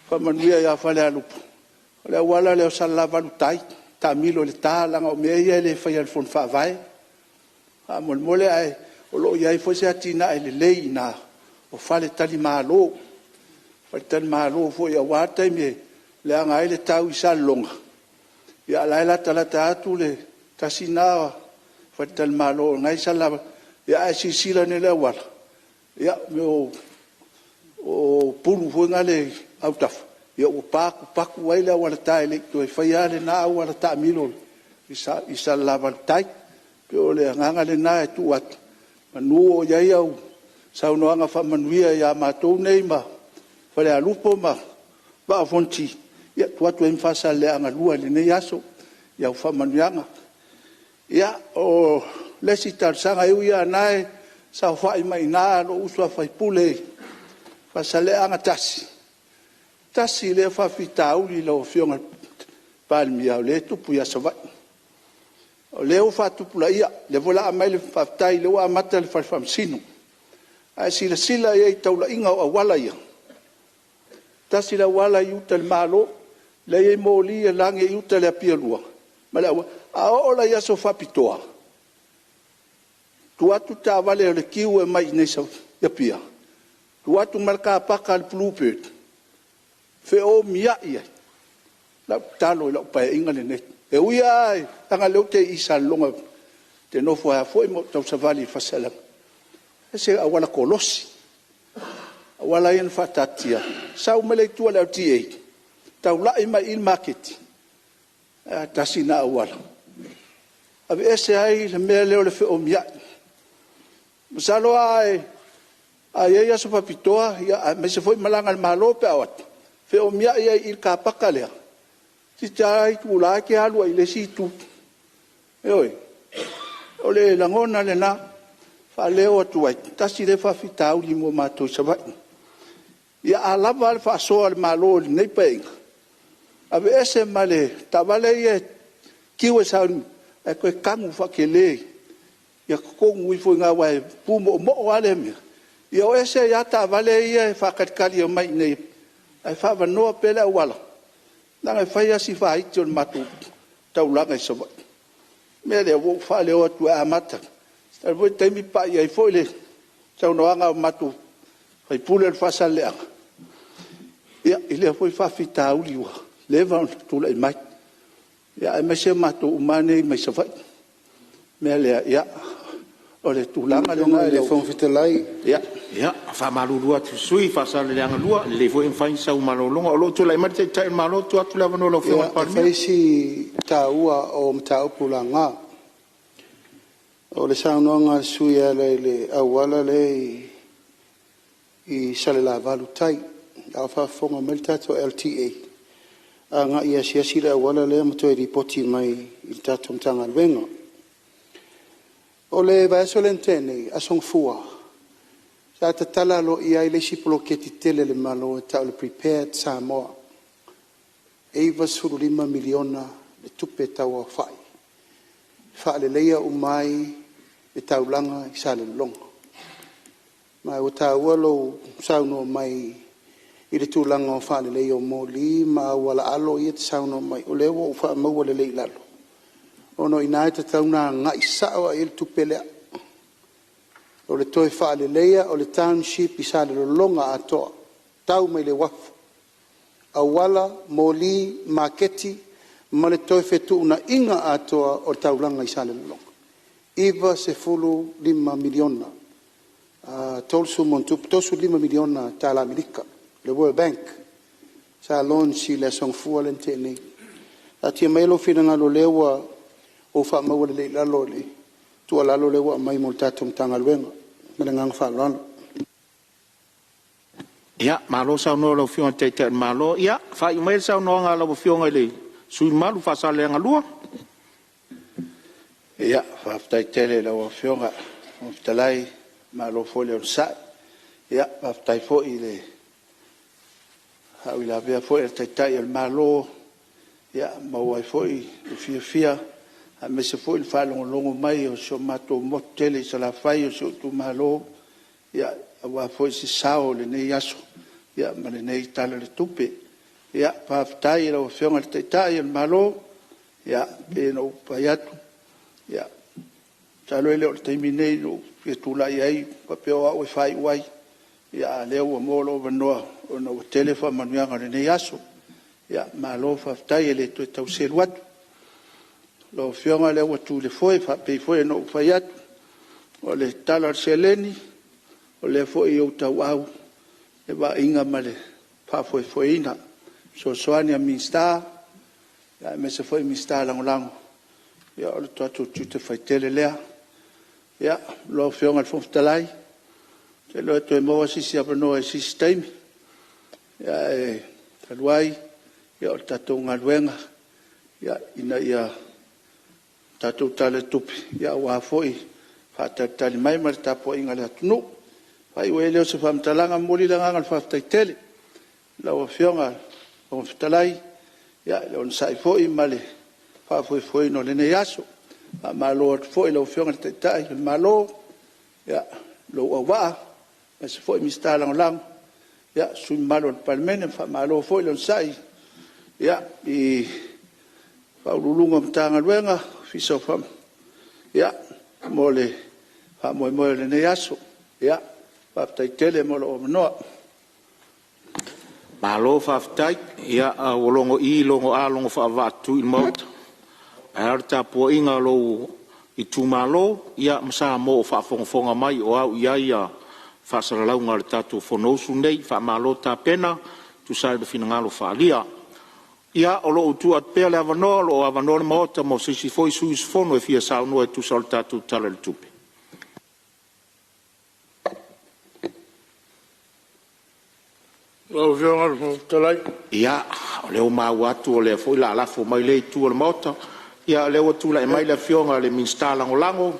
[SPEAKER 11] whamanuia ia whale alupu. O le wala le o sala valutai, ta milo le tālanga o mea ia le whai alfon whaavai. A mole ai, o lo iai fo se atina e le lei na, o whale tali mālo. Whale tali mālo fo ia wātai me, le anga le tau i salonga. Ia laila talata atu le tasina, whale tali mālo, ngai salava, ia ai sisila ne le wala. Ia me o pulu fo ngale au tafu. Ia o paku waile wala tai le to fai ale na wala ta milo isa lava tai pe o le nganga le na tu at manu o ia ia sa no anga fa manuia ia ma to nei ma fa le alupo ma va fonti ia tu atu em fa sa le anga lua le nei aso ia fa manuanga ia o le sitar sanga ia nai sa fa mai na lo uswa fa pule fa sa le anga tasi tasi le fa fitau li lo fionga palmia le tupu ya sava o le o fa tupu la ia le vola mai le fa tai le wa mata le fa famsino ai sila ia taula inga o wala ia tasi la wala yuta le malo le ia moli e lange yuta le apia lua ma le a o la ia so fa pitoa tu atu ta vale le kiu e mai nei sa ia pia tu atu marka paka le bluebird fe o mia ia la talo la pa inga le net e uia tanga le te isa longa te no fo foi mo tau savali fasela ese awala kolosi awala in fatatia sau mele tu la ti tau la ima il market tasina awala ave ese ai le mele le fe o mia salo ai ia so papitoa ia me se foi malanga malo pe awat fe o mia ia il ka pakalea si tai tu la ke alu ile si tu e oi ole la ngona le na fa leo tu ai tasi le fa fitau li mo mato sava ia ala val fa so al malo nei pe ave ese male tavale ia kiwe sa e ko kamu fa kele ia ko ngui fo nga wa pu mo wale me ia ese ya tavale ia fa katkali mai nei ai fa va no pele wala na fa ya si fa i ton matu tau la ngai so me le wo fa le o tu amata sta vo te mi pa ia fo le tau no anga matu ai pule fa sa le ia ile fo fa fita u liwa le va tu le mai ia me se matu umane me so fa me le ia o le tu langa le
[SPEAKER 6] fon fitelai
[SPEAKER 2] ia fa malulu atu sui fa sa le anga lua le vo en fain sa malolonga o lo tu lai mai te malo tu atu lava no lo fo
[SPEAKER 6] pa fa si taua o mta upulanga o le sa no nga sui le awala le i sale la valutai a fa fonga melta to LTA nga ia si le awala le mto ripoti mai il tato mtanga venga o le va solentene a son fua sa ta tala lo ia ile si poloketi tele le malo ta le prepared Samoa eva suru 5 miliona le tupe tawa fa le leia umai e taulanga i sale longa mai o tawa lo sauno mai i le tulanga o fa le leia o moli ma wala alo i te sauno mai o lewo fa ma wala le lalo ono ina te tauna nga isawa il tupele o le toi fa le leia o le township i sale longa ato tau mai le wafu awala moli marketi ma le toi fetu na inga ato o taulanga i sale longa iva se fulu 5 miliona tolsu montup tosu 5 miliona tala Amerika le World Bank sa lon si le song fualente ni ati mai lo fina ngalo lewa o fa ma wala le lalo le tu ala lo le wa mai multatum tangalwenga menang fa lon
[SPEAKER 2] ia malo sa no lo fion te malo ia fa i mai sa no nga lo fion ele sui malu fa sa le nga lua
[SPEAKER 11] ia fa tai tele lo fion ga talai malo folio sa ia fa tai fo ile ha ila vea fo el tai el malo ia ma wai fo i fia a me se foi il falo longo mai o so mato motele sa la fai o so tu malo ya wa foi si sao le nei aso ya ma le nei tala le tupe ia paafetai lau afioga le taʻitaʻi o le malo ia pe nou pai atu ia talo ele o le taimi nei no pe tulaʻi ai pape o a'u e faiʻu ai ia lea ua mo loo manoa ona ua tele faamanuiaga o lenei aso ia malo faafetai e le toe tauselu atu lo fionga le ua tu le foi faapei foi no fai atu o le tala seleni o le foi o tauau e vaʻiga ma le faafoefoeina soasoani a minsta ia me se foi minsta lagolago ia o le toatu tute faitele lea ia lo fionga le fofotalai te loe toe moa sisi apanoa e sisi taimi ia e taluai ia o le tatou galuega ia ina ia tatou tale tupe ia ua foʻi faatalitali mai ma le tapuaʻiga le atunuu fai ua leo se faamatalaga moli lagaga le faafetaitele lau afioga o fetalai ia le ona saʻi foʻi ma le faafoefoeina o lenei aso faamalo atu foʻi lau afioga le taʻitaʻi le malo ia lou auaʻa ma se foʻi mista lagolago ia sui malo o le palemene faamalo foʻi le ona saʻi ia i faululuga ma tagaluega fisofam ia mo le faamoemoe o lenei aso ia faafetaitele mo loo manoa
[SPEAKER 2] malo faafetai ia ua logo I logo a logo faavaatu I le mauta ae le tapuaʻiga lou I tumālō ia ma sa mo o faafogafoga mai o au ia ia faasalalauga le tatou fonousu nei faamālō tapena tusae le finagalo faalia ia o loo utua pea le avanoa loo avanoa le maota mo sisi foi suisofono e fia saunua e tusa o le tatou tala le tupe
[SPEAKER 4] Lo fionga le talai.
[SPEAKER 2] ia o leo mau atu o le foi la alafo mai le tu o le maota ia leo tula e mai le fionga le minsta langolango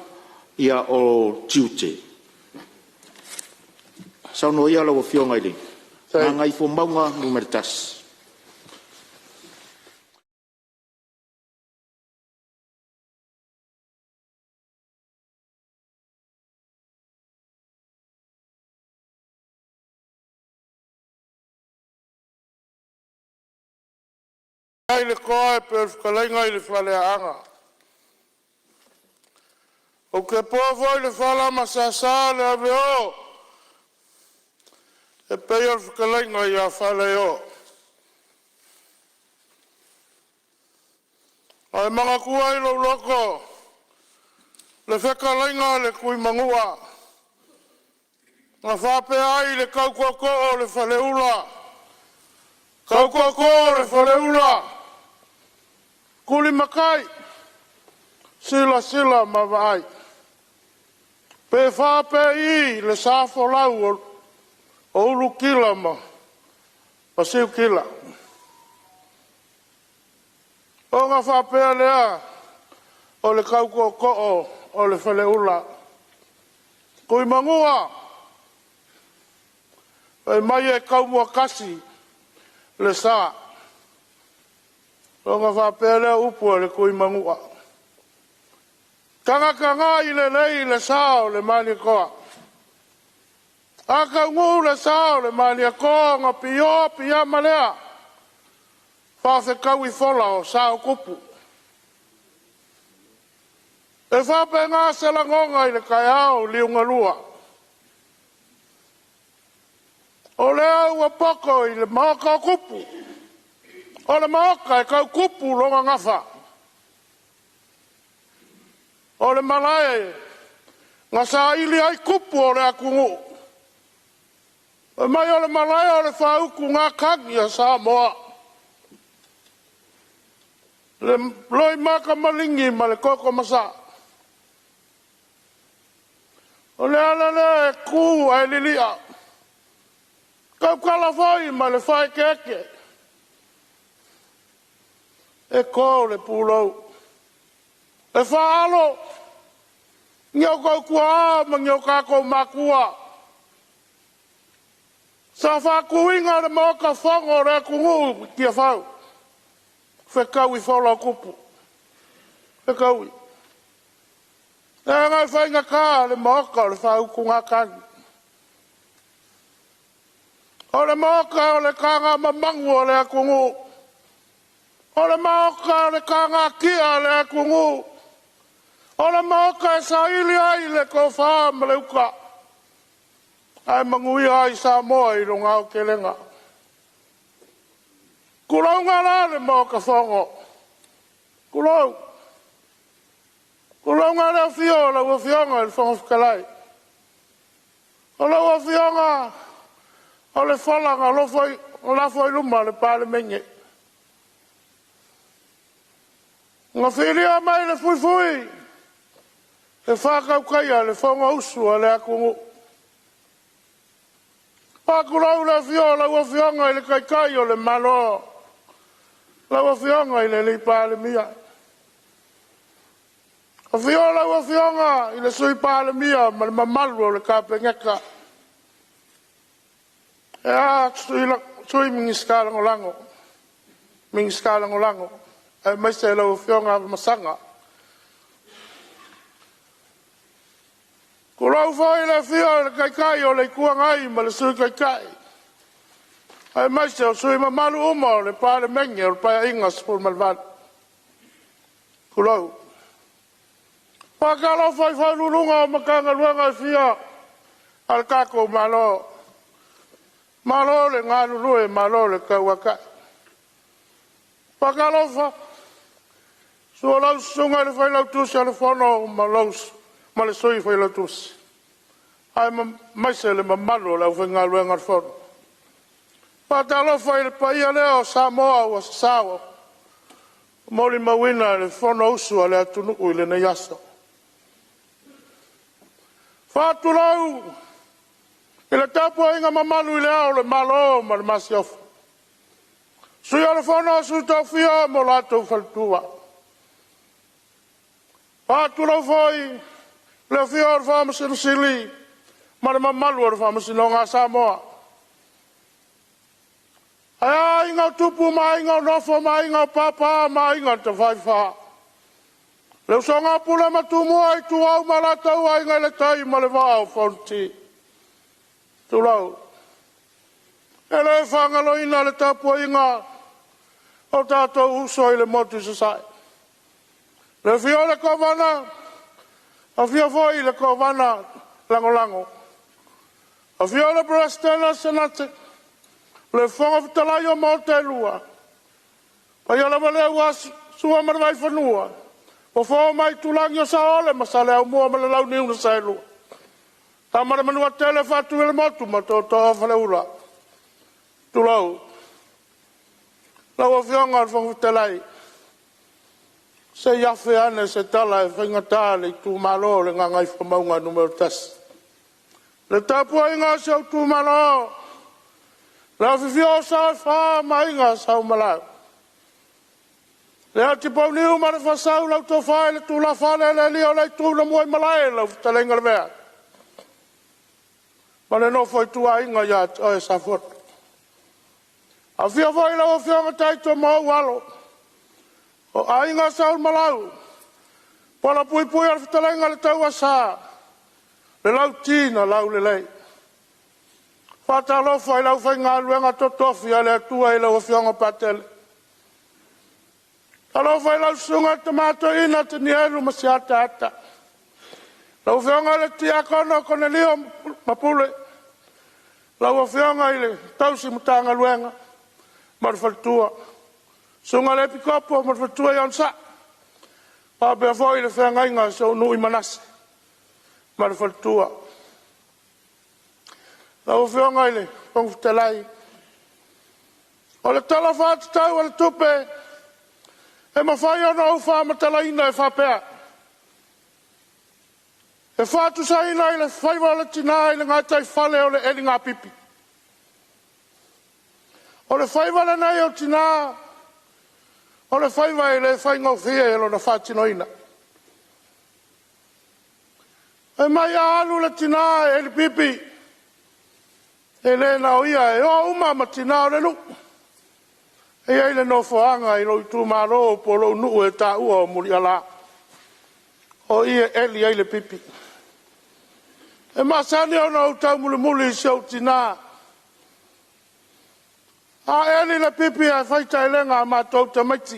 [SPEAKER 2] ia o tiute sauno ia lo fionga ile ngai fo maunga numertas
[SPEAKER 12] ai le koe pe whakalenga I le whaleaanga. O ke pōwhoi le whala masasa le ave o. E pei o whakalenga I a whale o. Ai mga kua I lo loko. Le whakalenga le kui mangua. Nga whape ai le kaukoko o le whaleula. Kaukoko o le whaleula. Kuli makai, sila sila mawai. Pe whape I le safo lau o ulu kila ma, pasiu kila. O ngā whape lea o le kaukoko o le whaleula. Kui mangua, e mai e kaumua kasi le saa. O ngā whapere upu le kui mangua. Kanga I le lei le sao le mani koa. Aka ngu le sao le mani koa ngā pio pia malea. Whawhe kaui fola o sao kupu. E whape ngā selangonga I le kai au liunga lua. O le au a poko I le maka kupu. O le maoka e kau kupu longa ngafa. O le Malae, ngā sa ili ai kupu o le akungu. E mai o le Malae o le whauku ngā kangi a Samoa. Le loi maka malingi ma le koko masa. O le alele e ku ai lilia. Kau kalafoi ma le whai keke. E ko le pulou. E whaalo. Ngiau kau kua ma ngiau kako makua. Sa whakuinga le moka whango re kungu Tiafau. Whekau I whala kupu. Whekau I. E ngai whainga kā le moka le whauku ngā kangi. O le maoka o le kanga mamangu o le akungu. O le maoka o le kanga kia o le akungu. O le maoka e sa ili ai le kofa ma le uka. Ai mangui ai Samoa i runga o kelenga. Kulau ngā le maoka whongo. Kulau. Kulau ngā le fio la ua fionga i whongo whakalai. O la ua fionga o le whalanga o la fwoi luma le Palemene. Ngā whiria mai le fui. E whakau kaia le whonga usu a le akungu. Pakulau le fio la ua fionga i le kaikai o le malo. La ua fionga i le Palemia. O fio la ua fionga i le sui Palemia ma le mamalu o le kapengeka. E a sui mingi skala ngolango. Mingi skala ngolango. E maise la ua fionga masanga. Kulau fai le fio le kaikai o le kuangai ma le sui kaikai. Ai maise o sui mamalu uma o le Palemene o le paia inga sepul malvada. Kulau. Pakalo fai lulunga o makanga luanga fia al kako malo. Malo le ngā lulu e malo le kauaka. Pakalo fa. Sua lau sunga le fai lau tusi ale whono ma le sui fai lau tusi. Ai maise le mamalo lau fai ngā luanga whono. Pakalo fai le paia leo Samoa o Sasawa. Moli mawina le whono usu ale atunuku i le ne yaso. Fatulau, i le tapu inga mamalu i le au le malo ma le masiofu. Sui ala whono su tau fia mo lato faltua. Fatulau foi, le fia o whamasino sili, ma le mamalu o whamasino ngā Samoa. Aia inga tupu ma inga nofo ma inga papa ma inga te whaiwha. Leu songa pula matumua i tuau malatau ai ngai le tai ma le vāo whaunti. Tulau. E le whangaloina le tapua inga o tātou uso i le motu sasai. Le fio le kovana, a fio foi le kovana lango. A fio le brastena senate, le whanga vitalai o maute lua. Pai ala wale ua sua marwai whanua. O fo mai tulangi o sa ole masale au mua mala lau niu na sailu. Ta mara manua tele fatu ele motu ma to fale ula. Tulau. Lau o fionga al fangu telai. Se yafe ane se tala e whainga tāle tu malo le ngangai whamaunga numero tas. Le tapua inga se au tu malo. La fifio sa wha mainga sa umalau. Le ati pau niu ma le whasau lau tō whae le tū la whale le lio lei tū na muai Malae lau talenga le mea. Ma le no fai tū a inga ia oe sa foto. A fia fai lau a fionga taito mau alo. O a inga saul malau. Pala pui al talenga le tau a sa. Le lau tina lau le lei. Fata lo fai lau fai ngā luenga totofi a le atua i lau a fionga patele. Alo fai lau sunga tomato ina te nielu masiata ata. Lau whionga le tiakono kone lio mapule. Lau whionga ile tausi mutanga luenga. Marfaltua. Sunga le pikopo marfaltua yon sa. Pabea foi le whionga inga so nui manase. Marfaltua. Lau whionga ile pongfutelai. O le tala whaati tau o le tupe. E mawhai ana au wha Talanoaina e whapea. E whātu sa ina i le whaiwa le tina i le ngātai whale o le eri ngā pipi. O le whaiwa le nei o tina, o le whaiwa i le whaingau whia e lo na whātinoina. E mai a alu le tina e le pipi. E le na o ia e o uma ma tina o le luku. E ai le no foanga i lo tu maro Upolu Mulinu'u e ta ua o Mulinu'u. O ia eli ai le pipi. E masani o no tau muli se o tina. A eli le pipi a whaitai lenga a mātou te maiti.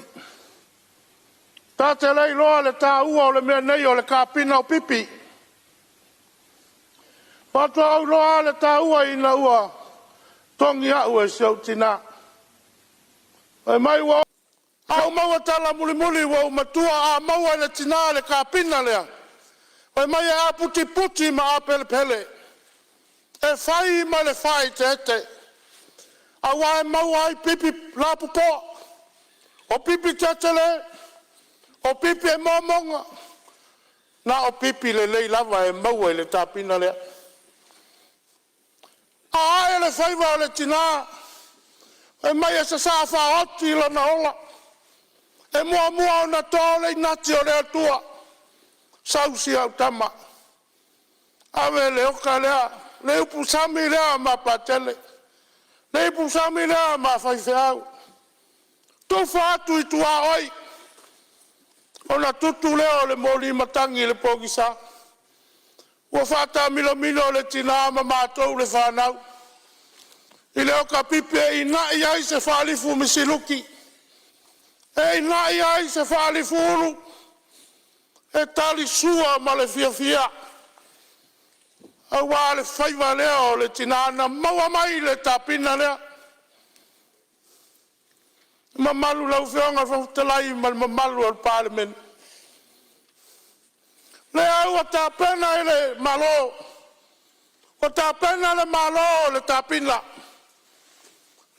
[SPEAKER 12] Tā te lei loa le tā ua o le mea nei o le kāpina o pipi. Pato au loa le tā ua ina ua tongi au e siau tina. E mai ua au maua tala muli muli wa umatua a maua le tina le kāpina lea. E mai e a puti puti ma a pele pele. E whai ma le whai te ete. A wae maua ai pipi lapu po. O pipi te tele. O pipi e momonga. Na o pipi le lei lava e maua le tāpina lea. A e le whaiva o le tina. E mai e sa wha oti la na ola. E mua mua o na tōle nati o lea tua. Sausi au tama. Awe le oka lea. Le upu sami lea ma patele. Le upu sami lea ma whaife au. Tufa atu i tua oi. O na tutu leo le moli matangi le pogisa. Ua whata milo milo le tina ma mātou le whanau. I leo ka pipi e inai ai se whalifu misiluki. E inai ai se whalifu ulu. E tali sua ma le fia fia. A wā le whaiva leo le tina na maua mai le tāpina lea. Mamalu lau whionga whautalai ma mamalu al Palemene. Le au a tāpena e le malo. O tāpena le malo le tāpina.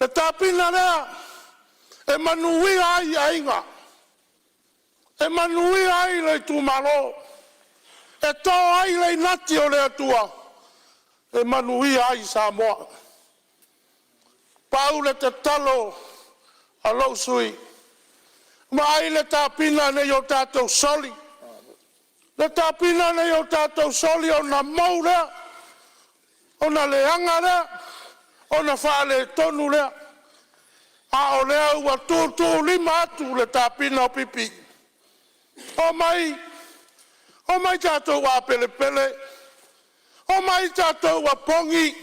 [SPEAKER 12] Le tāpina lea e manui ai ainga. E manui ai le tu malo. E tō ai le nati o le atua. E manui ai Samoa. Pau le te talo a lau sui. Ma ai le tāpina ne o tātou soli. Le tāpina ne o tātou soli o na mau lea. O na leanga lea. O na whaale tonu lea. A o lea ua tūtū lima atu le tāpina o pipi. O mai tātou a pele pele. O mai tātou a pongi.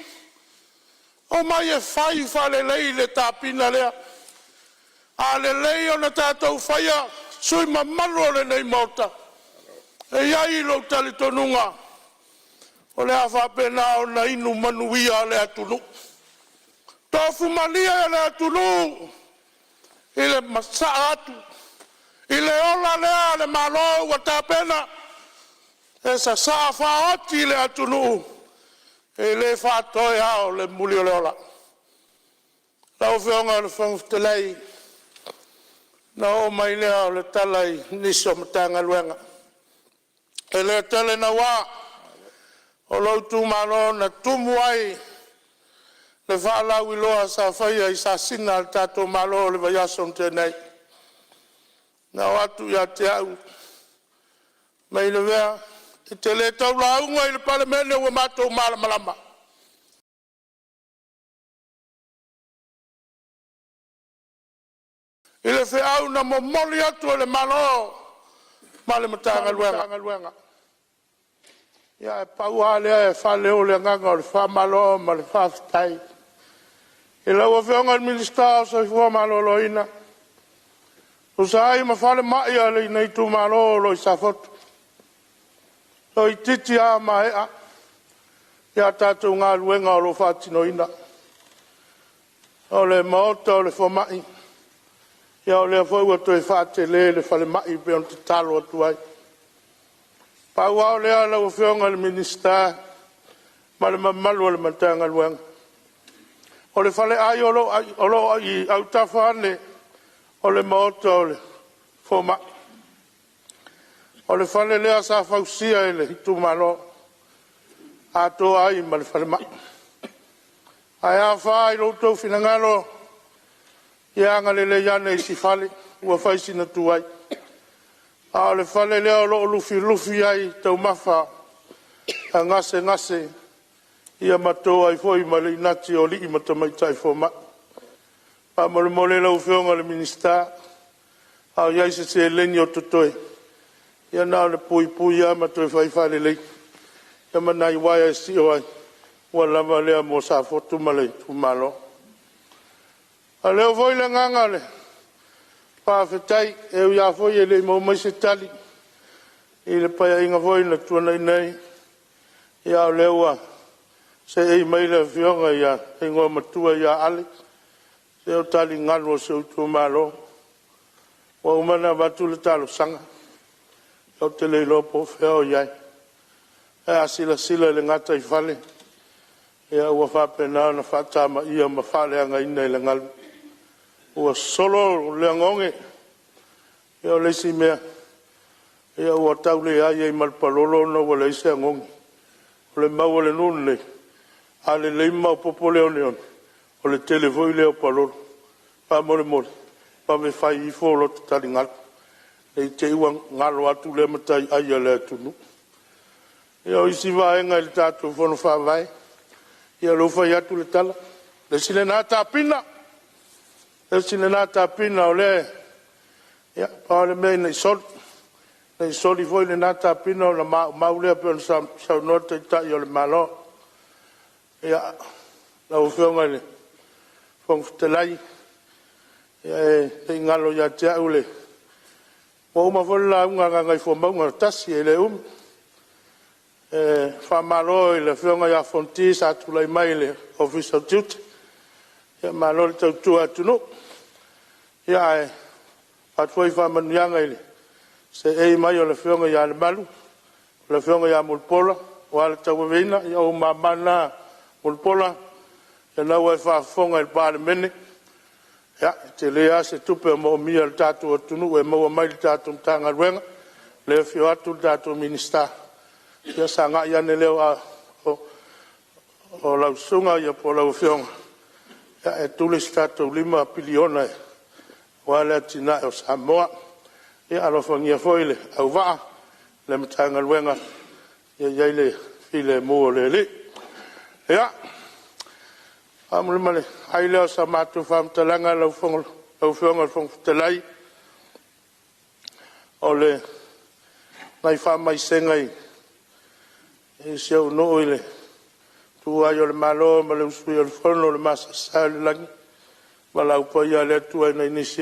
[SPEAKER 12] O mai e whai whale lei le tāpina lea. A le lei o na tātou whaia. Sui mamaru o le nei mauta. E iai lo tali tonunga. O le awhapena o na inu manuia le atunu. Tofu malia le atunu. I le masa atu. I le ola lea le malo wa tāpena. E sa whaoti le atunu. E le whātoi hao le muli o le ola. Lau whionga le whanguftelei. Na o mai lea o le talai niso matanga luenga. E le tele na wā. O lautu malo na tumu ai. Le whālau i loa sa whaia i sa sina al tātou malo le vaiason tēnei. Na watu ia te au. Mai le wea. I te le tau launga i le Palemene ua mātou malama. I le whiau na momoli atu le malo. Ma le matanga luenga. Ia e paua lea e whaleo le nganga o le whamalo ma le whawhitai. I lau a whionga le minista o sa hua malo loina. O sa ai ma whale mai a le nei tu malo lo i sa fotu. O i titi a ma ea. Ia tātou ngā luenga o lo whatinoina. O le maota o le whamai. Ia o lea whaua to e whate le whale mai pe on te talo atu ai. Pau au lea lau whionga le minista. Ma le mamalu o le matanga luenga. O le whale ai o lo ai au tawhane. O le maota o le whamai. O le whale lea sa whausia e le hitu malo. A tō ai ma le whale mai. Ai a whai loutou whinangalo. Ia anga le iane i si whale. Ua whaisina tu ai. A o le whale lea o lo lufi ai tau mawha. A ngase. Ia matou ai foi ma le inati o li i matamaitai whoma. Pa mole lau whionga le minista. A iai se leni o totoe. Ia nā le pui a matou e whaifale lei. Ia manai waia e si o ai. Ua lama lea mo sa fotu ma le tu malo. A leo voi le nganga le. Pāwhetai e ua foi e le mau mai se tali. I le paia inga voi na tuana nei. Ia o leua se ei mai le fionga ia ingoa matua ia Alex. Se o tali ngalo se utu malo. Wa umana batu le talo sanga. O te le lopo feo iai. E asila sila le ngata I fale. Ia ua whapena na whatama ia ma whale anga ina I le ngalu. Ua solo le ngonge. Ia o leisi mea. Ia ua tau le ai ei malpalolo na ua leisi a ngonge. O le mau o le nunu nei. A le leima o popo leo neon. O le telefoi leo palolo. Pa mole mole. Pa me fai I fōlo te tali ngalo. Nei te iwa ngalo atu le matai ai a le atunu. Ia o isi vaenga I le tātou whono whawai. Ia lo fai atu le tala. Le sile nā tāpina. Le sile nā tāpina o le. Ia, pa le mei nei soli. Nei soli foi le nā tāpina o la maulea pe on sau nota I tai o le malo. Ia, la ufionga le. Fong futelai. Ia e ngalo ia te au le. Wa uma foi la unga ngai fo maunga tasi e le fa malo I le fionga ia fonti sa tulai mai le official duty. Ia malo le tautu atunu. Ia e pat foi fa manuanga ile. Se ei mai o le fionga ia le malu. Le fionga ia mulpola. Wa le tauweina ia o mamana mulpola. Ia nau e fa fonga il Palemene. Ia te lea se tupe mo mia le tatu atunu. E maua mai le tatu mtanga ruenga. Le fio atu le tatu minister. Ia sa ngā ia ne leo o lau sunga ia po lau fionga. Ia e tule si tātou 5 piliona e. Wa le atina o Samoa. Ia alofangia foile au waa. Le matanga luenga. Ia iaile file mua le li. Ia. Amulima le. Hai leo sa mātou whamtalanga lau fionga whangfutalai. O le. Nai whamai sengai. E se au no ile tu ai o le malo ma le usui o le fono le masa sa le langi ma la upa ia le tu ai na inisi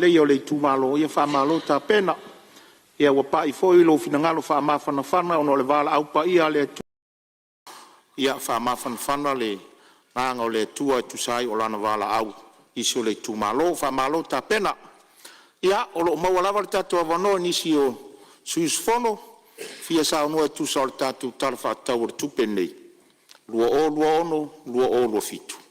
[SPEAKER 2] le o le tu malo ia fa malo ta pena ia wa pa I foi lo fina ngalo fa ma fana fana ono le vala au pa ia le tu ia fa ma fana fana le nga le tu ai tu sai o lana vala au iso le tu malo fa malo ta pena ia o lo mo wala va tatu avano ni si o suis fono fia sa no tu sol tatu tal fa tawur tupe nei luo ono luo o lo fitu.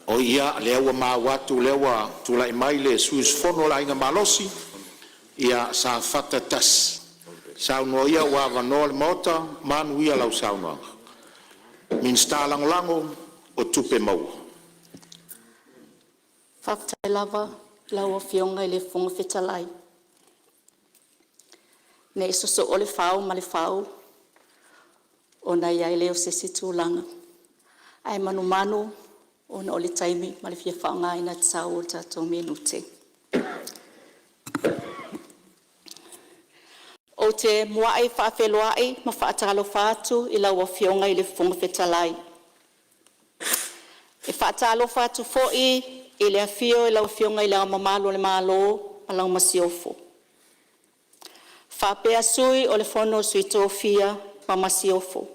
[SPEAKER 2] O ia lewa ma watu lewa tulai mai le suis fono la inga malosi ia sa fata tas sa no ia wa vanol mota manu ia lau sa no min sta lango o tupe mau
[SPEAKER 13] faftai lava lau fionga le fonga fetalai ne so o le fau ma le fau o na ia le o se situlanga ai manu ona o le taimi ma le fia whaanga ina te sau o tātou menute. O te muai whaafeloai ma whaatalo whaatu I lau a fionga I le fonga fetalai. E whaatalo whaatu fo'i I le afio I lau fionga I lau mamalo le malo ma lau masiofo. Whaapea sui o le fono sui tōwhia ma masiofo.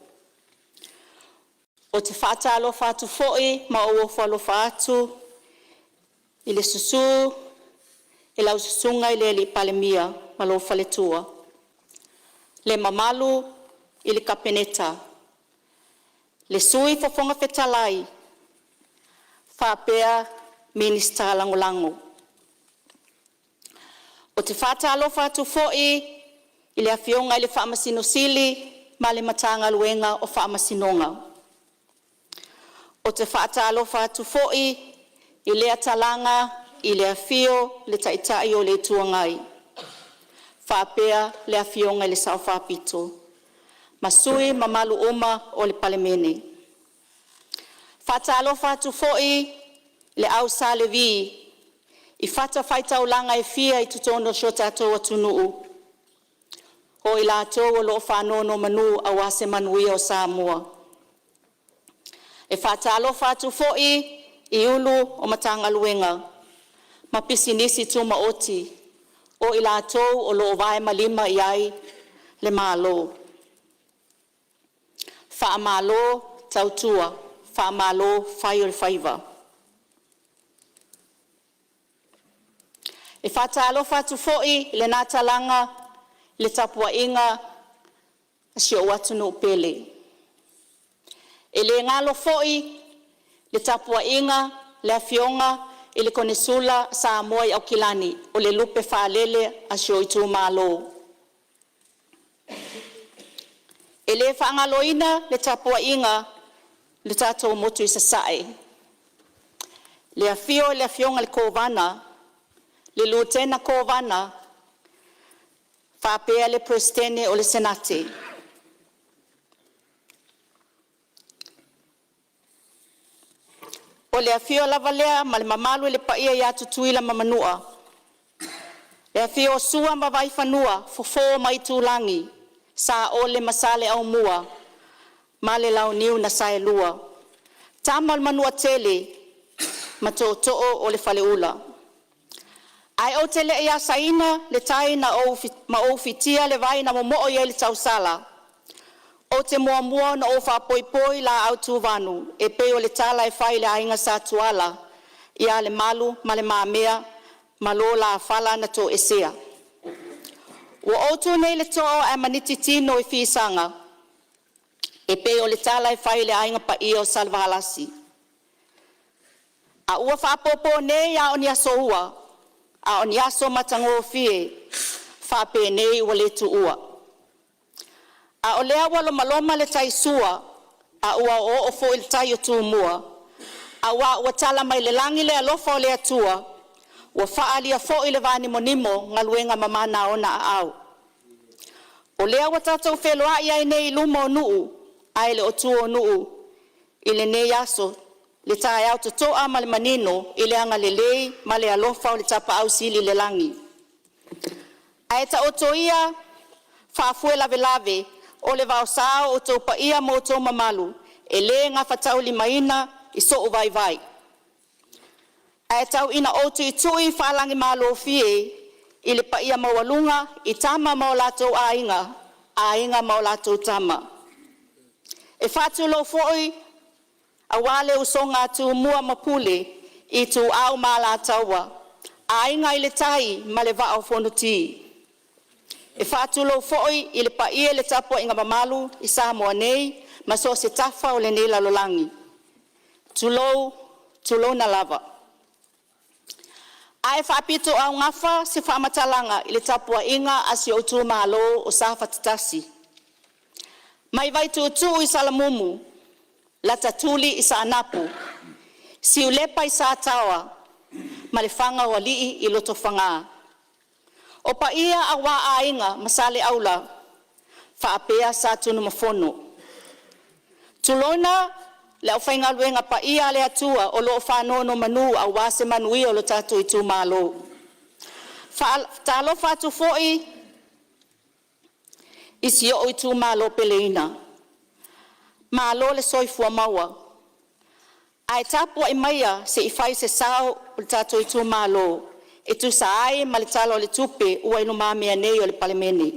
[SPEAKER 13] O te whaatalo whaatu fo'i ma o whalo whaatu I le susu I lau susunga I le li palemia ma lo whaletua. Le mamalu I le kapeneta. Le sui whafonga fetalai. Whapea minista langolango. O te whaatalo whaatu fo'i I le awhionga I le whaamasino sili ma le matanga luenga o whaamasinonga. O te whaatalofa atu fo'i i lea talanga, i lea fio, le taitai o le tuangai. Whaapea le afionga le sao whapito. Masui mamalu uma o le Palemene. Whaatalofa atu fo'i le au sa le vi. I whata whaitaulanga e fia i tutono sio tātou atunu'u. O i lātou o loo whanono manu a wase manuia o Samoa. E whaatalofa atu fo'i i ulu o matanga luenga. Ma pisinisi tuma oti. O i lātou o loo vae malima i ai le mālo. Whaamalo tautua. Whaamalo whai o le whaiva. E whaatalofa atu fo'i le nātalanga le tapua inga si o atu no pele. E le ngalo fo'i le tapua inga le afionga e le konesula Samoa i Aukilani o le lupe whaalele a si o itu malo. E le whaangaloina le tapua inga le tātou motu i sasae. Le afio le afionga le kovana le lutena kovana whapea le presidente o le senate. O le afio lavalea ma le mamalu le paia i atu tuila mamanua. Le afio sua ma vai whanua fofo mai tūlangi sa o le masale au mua ma le lau niu na sae lua. Tamal manua tele ma to'o o le faleula. Ai o te le ia saina le tai na ma ofitia le vai na momo'o ia le tausala. O te mua na o whapoipoi la Autu vanu e peo le tala e whai le ainga sa tuala ia le malu ma le mamea ma lo la fala na to esea. Ua Autu nei le to'o e maniti tino i fisanga e peo le tala e whai le ainga pa ia o salvahalasi. A ua whapopo nei a o ni aso ua. A on yaso matango fie whape nei wa le tuua. A o lea walo maloma le taisua a ua o ofo il tai o tuumua. A ua tala mai le langi le alofa o le atua ua whaalia fo i le vani monimo ngaluenga mamana ona a au. O lea wa tatou wheloa ia i nei luma o nuu a ele o tua o nuu i le nei yaso le tae au te toa ma le manino i le anga le lei ma le alofa o le tapa au sili le langi. A e ta oto ia whaafue lave lave o le vaosao o tau pa ia mo tau mamalu e le ngā whatau li maina i so o vai vai. A e tau ina otu i tui whaalangi malo fie i le pa ia mawalunga i tama mao latou a inga mao latou tama. E whatu lo foi a wale usonga tu mua mapule i tu au mala taua. A inga i le tai ma le vao fonuti. E whatulo foi i le paie le tapo inga mamalu i Samoa nei ma so se tafa o le nei lalolangi. Tulo na lava. A e whapito au ngafa se whamatalanga i le tapo inga asi o tu malo o sa fatitasi. Mai vai tu i Salamumu. La tatuli i sa anapu, si ulepa i sa atawa, ma le whanga o lii i loto whanga. O pa ia a wā ainga masale aula, whaapea sa tunu mafono. Tulona, le au whainga luenga pa ia le atua o loo whanono manu a wase manui o lo tatu i tu malo. Talo whatu fo'i, isi o i tu malo peleina. Malo le soifua maua. Ai tapua i maia se i whai se sao o le tato i tu malo. E tu sa ai ma le tala o le tupe ua inu mamea nei o le Palemene.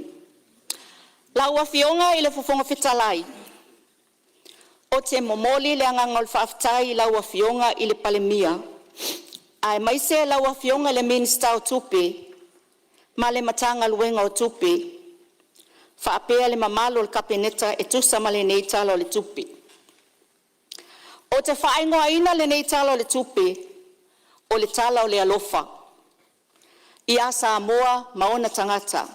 [SPEAKER 13] La ua fionga i le fufonga fitalai. O te momoli le anganga o le whaafitai la ua fionga i le Palemia. Ai maise la ua fionga le minista o tupe. Ma le matanga luenga o tupe. Whaapea le mamalo le kapeneta e tusa ma le nei tala o le tupe. O te whaingoa ina le nei tala o le tupe, o le tala o le alofa. I a Samoa maona tangata.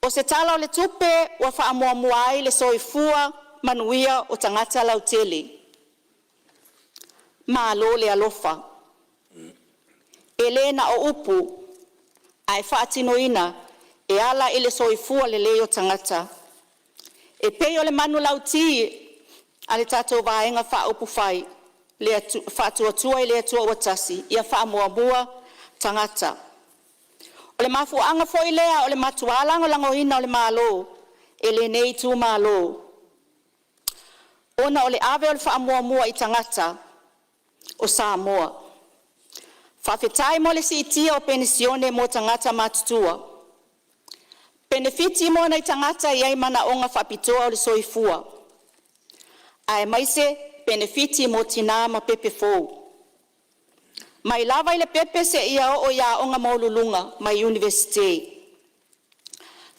[SPEAKER 13] O O se tala o le tupe ua whaamuamua ai le soifua manuia o tangata lautele. Malo le alofa. Elena o upu ai whaatinoina e ala i le soifua le leo tangata. E peo le manu lauti a le tatou vaenga whaupu whai le whaatuatua i le atua watasi ia whaamuamua tangata. O le mafuanga fo i lea o le matualanga langohina o le malo e le nei tu malo. Ona o le ave o le whaamuamua i tangata o Samoa. Whawhetai mo le siitia o penisione mo tangata matutua. Benefiti mo na i tangata iai mana o ngā whapitoa o le soifua. Ai maise benefiti mo tina ma pepe fōu. Mai lava i le pepe se ia o ia o ngā maululunga mai universite.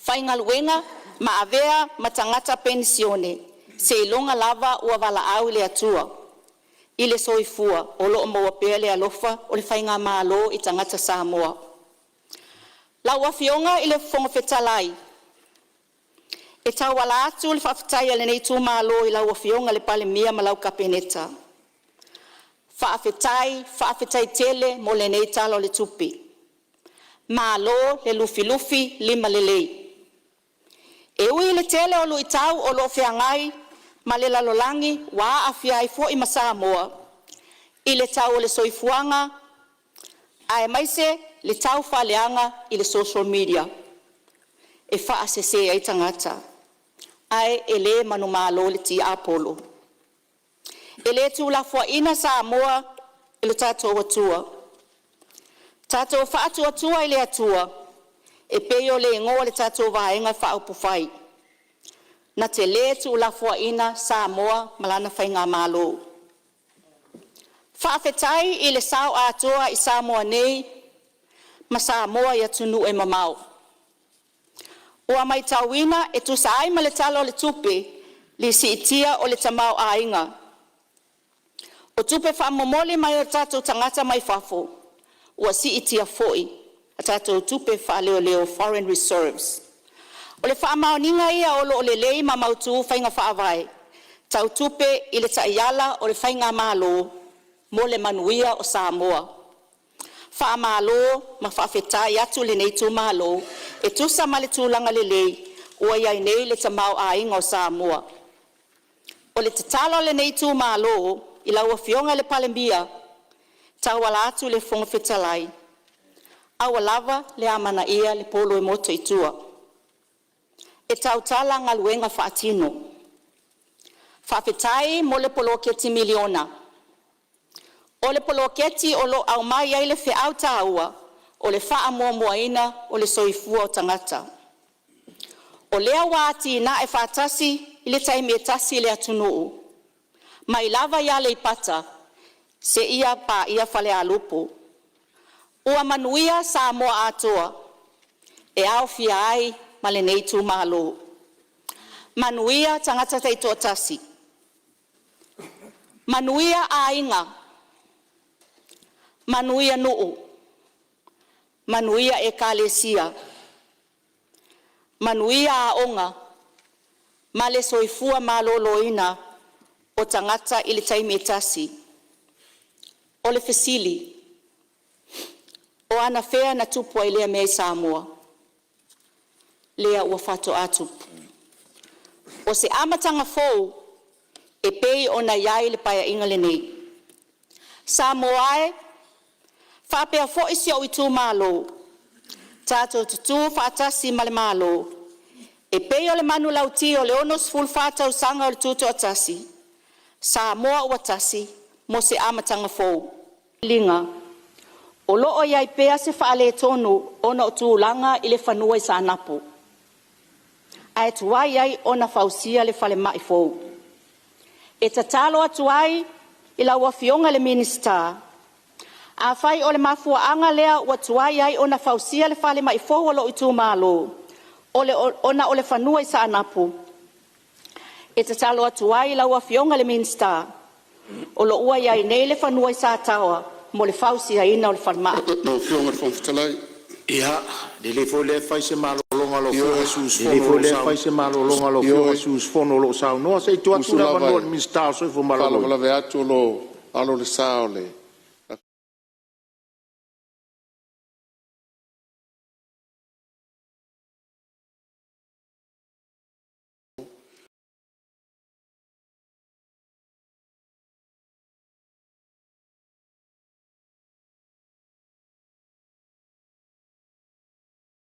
[SPEAKER 13] Whaingaluenga ma avea ma tangata penisione se ilonga lava ua wala au le atua. I le soifua o loo maua pea le alofa o le whainga malo i tangata Samoa. Lau awhionga i le whongawhetalai. E tau wala atu le whawhetai ale nei tū malo i lau awhionga le Palemene ma lau kapeneta. Whawhetai tele mo le nei talo le tupi. Malo le lufi lima le lei. E ui le tele o lui tau o lo whiangai ma le lalolangi wa awhia i fo i Samoa. I le tau o le soifuanga ai maise le tau whaleanga i le social media. E wha asese ai tangata. Ai e le manu malo le ti Upolu. E le tu la fua ina Samoa i le tatou atua. Tatou wha atua i le atua. E peo le ingoa le tatou vaenga wha upu whai. Na te le tu la fua ina Samoa malana whainga malo. Whaafetai i le sao atoa i Samoa nei, ma Samoa ia tunu e mamau. Ua mai tauina e tu sa ai ma le talo le tupe, li si itia o le tamau a inga. O tupe whaamomoli mai o tatou tangata mai whafo, ua si itia foi, a tatou tupe whaaleo foreign reserves. O le whaamaoninga ia o lo le lei ma mautu whainga whaavai, tau tupe i le taiala o le whainga malo, mo le manuia o Samoa. Wha malo ma whaafetai atu le nei tū malo e tusa ma le tūlanga le lei ua iai nei le tamau a inga o Samoa. O le tatalo le nei tū malo i laua fionga le Palemene tau ala atu le whongawhetalai. Awa lava le amana ia le polo e moto i tua. E tau tala ngā luenga whaatino. Whaafetai mo le polo keti miliona. O le poloketi o lo au mai ai le whiau tāua, o le wha muamuaina o le soifua o tangata. O lea wāti na e whātasi i le taimi e tasi le atunu'u. Mai lava ia le ipata, se ia pa ia whale alupo. Ua manuia Samoa atoa, e au fia ai ma le nei tū malo. Manuia tangata teitoa tasi. Manuia a inga. Manuia nu'u, manuia e kalesia, manuia a onga, ma le soifua maloloina o tangata i le taimi e tasi. O le fesili, o ana fea na tupua i lea mea Samoa, lea ua whato atupu. O se amatanga fōu, e pei o na iai le paia inga le nei. Samoae, whapea fo isi o i tū malo. Tātou tutu whaatasi ma le malo. E pei o le manu lauti o le onos ful whātau sanga o le tūtu atasi. Samoa ua tasi, mo se amatanga fōu. Linga, o loo iai pea se whaale tonu ona o tūlanga i le whanua i sa napu. Ai tuai ai ona whausia le whale mai fōu. E tatalo atuai i la ua fionga le minister. A whai o le mafuaanga lea ua tuai ai ona whausia le whale mai fōu o lo i tū malo. Ona o le whanua i sa anapu. E tatalo atuai i la ua fionga le minister. O lo ua iai nei le whanua i sa tawa mo le whausia ina o le whanmaa.
[SPEAKER 10] No fionga le whawhitalai.
[SPEAKER 2] Ia, le fo le fai se malolonga lo fio sus fono. Le fo le fai se malolonga lo fio sus fono lo sao. No sei tu atu la vano mi sta so fo malolonga.
[SPEAKER 10] Fala ve atu lo alo le sao le.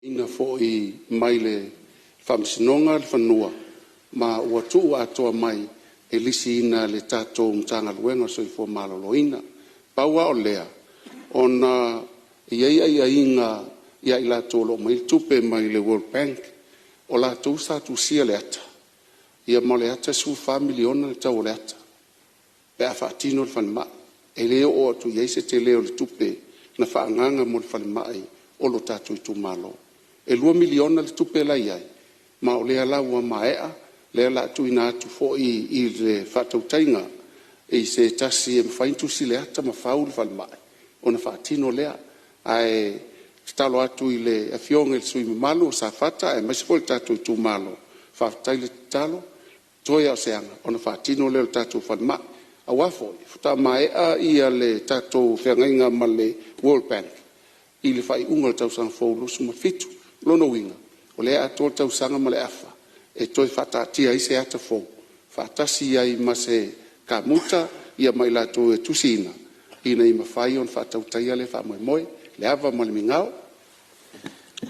[SPEAKER 10] Ina fo I mai le whamsinonga le whanua ma ua tuu atoa mai e lisi ina le tātou mtanga luenga so I fo maloloina. Paua o lea ona ia inga ia I lātou lo mai tupe mai le World Bank o lātou sātou sia le ata. Ia ma le ata su whamiliona le tau le ata. Pea whaatino le whanima. E leo o atu iaise te leo le tupe na whaanganga mo le whanima ai o lo tātou I tu malo. E 2 miliona le tupe la iai. Ma o lea laua maea, lea la tu ina atu fo I le whatautainga I se tasi e mwhaintu si le ata ma whau le whalmai. O na whaatino lea, ai talo atu I le awhionga le sui malo sa whata, e maisi fo le tātou I tu malo. Whaatai le talo, toia o seanga, o na whaatino lea le tātou whalmai. A wafo, futa maea ia le tātou whengainga ma le World Bank. I le whai unga le tausanga fo lusu ma fitu. Lono winga, o lea ato tau sanga ma le afa, e toi whatatia I se ata fō, whatasi ai ma se ka muta, ia mai lato e tusina, ina I mawhai on whatautaia le whamoemoe, le ava ma le mingao.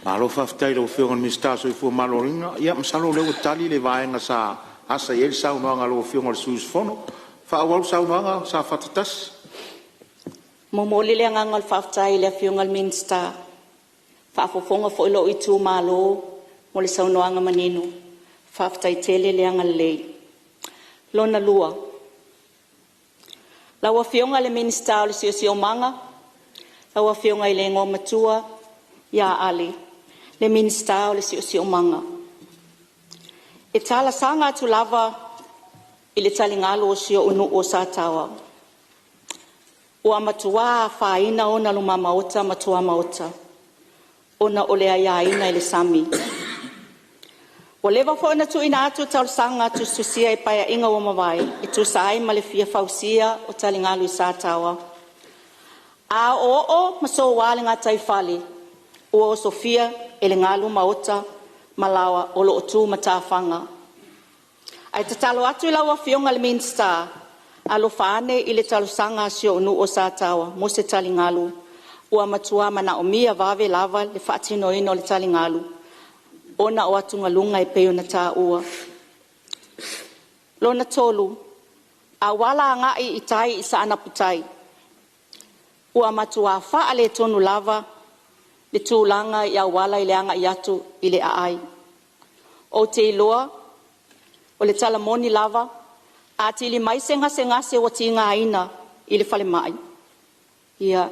[SPEAKER 2] Malo whaftai lo whiongan mista so I fua maloringa, ia masalo leo tali le vaenga sa asa I el sau noanga lo whionga le sus fono, whaawau sau noanga sa whatatas.
[SPEAKER 13] Momoli le ngangal whaftai le whionga le minsta, whaafofonga fo ilo I tu malo mo le saunoanga manino whaftai tele le anga lei lona lua lawa whionga le minista o le sio manga lawa whionga I le ngō matua ia ali le minista o le sio manga e tala sanga tu lava I le talingalo o sio unu o sa tawa ua matua whaina ona luma maota matua maota ona ole ia ina ile sami. O lewa fo na tu ina atu tau sanga tu susia I paia inga o mawai, I tu sai ma le fia fausia o talingalu I sa tawa. A o maso wale ngā tai fali, o Sofia e le ngalu maota malawa o lo tu matawhanga. Ai te talo atu I laua fionga le minsta, a lo whane I le talo sanga sio nu o sa tawa, mo se talingalu. Ua matua mana o mia vave lava le whaatino ino le talingalu. Ona o atunga lunga I peo na tā ua. Lona tolu, a wala ngai I tai I sa anaputai. Ua matua wha ale tonu lava, le tūlanga I a wala I le anga I atu I le aai. O te iloa, o le talamoni lava, a ti li mai se o tinga aina I le whale mai. Ia,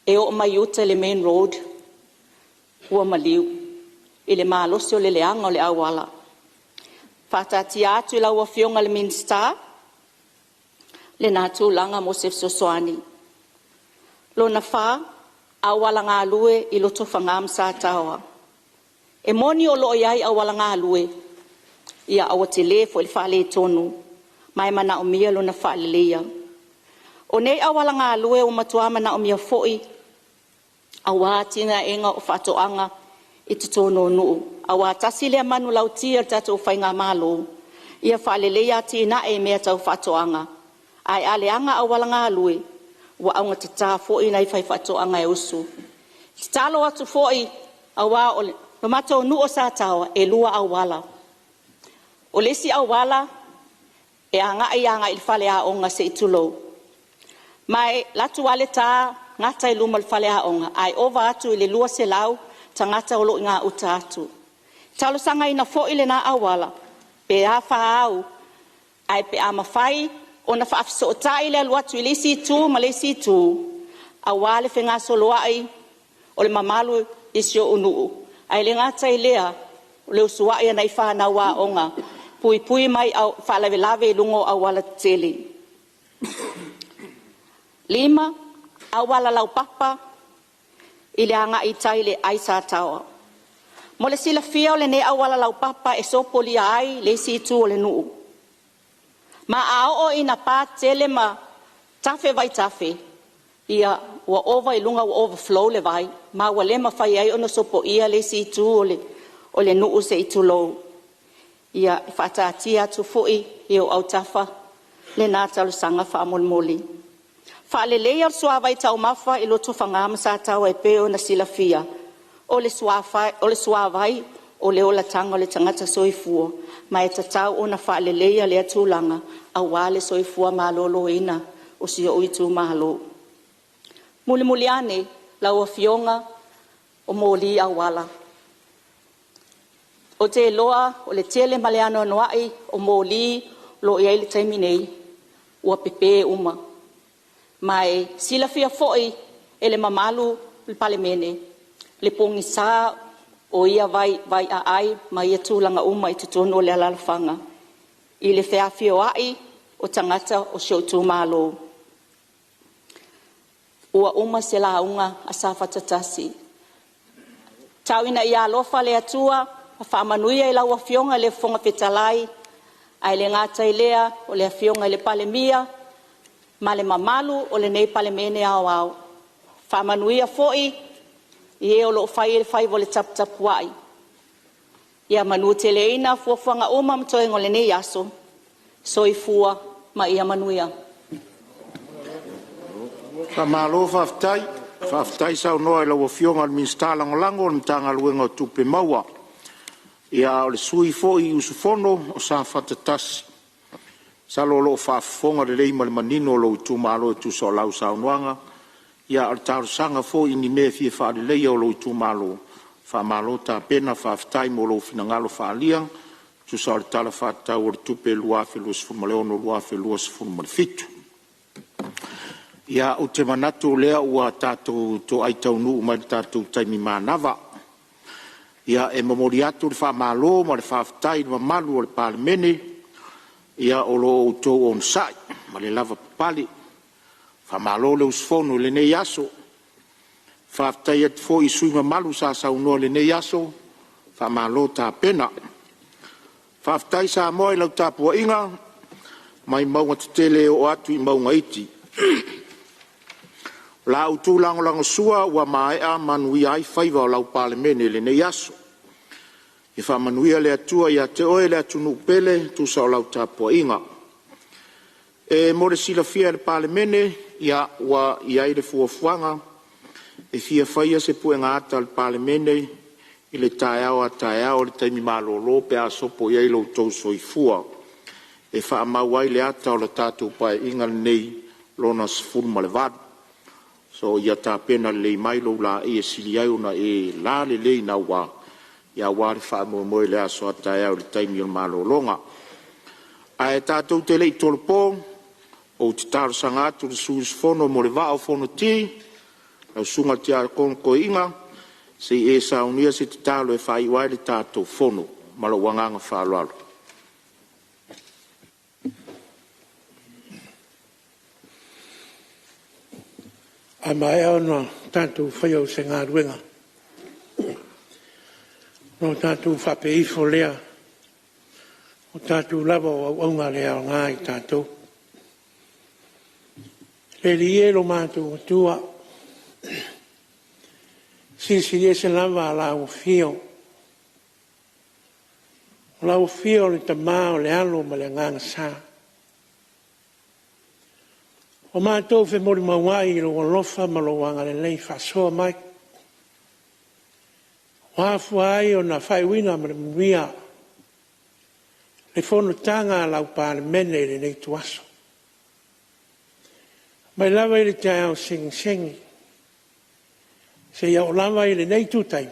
[SPEAKER 13] e o mai uta le main road ua maliu I le mālosi o le leanga o le awala. Whātati atu I laua whionga le minsta le nā tūlanga mo se sosoani. Lona whā awala ngā lue I loto whangam sa tawa. E moni o loo iai awala ngā lue ia awa te le fo I le whale tonu mai mana o mia lona whale leia. O nei awala ngā lue o matua mana o mia foi awa tina enga o whatoanga I te tono nuu. Awa tasi lea manu lau tia tato whainga malo. Ia whalelea tina e mea tau whatoanga. Ai aleanga awala ngā lue. Wa aunga te tā foi nei whai whatoanga e usu. Te talo atu foi awa o le mato nuu o sa tawa e lua awala. O lesi awala e anga I le whale a onga se itulo. Mai latu wale tā ngata I luma le whale a onga. Ai ova atu I le lua se lau tangata o lo ngā uta atu. Talo sanga ina fo I le nā awala. Pe a whaau. Ai pe a mawhai o na whaafso o tā I le alu atu I le si tū ma le si tū. A wale whenga soloa ai o le mamalu I sio unuu. Ai le ngata I lea o le usua ia nei whana wā onga. Pui pui mai au whalawe lawe lungo awala tele. 5. Awala lau papa I le anga I tai le ai sa taua. Mo le sila fia o le ne awala lau papa e sopoli ai le si tu o le nuu. Ma ao o ina pā tele ma tafe vai tafe. Ia ua ova I lunga ua overflow le vai. Ma ua le mawhai ai ono sopo ia le si tu o le nuu se I tu lou. Ia whata atia tu fui I o au tafa le nā talu sanga wha moli. Wha le lea suawa I tau mawha I loto whangama sa tau e peo na sila fia. O le suawai o le ola tanga o le tangata soifua. Ma e tatau o na wha le lea le atulanga a wale soifua malolo ina o si o itu mahalo. Muli ane lau a fionga o moli a wala. O te loa o le tele maleano noai o moli lo iai le taiminei ua pepe uma. Mai sila fia foi e le mamalu le Palemene. Le pongi sa o ia vai a ai ma ia tūlanga uma I tutono le alalafanga. I le whea fio ai o tangata o shio tūmalo. Ua uma se la unga a sa whatatasi. Tauina ia alofa le atua a whamanuia I laua fionga le fonga petalai. Ai le ngata I lea o le fionga I le Palemia. Ma le mamalu o le nei Palemene au au. Whamanuia foi Ie o lo fai le fai vole tap tap wai. Ia manu te leina fuafuanga oma mtoe ngole ne yaso. Soifua ma ia manuia.
[SPEAKER 2] Ka malo whaftai sau noa I lau fionga minsta langolango ni tanga luenga tupe maua. Ia o le sui fo I usufono o sa whatatasi. Sa lo whafonga le leima le manino lo tu malo tu so lau sau noanga. Ia o tau sanga fo I ni me fie whaare leia o lo tu malo. Wha malo ta pena whaftai mo lo finangalo whaaliang. Tu sa o le tala whatau o le tupe luafe luas fumaleono luafe luas fumalefitu. Ia o te manatu lea ua tātou to aitau nuu mai tātou taimi mānawa. Ia e mamori atu le wha malo ma le whaftai ma malu o le Palemene. Ia o lo o tō on sai ma le lava papali. Wha malo le usfono le nei aso. Whaftai at fo I sui ma malu sa saunoa le nei aso. Wha malo tā pena. Whaftai sa moa I lau tāpua inga. Mai maunga tutele o atu I maunga iti. La Autu lango sua ua maea manui ai whaiva o lau Palemene le nei aso. I wha manuia le atua I a te oe le atu nupele tu sa o lau tāpua inga. E more sila fia le Palemene ia ua iai le fuafuanga. E fia whaia se pue ngata le Palemene I le taeao a taeao le taimi malolo pe a sopo iai lo tau soifua. E wha mauai le ata o le tātou pae inga nei lona sifuru ma le vadu. So ia tā pena le mai lo la e sili ai ona e la le lei na wa. Ia wā le wha moe le aso a taeao le taimi o malolonga. A e tātou te lei tolpo o te tāro sangatu le suus fono mo le vao fono ti. Au sunga te a konko inga. Se e saunia se te tālo e whai wai le tātou fono. Malo wanganga whāloalo.
[SPEAKER 4] A mai au no tātou whaiau se ngā ruenga. No tātou whapeifo lea. O tātou lava o aunga lea o ngā I tātou. Le rie lo mātou o tua. Sisi se lava a lau fio. Lau fio le tamā o le alo ma le nganga sā. O mātou fe mori mawai lo lofa ma lo wanga le lei whasoa mai. Wafu ai o na whaiwina ma le mwia. Le whono tanga lau Palemene le nei tuaso. Mai lava I le te au sengi. Se iau lava I le nei tutai.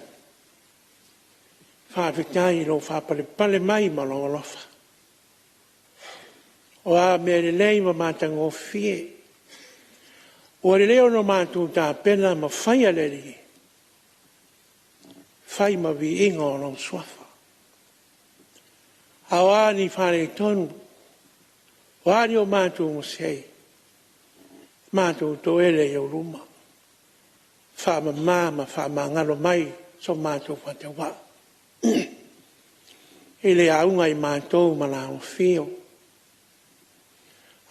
[SPEAKER 4] Whaafitai lo whapale mai ma lo lofa. O a me le nei ma mātango fie. O le leo no mātou tā pena ma whai aleri. Whai ma vi inga o lau swafa. Awa ni whare tonu. Wari o mātou mo sei. Mātou to ele i o ruma. whaamamā whaamangalo mai so mātou whatawa. E le aunga I mātou malao whio.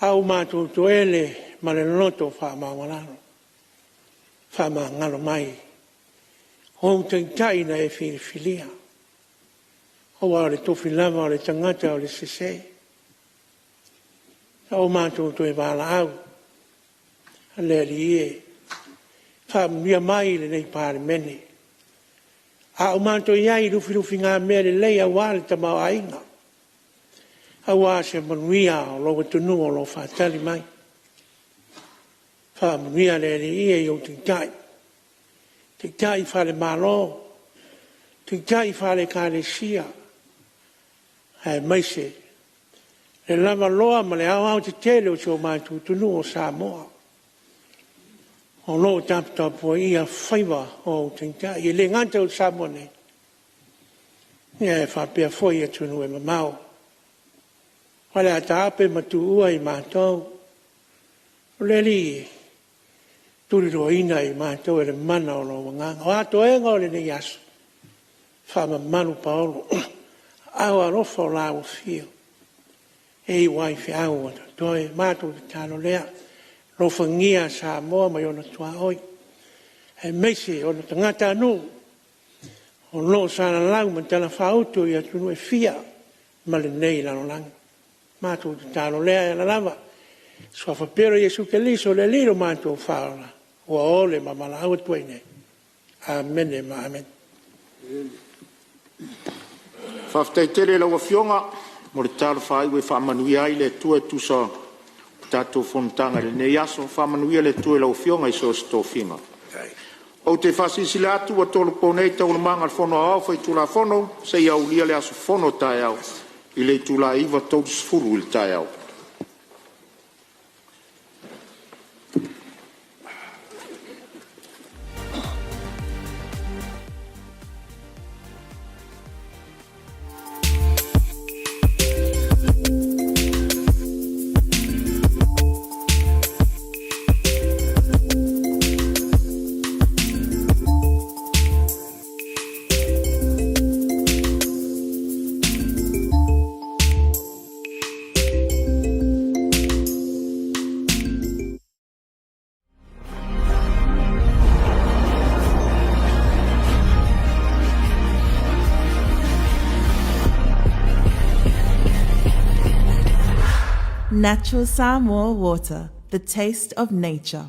[SPEAKER 4] Au mātou toele ma le loto whaamawalano. Whaamangalo mai. Hong teitai na e whiriwhilia. Hoa o le tofi lava o le tangata o le sese. Au mātou toe wala au. Le li e. Whaamia mai le nei Palemene. A o mātou iai rufi ngā mea le leia wale ta mau ainga. A wā se manuia o lo tunu o lo whātali mai. Whaamia le li e o teitai. Teitai whale malo. Teitai whale kāre sia. Hai maise. Le lama loa ma le au te tele o tō mātou tunu o Samoa. O lo tapta po ia whaiwa o teitai. I le nganta o Samoa nei. Ia e whapea foi e tunu e mamau. Wale a tāpe matu ua I mātou. O le li turiroina I mātou e le mana o lo wanganga. O ato e ngau le nei aso. Whama manu paolo. Au a rofa o lau fio. E wai fi au o toi mātou te tano lea. Rofa ngia Samoa mai ona tua oi. E meise ona tangata anu. O lo sana lau man tala Autu I atunu e fia. Ma le nei lano langa. Mātou te tano lea e la lava. Sua whapero Jesu Keliso le liro mātou whaola. Ua ole ma mala au tuai nei. Amen e ma amen.
[SPEAKER 2] Whaftai lau a fionga, mo le talo whaiwe whamanuia ai le tue tusa tātou whontanga le nei aso, whamanuia le tue lau fionga I so sto finga. O te whasisile atu wa tolu ponei tau manga le whono au whai tula whono, se iau lia le aso whono tai au, I le tula iwa tau sfuru il tai au.
[SPEAKER 1] Natural Samoa water, the taste of nature.